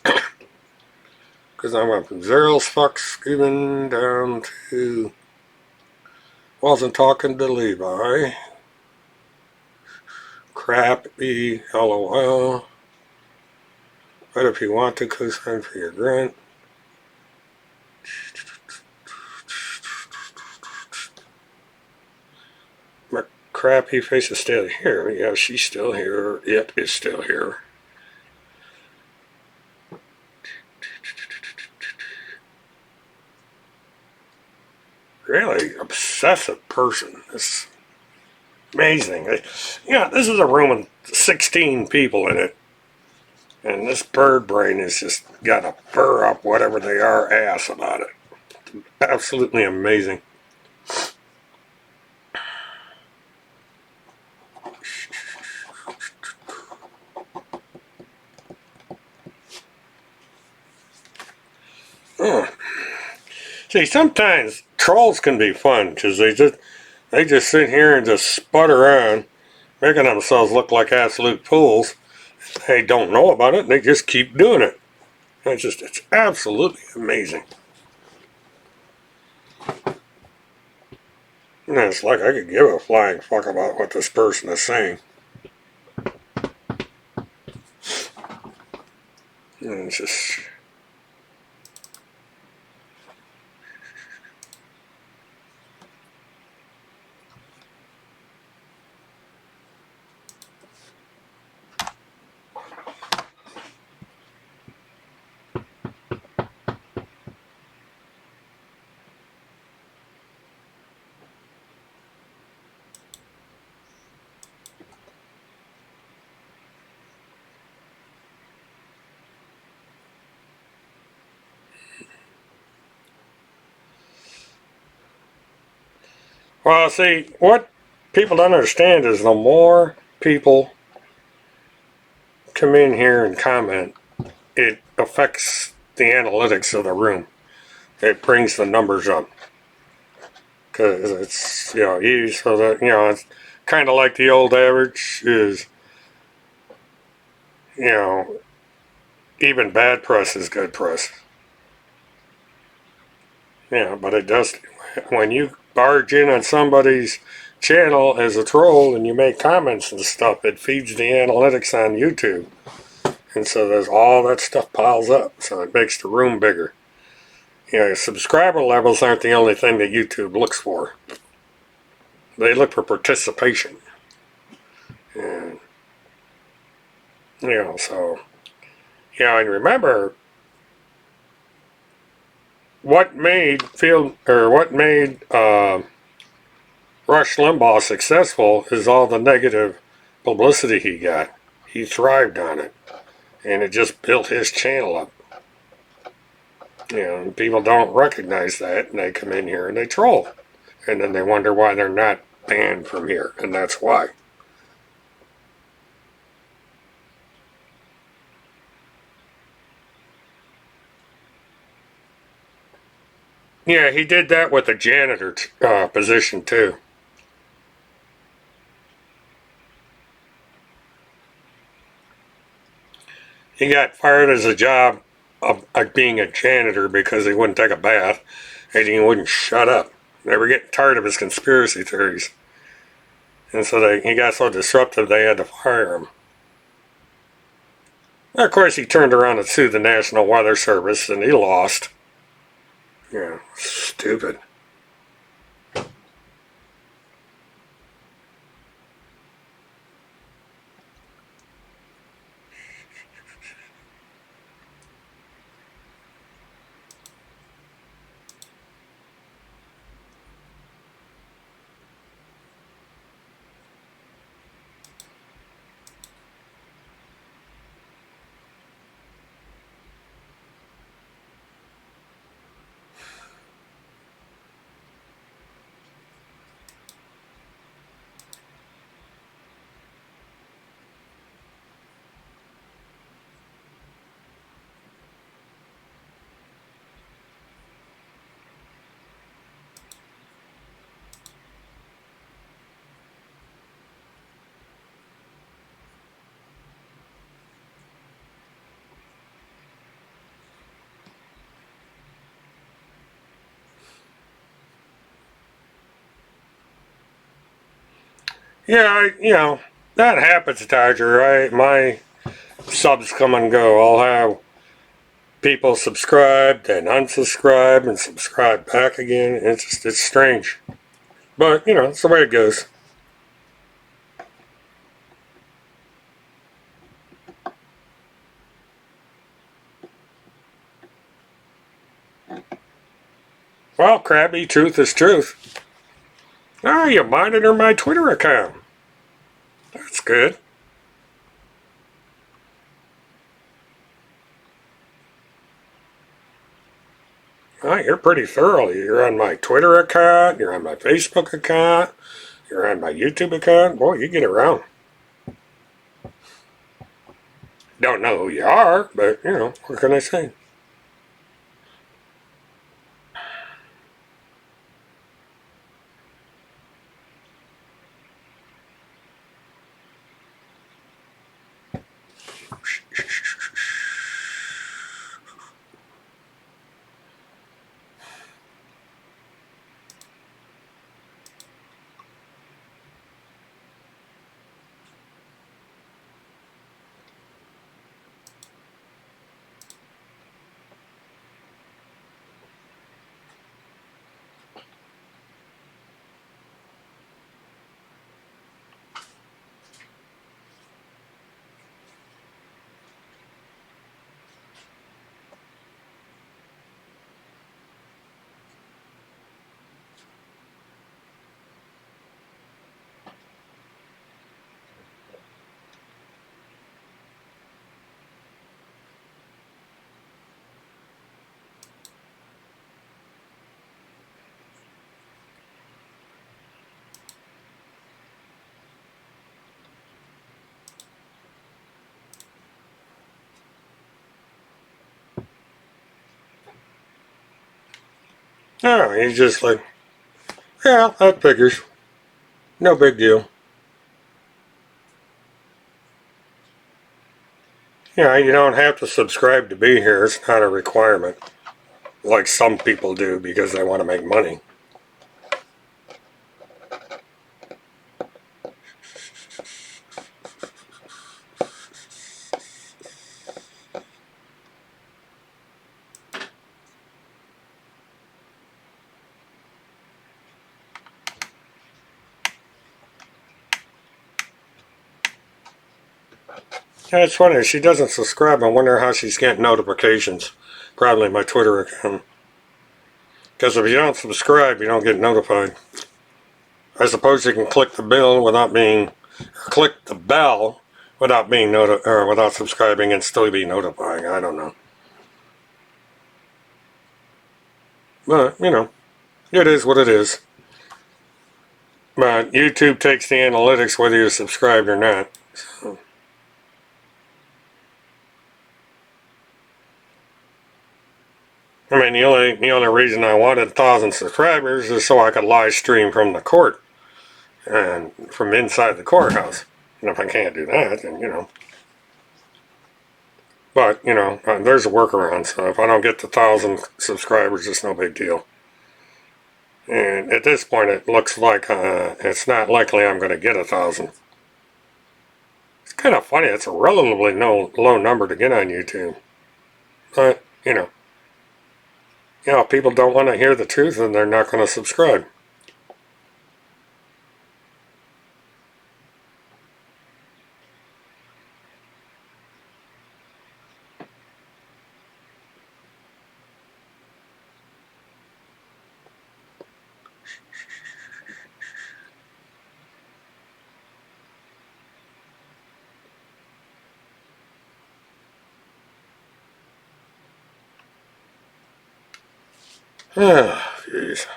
Because I went from zeros fucks even down to wasn't talking to Levi. Crappy, lol. But if you want to co-sign for your grunt, my crappy face is still here. Yeah, she's still here. It is still here. Really obsessive person. It's amazing. Yeah, this is a room with 16 people in it. And this bird brain has just got to fur up whatever they are ass about it. Absolutely amazing. See, sometimes trolls can be fun because they just sit here and just sput around, making themselves look like absolute fools. They don't know about it, and they just keep doing it. It's absolutely amazing. And it's like I could give a flying fuck about what this person is saying. And it's just... Well, see, what people don't understand is the more people come in here and comment, it affects the analytics of the room. It brings the numbers up. Because it's, so that, it's kind of like the old average is, you know, even bad press is good press. Yeah, but it does, when you barge in on somebody's channel as a troll and you make comments and stuff, it feeds the analytics on YouTube. And so there's all that stuff piles up. So it makes the room bigger. Subscriber levels aren't the only thing that YouTube looks for. They look for participation. And, so, and remember, what made Rush Limbaugh successful is all the negative publicity he got. He thrived on it, and it just built his channel up. And people don't recognize that, and they come in here and they troll, and then they wonder why they're not banned from here, and that's why. Yeah, he did that with the janitor position too. He got fired as a job of being a janitor because he wouldn't take a bath and he wouldn't shut up. They were getting tired of his conspiracy theories. And so he got so disruptive they had to fire him. And of course, he turned around and sued the National Weather Service and he lost. Yeah, stupid. Yeah, that happens, Dodger, right? My subs come and go. I'll have people subscribe, then unsubscribe, and subscribe back again. It's strange. But, it's the way it goes. Well, Krabby, truth is truth. Oh, you monitor my Twitter account. That's good. Oh, you're pretty thorough. You're on my Twitter account, you're on my Facebook account, you're on my YouTube account. Boy, you get around. Don't know who you are, but, what can I say? No, he's just like, yeah, that figures. No big deal. Yeah, you don't have to subscribe to be here. It's not a requirement, like some people do because they want to make money. Yeah, it's funny. She doesn't subscribe. I wonder how she's getting notifications. Probably my Twitter account. Because if you don't subscribe, you don't get notified. I suppose you can click the bell without being, click the bell without being or without subscribing and still be notifying. I don't know. But, you know, it is what it is. But YouTube takes the analytics whether you're subscribed or not. So. I mean, the only reason I wanted 1,000 subscribers is so I could live stream from the court and from inside the courthouse. And if I can't do that, then, you know. But, you know, there's a workaround. So if I don't get to 1,000 subscribers, it's no big deal. And at this point, it looks like it's not likely I'm going to get 1,000. It's kind of funny. It's a relatively low number to get on YouTube. But, if people don't want to hear the truth, then they're not going to subscribe. Ah, jeez.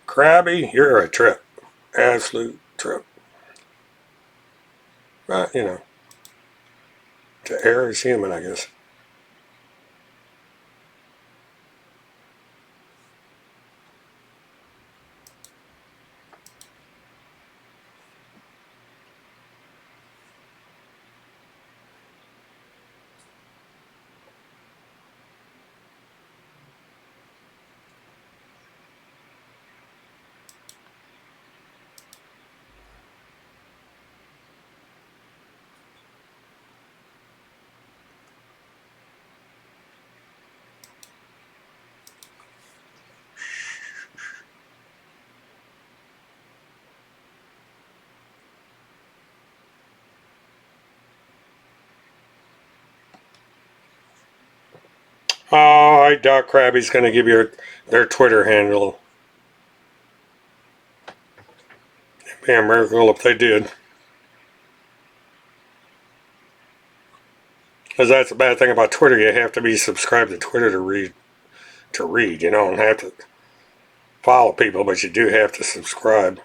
Krabby, you're a trip. Absolute trip. But, to err is human, I guess. Oh, I doubt Krabby's going to give you their Twitter handle. It'd be a miracle if they did. Because that's the bad thing about Twitter. You have to be subscribed to Twitter to read. You don't have to follow people, but you do have to subscribe.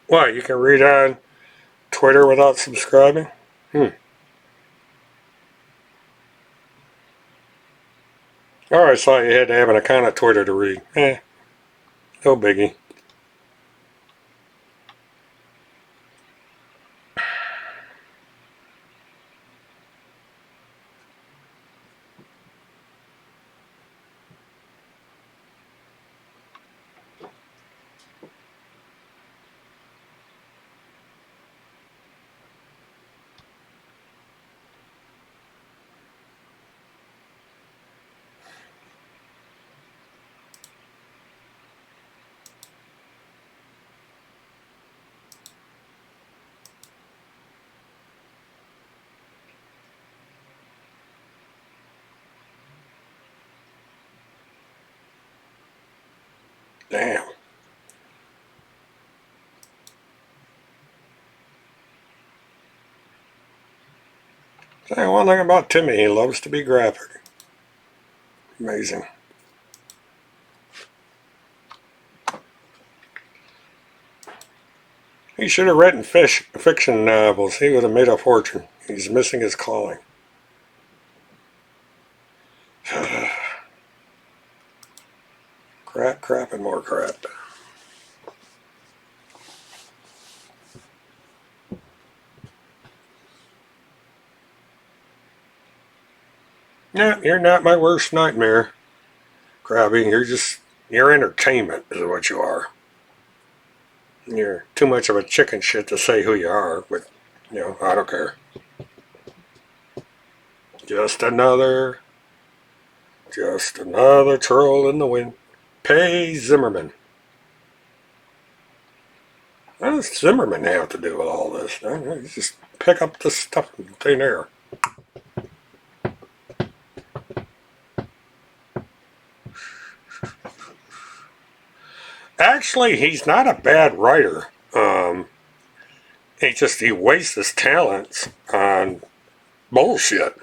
What, you can read on Twitter without subscribing? I always thought you had to have an account of Twitter to read. No biggie. Damn. Say one thing about Timmy, he loves to be graphic. Amazing. He should have written fiction novels. He would have made a fortune. He's missing his calling. Crap, and more crap. Yeah, you're not my worst nightmare, Krabby. You're entertainment is what you are. You're too much of a chicken shit to say who you are, but, I don't care. Just another troll in the wind. Pay Zimmerman. What does Zimmerman have to do with all this? Just pick up this stuff in thin air. Actually, he's not a bad writer. He wastes his talents on bullshit.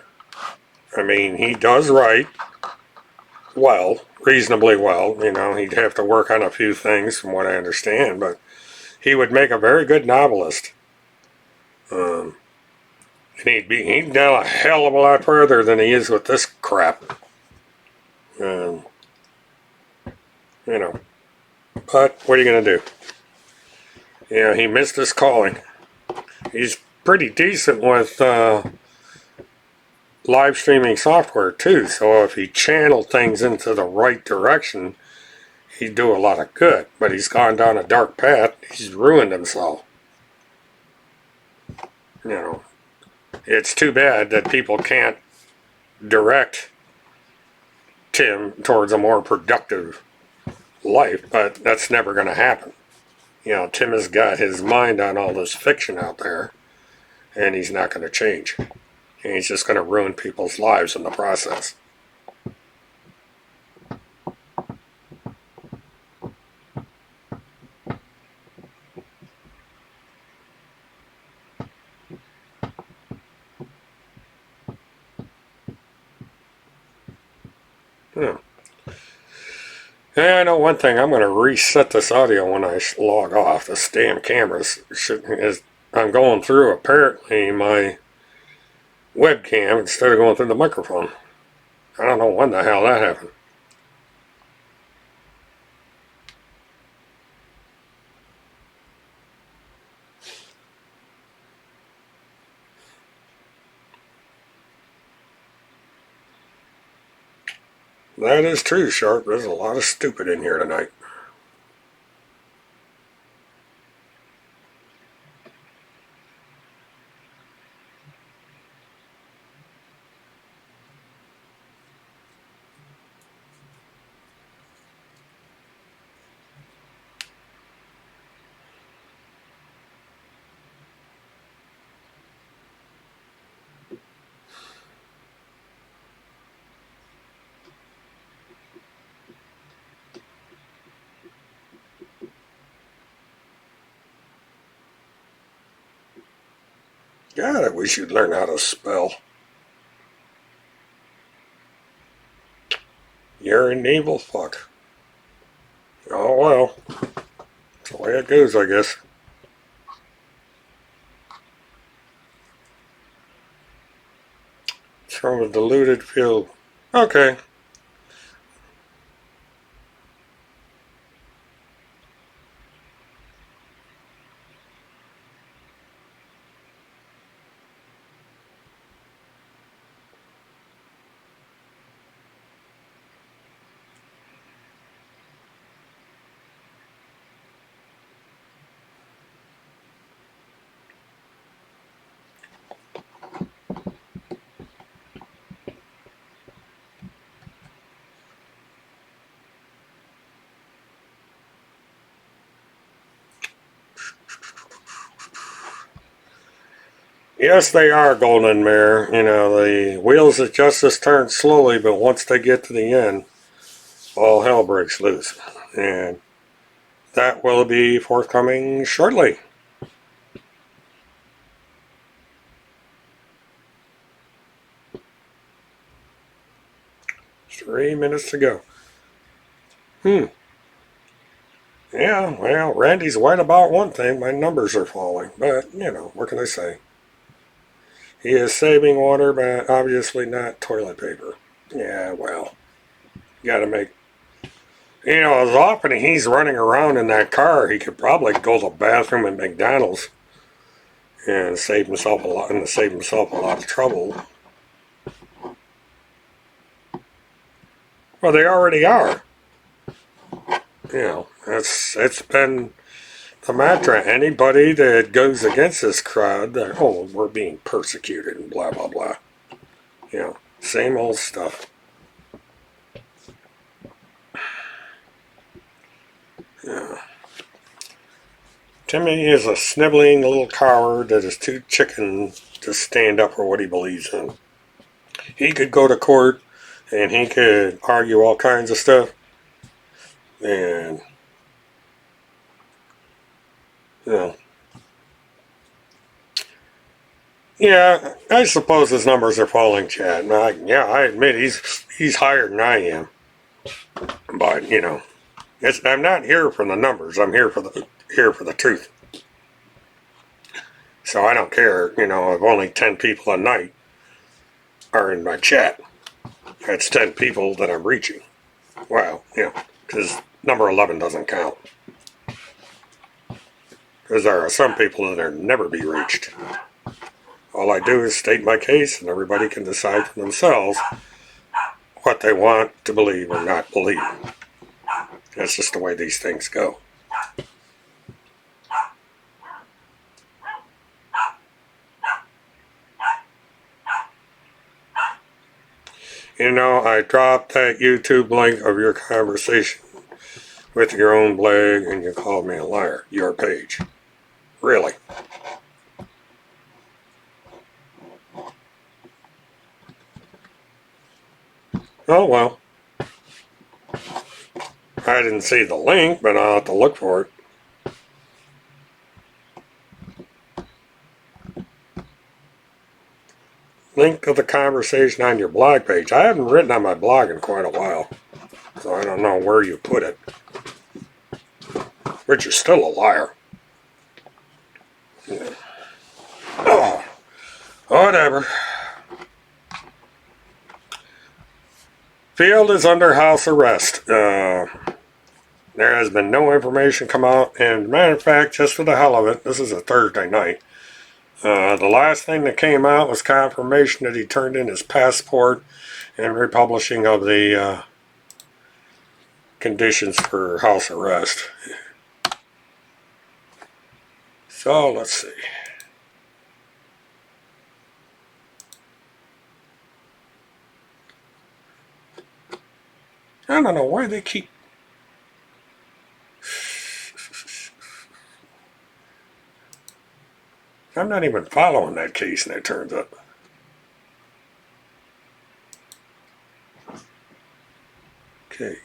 I mean, he does write well, reasonably well. He'd have to work on a few things from what I understand, but he would make a very good novelist. And he'd go a hell of a lot further than he is with this crap. But what are you going to do? He missed his calling. He's pretty decent with live streaming software too, so if he channeled things into the right direction, he'd do a lot of good. But he's gone down a dark path. He's ruined himself. It's too bad that people can't direct Tim towards a more productive life, but that's never going to happen. Tim has got his mind on all this fiction out there, and he's not going to change. And he's just going to ruin people's lives in the process. Yeah. I know one thing. I'm going to reset this audio when I log off. This damn cameras I'm going through apparently my webcam instead of going through the microphone. I don't know when the hell that happened. That is true, Sharp. There's a lot of stupid in here tonight. God, I wish you'd learn how to spell. You're an evil fuck. Oh well. That's the way it goes, I guess. It's from a diluted field. Okay. Yes, they are, Golden Mare. The wheels of justice turn slowly, but once they get to the end, all hell breaks loose. And that will be forthcoming shortly. Three minutes to go. Yeah, well, Randy's right about one thing. My numbers are falling. But, what can I say? He is saving water, but obviously not toilet paper. Yeah, well, gotta make... as often as he's running around in that car, he could probably go to the bathroom at McDonald's and save himself a lot of trouble. Well, they already are. It's been the mantra. Anybody that goes against this crowd, we're being persecuted and blah, blah, blah. Same old stuff. Yeah. Timmy is a sniveling little coward that is too chicken to stand up for what he believes in. He could go to court and he could argue all kinds of stuff. And, yeah, I suppose his numbers are falling, Chad. I admit he's higher than I am. But, I'm not here for the numbers. I'm here for the truth. So I don't care, if only 10 people a night are in my chat. That's 10 people that I'm reaching. Well, because number 11 doesn't count. Because there are some people that are never be reached. All I do is state my case, and everybody can decide for themselves what they want to believe or not believe. That's just the way these things go. I dropped that YouTube link of your conversation with your own blog, and you called me a liar. Your page. Really? Oh, well. I didn't see the link, but I'll have to look for it. Link to the conversation on your blog page. I haven't written on my blog in quite a while, so I don't know where you put it. But you're still a liar. Yeah. Oh, whatever. Field is under house arrest. There has been no information come out, and as a matter of fact, just for the hell of it, this is a Thursday night. The last thing that came out was confirmation that he turned in his passport and republishing of the conditions for house arrest. So, let's see. I don't know why they keep... I'm not even following that case, and it turns up. Okay,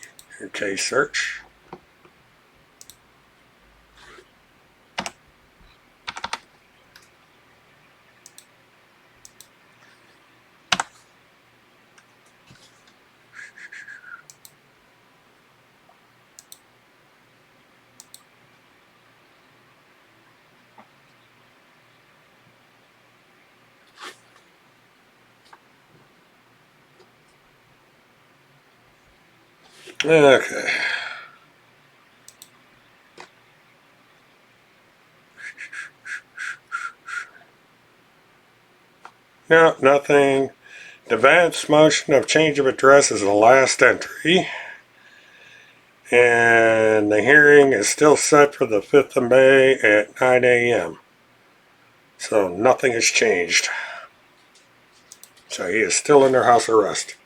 case search. Okay. No, nothing. Advance motion of change of address is the last entry. And the hearing is still set for the 5th of May at 9 a.m. So nothing has changed. So he is still under house arrest.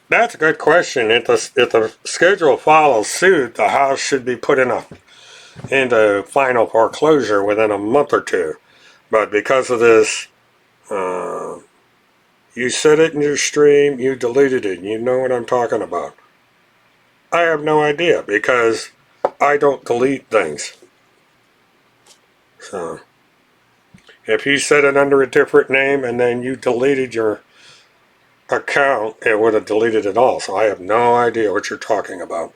That's a good question. If the schedule follows suit, the house should be put into final foreclosure within a month or two. But because of this, you said it in your stream, you deleted it, and you know what I'm talking about. I have no idea because I don't delete things. So, if you set it under a different name and then you deleted your account, it would have deleted it all. So I have no idea what you're talking about.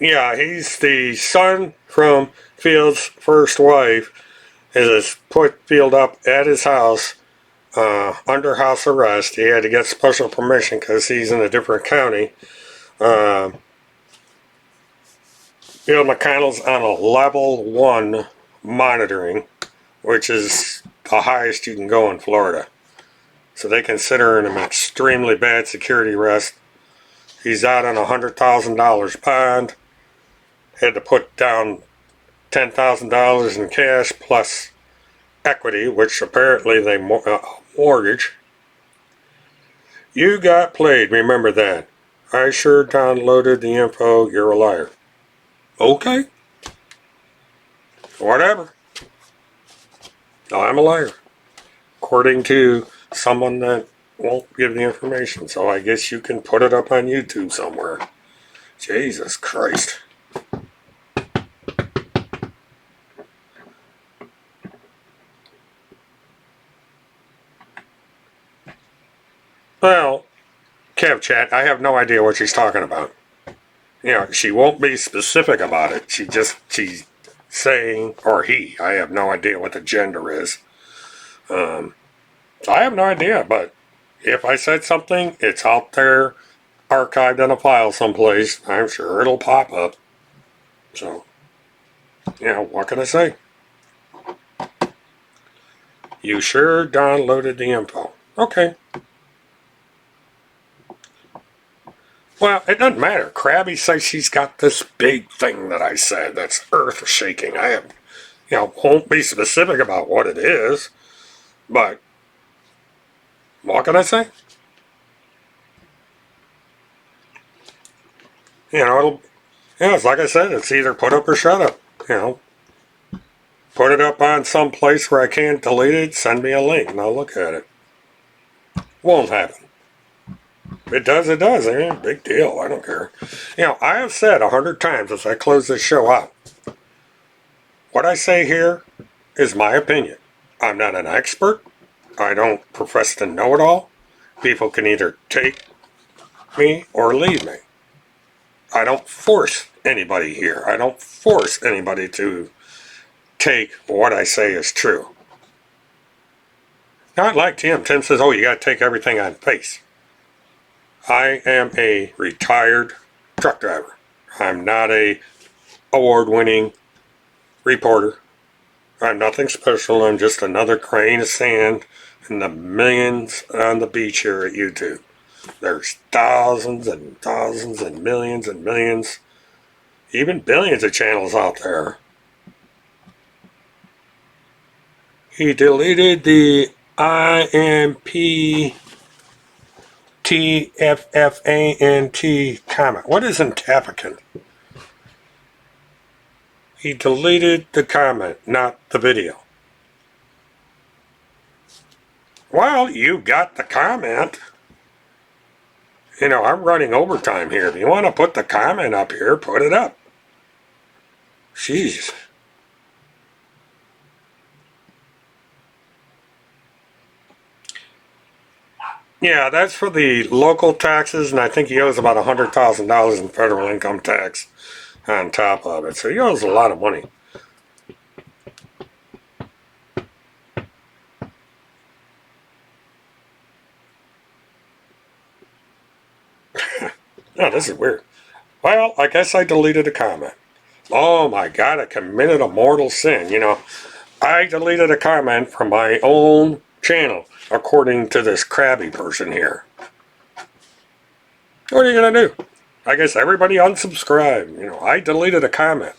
Yeah, he's the son from Field's first wife. Is put Field up at his house under house arrest. He had to get special permission because he's in a different county. Field McConnell's on a level 1 monitoring, which is the highest you can go in Florida. So they consider him an extremely bad security arrest. He's out on $100,000 bond. Had to put down $10,000 in cash plus equity, which apparently they mortgage. You got played, remember that. I sure downloaded the info, you're a liar. Okay. Whatever. I'm a liar. According to someone that won't give the information, so I guess you can put it up on YouTube somewhere. Jesus Christ. Well, Kev Chat, I have no idea what she's talking about. You know, she won't be specific about it. She's saying, or he, I have no idea what the gender is. I have no idea, but if I said something, it's out there, archived in a file someplace. I'm sure it'll pop up. So, yeah, what can I say? You sure downloaded the info. Okay. Well, it doesn't matter. Krabby says she's got this big thing that I said that's earth shaking. I have, won't be specific about what it is, but what can I say? It's like I said, it's either put up or shut up. Put it up on some place where I can't delete it, send me a link and I'll look at it. Won't happen. If it does, it does. Big deal. I don't care. I have said 100 times as I close this show out, what I say here is my opinion. I'm not an expert. I don't profess to know it all. People can either take me or leave me. I don't force anybody here. I don't force anybody to take what I say as true. Not like Tim. Tim says, oh, you got to take everything on face. I am a retired truck driver. I'm not a award-winning reporter. I'm nothing special. I'm just another grain of sand in the millions on the beach here at YouTube. There's thousands and thousands and millions, even billions of channels out there. He deleted the IMP TFFANT comment. What is intaficant? He deleted the comment, not the video. Well, you got the comment. I'm running overtime here. If you want to put the comment up here, put it up. Jeez. Yeah, that's for the local taxes, and I think he owes about $100,000 in federal income tax on top of it. So he owes a lot of money. Oh, this is weird. Well, I guess I deleted a comment. Oh my God, I committed a mortal sin. I deleted a comment from my own channel, according to this crabby person here. What are you going to do? I guess everybody unsubscribe. I deleted a comment.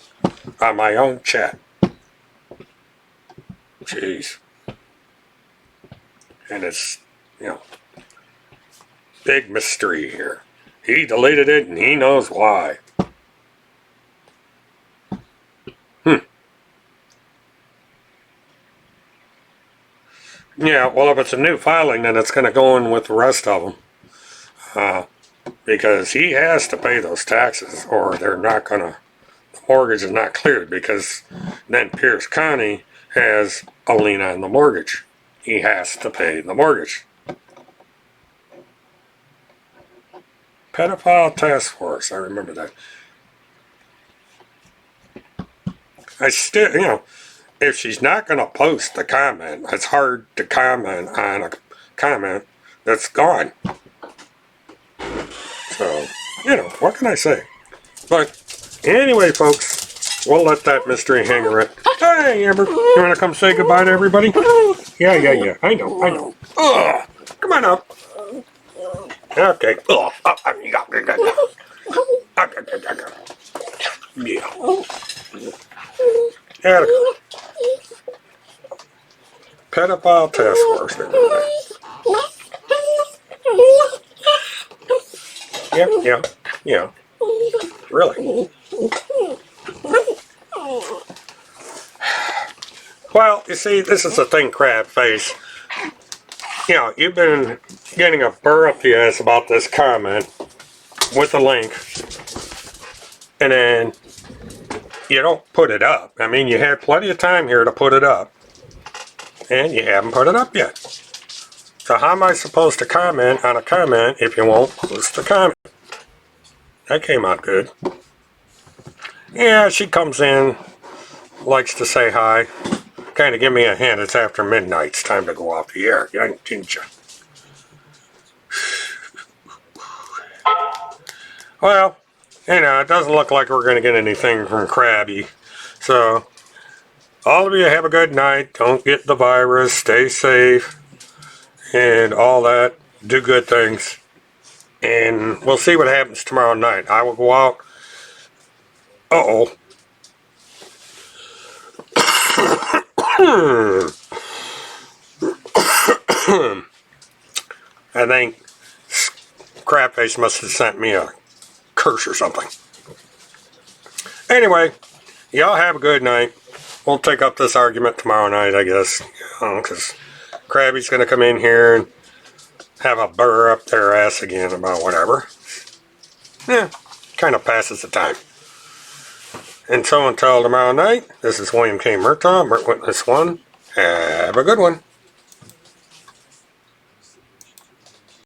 on my own chat. Jeez. And it's, big mystery here. He deleted it and he knows why. Yeah, well, if it's a new filing, then it's going to go in with the rest of them. Because he has to pay those taxes, or they're not going to, the mortgage is not cleared, because then Pierce County has a lien on the mortgage. He has to pay the mortgage. Pedophile Task Force, I remember that. I still, if she's not going to post the comment, it's hard to comment on a comment that's gone. So, what can I say? But anyway, folks, we'll let that mystery hang around. Hey, Amber, you want to come say goodbye to everybody? Yeah. I know. Ugh, come on up. Okay. Yeah. Pedophile Task Force. Yeah. Really. Well, you see, this is the thing, Crab Face. You've been getting a burr up the ass about this comment with a link, and then you don't put it up. I mean, you had plenty of time here to put it up, and you haven't put it up yet. So how am I supposed to comment on a comment if you won't post the comment? That came out good. Yeah, she comes in, likes to say hi. Kind of give me a hint. It's after midnight. It's time to go off the air. Didn't you? Well, it doesn't look like we're going to get anything from Krabby. So, all of you have a good night. Don't get the virus. Stay safe. And all that. Do good things. And we'll see what happens tomorrow night. I will go out. Uh-oh. I think Crabface must have sent me a curse or something. Anyway, y'all have a good night. We'll take up this argument tomorrow night, I guess. Because Krabby's going to come in here and have a burr up their ass again about whatever. Yeah, kind of passes the time. And so until tomorrow night, this is William K. Murtaugh, Witness 1. Have a good one.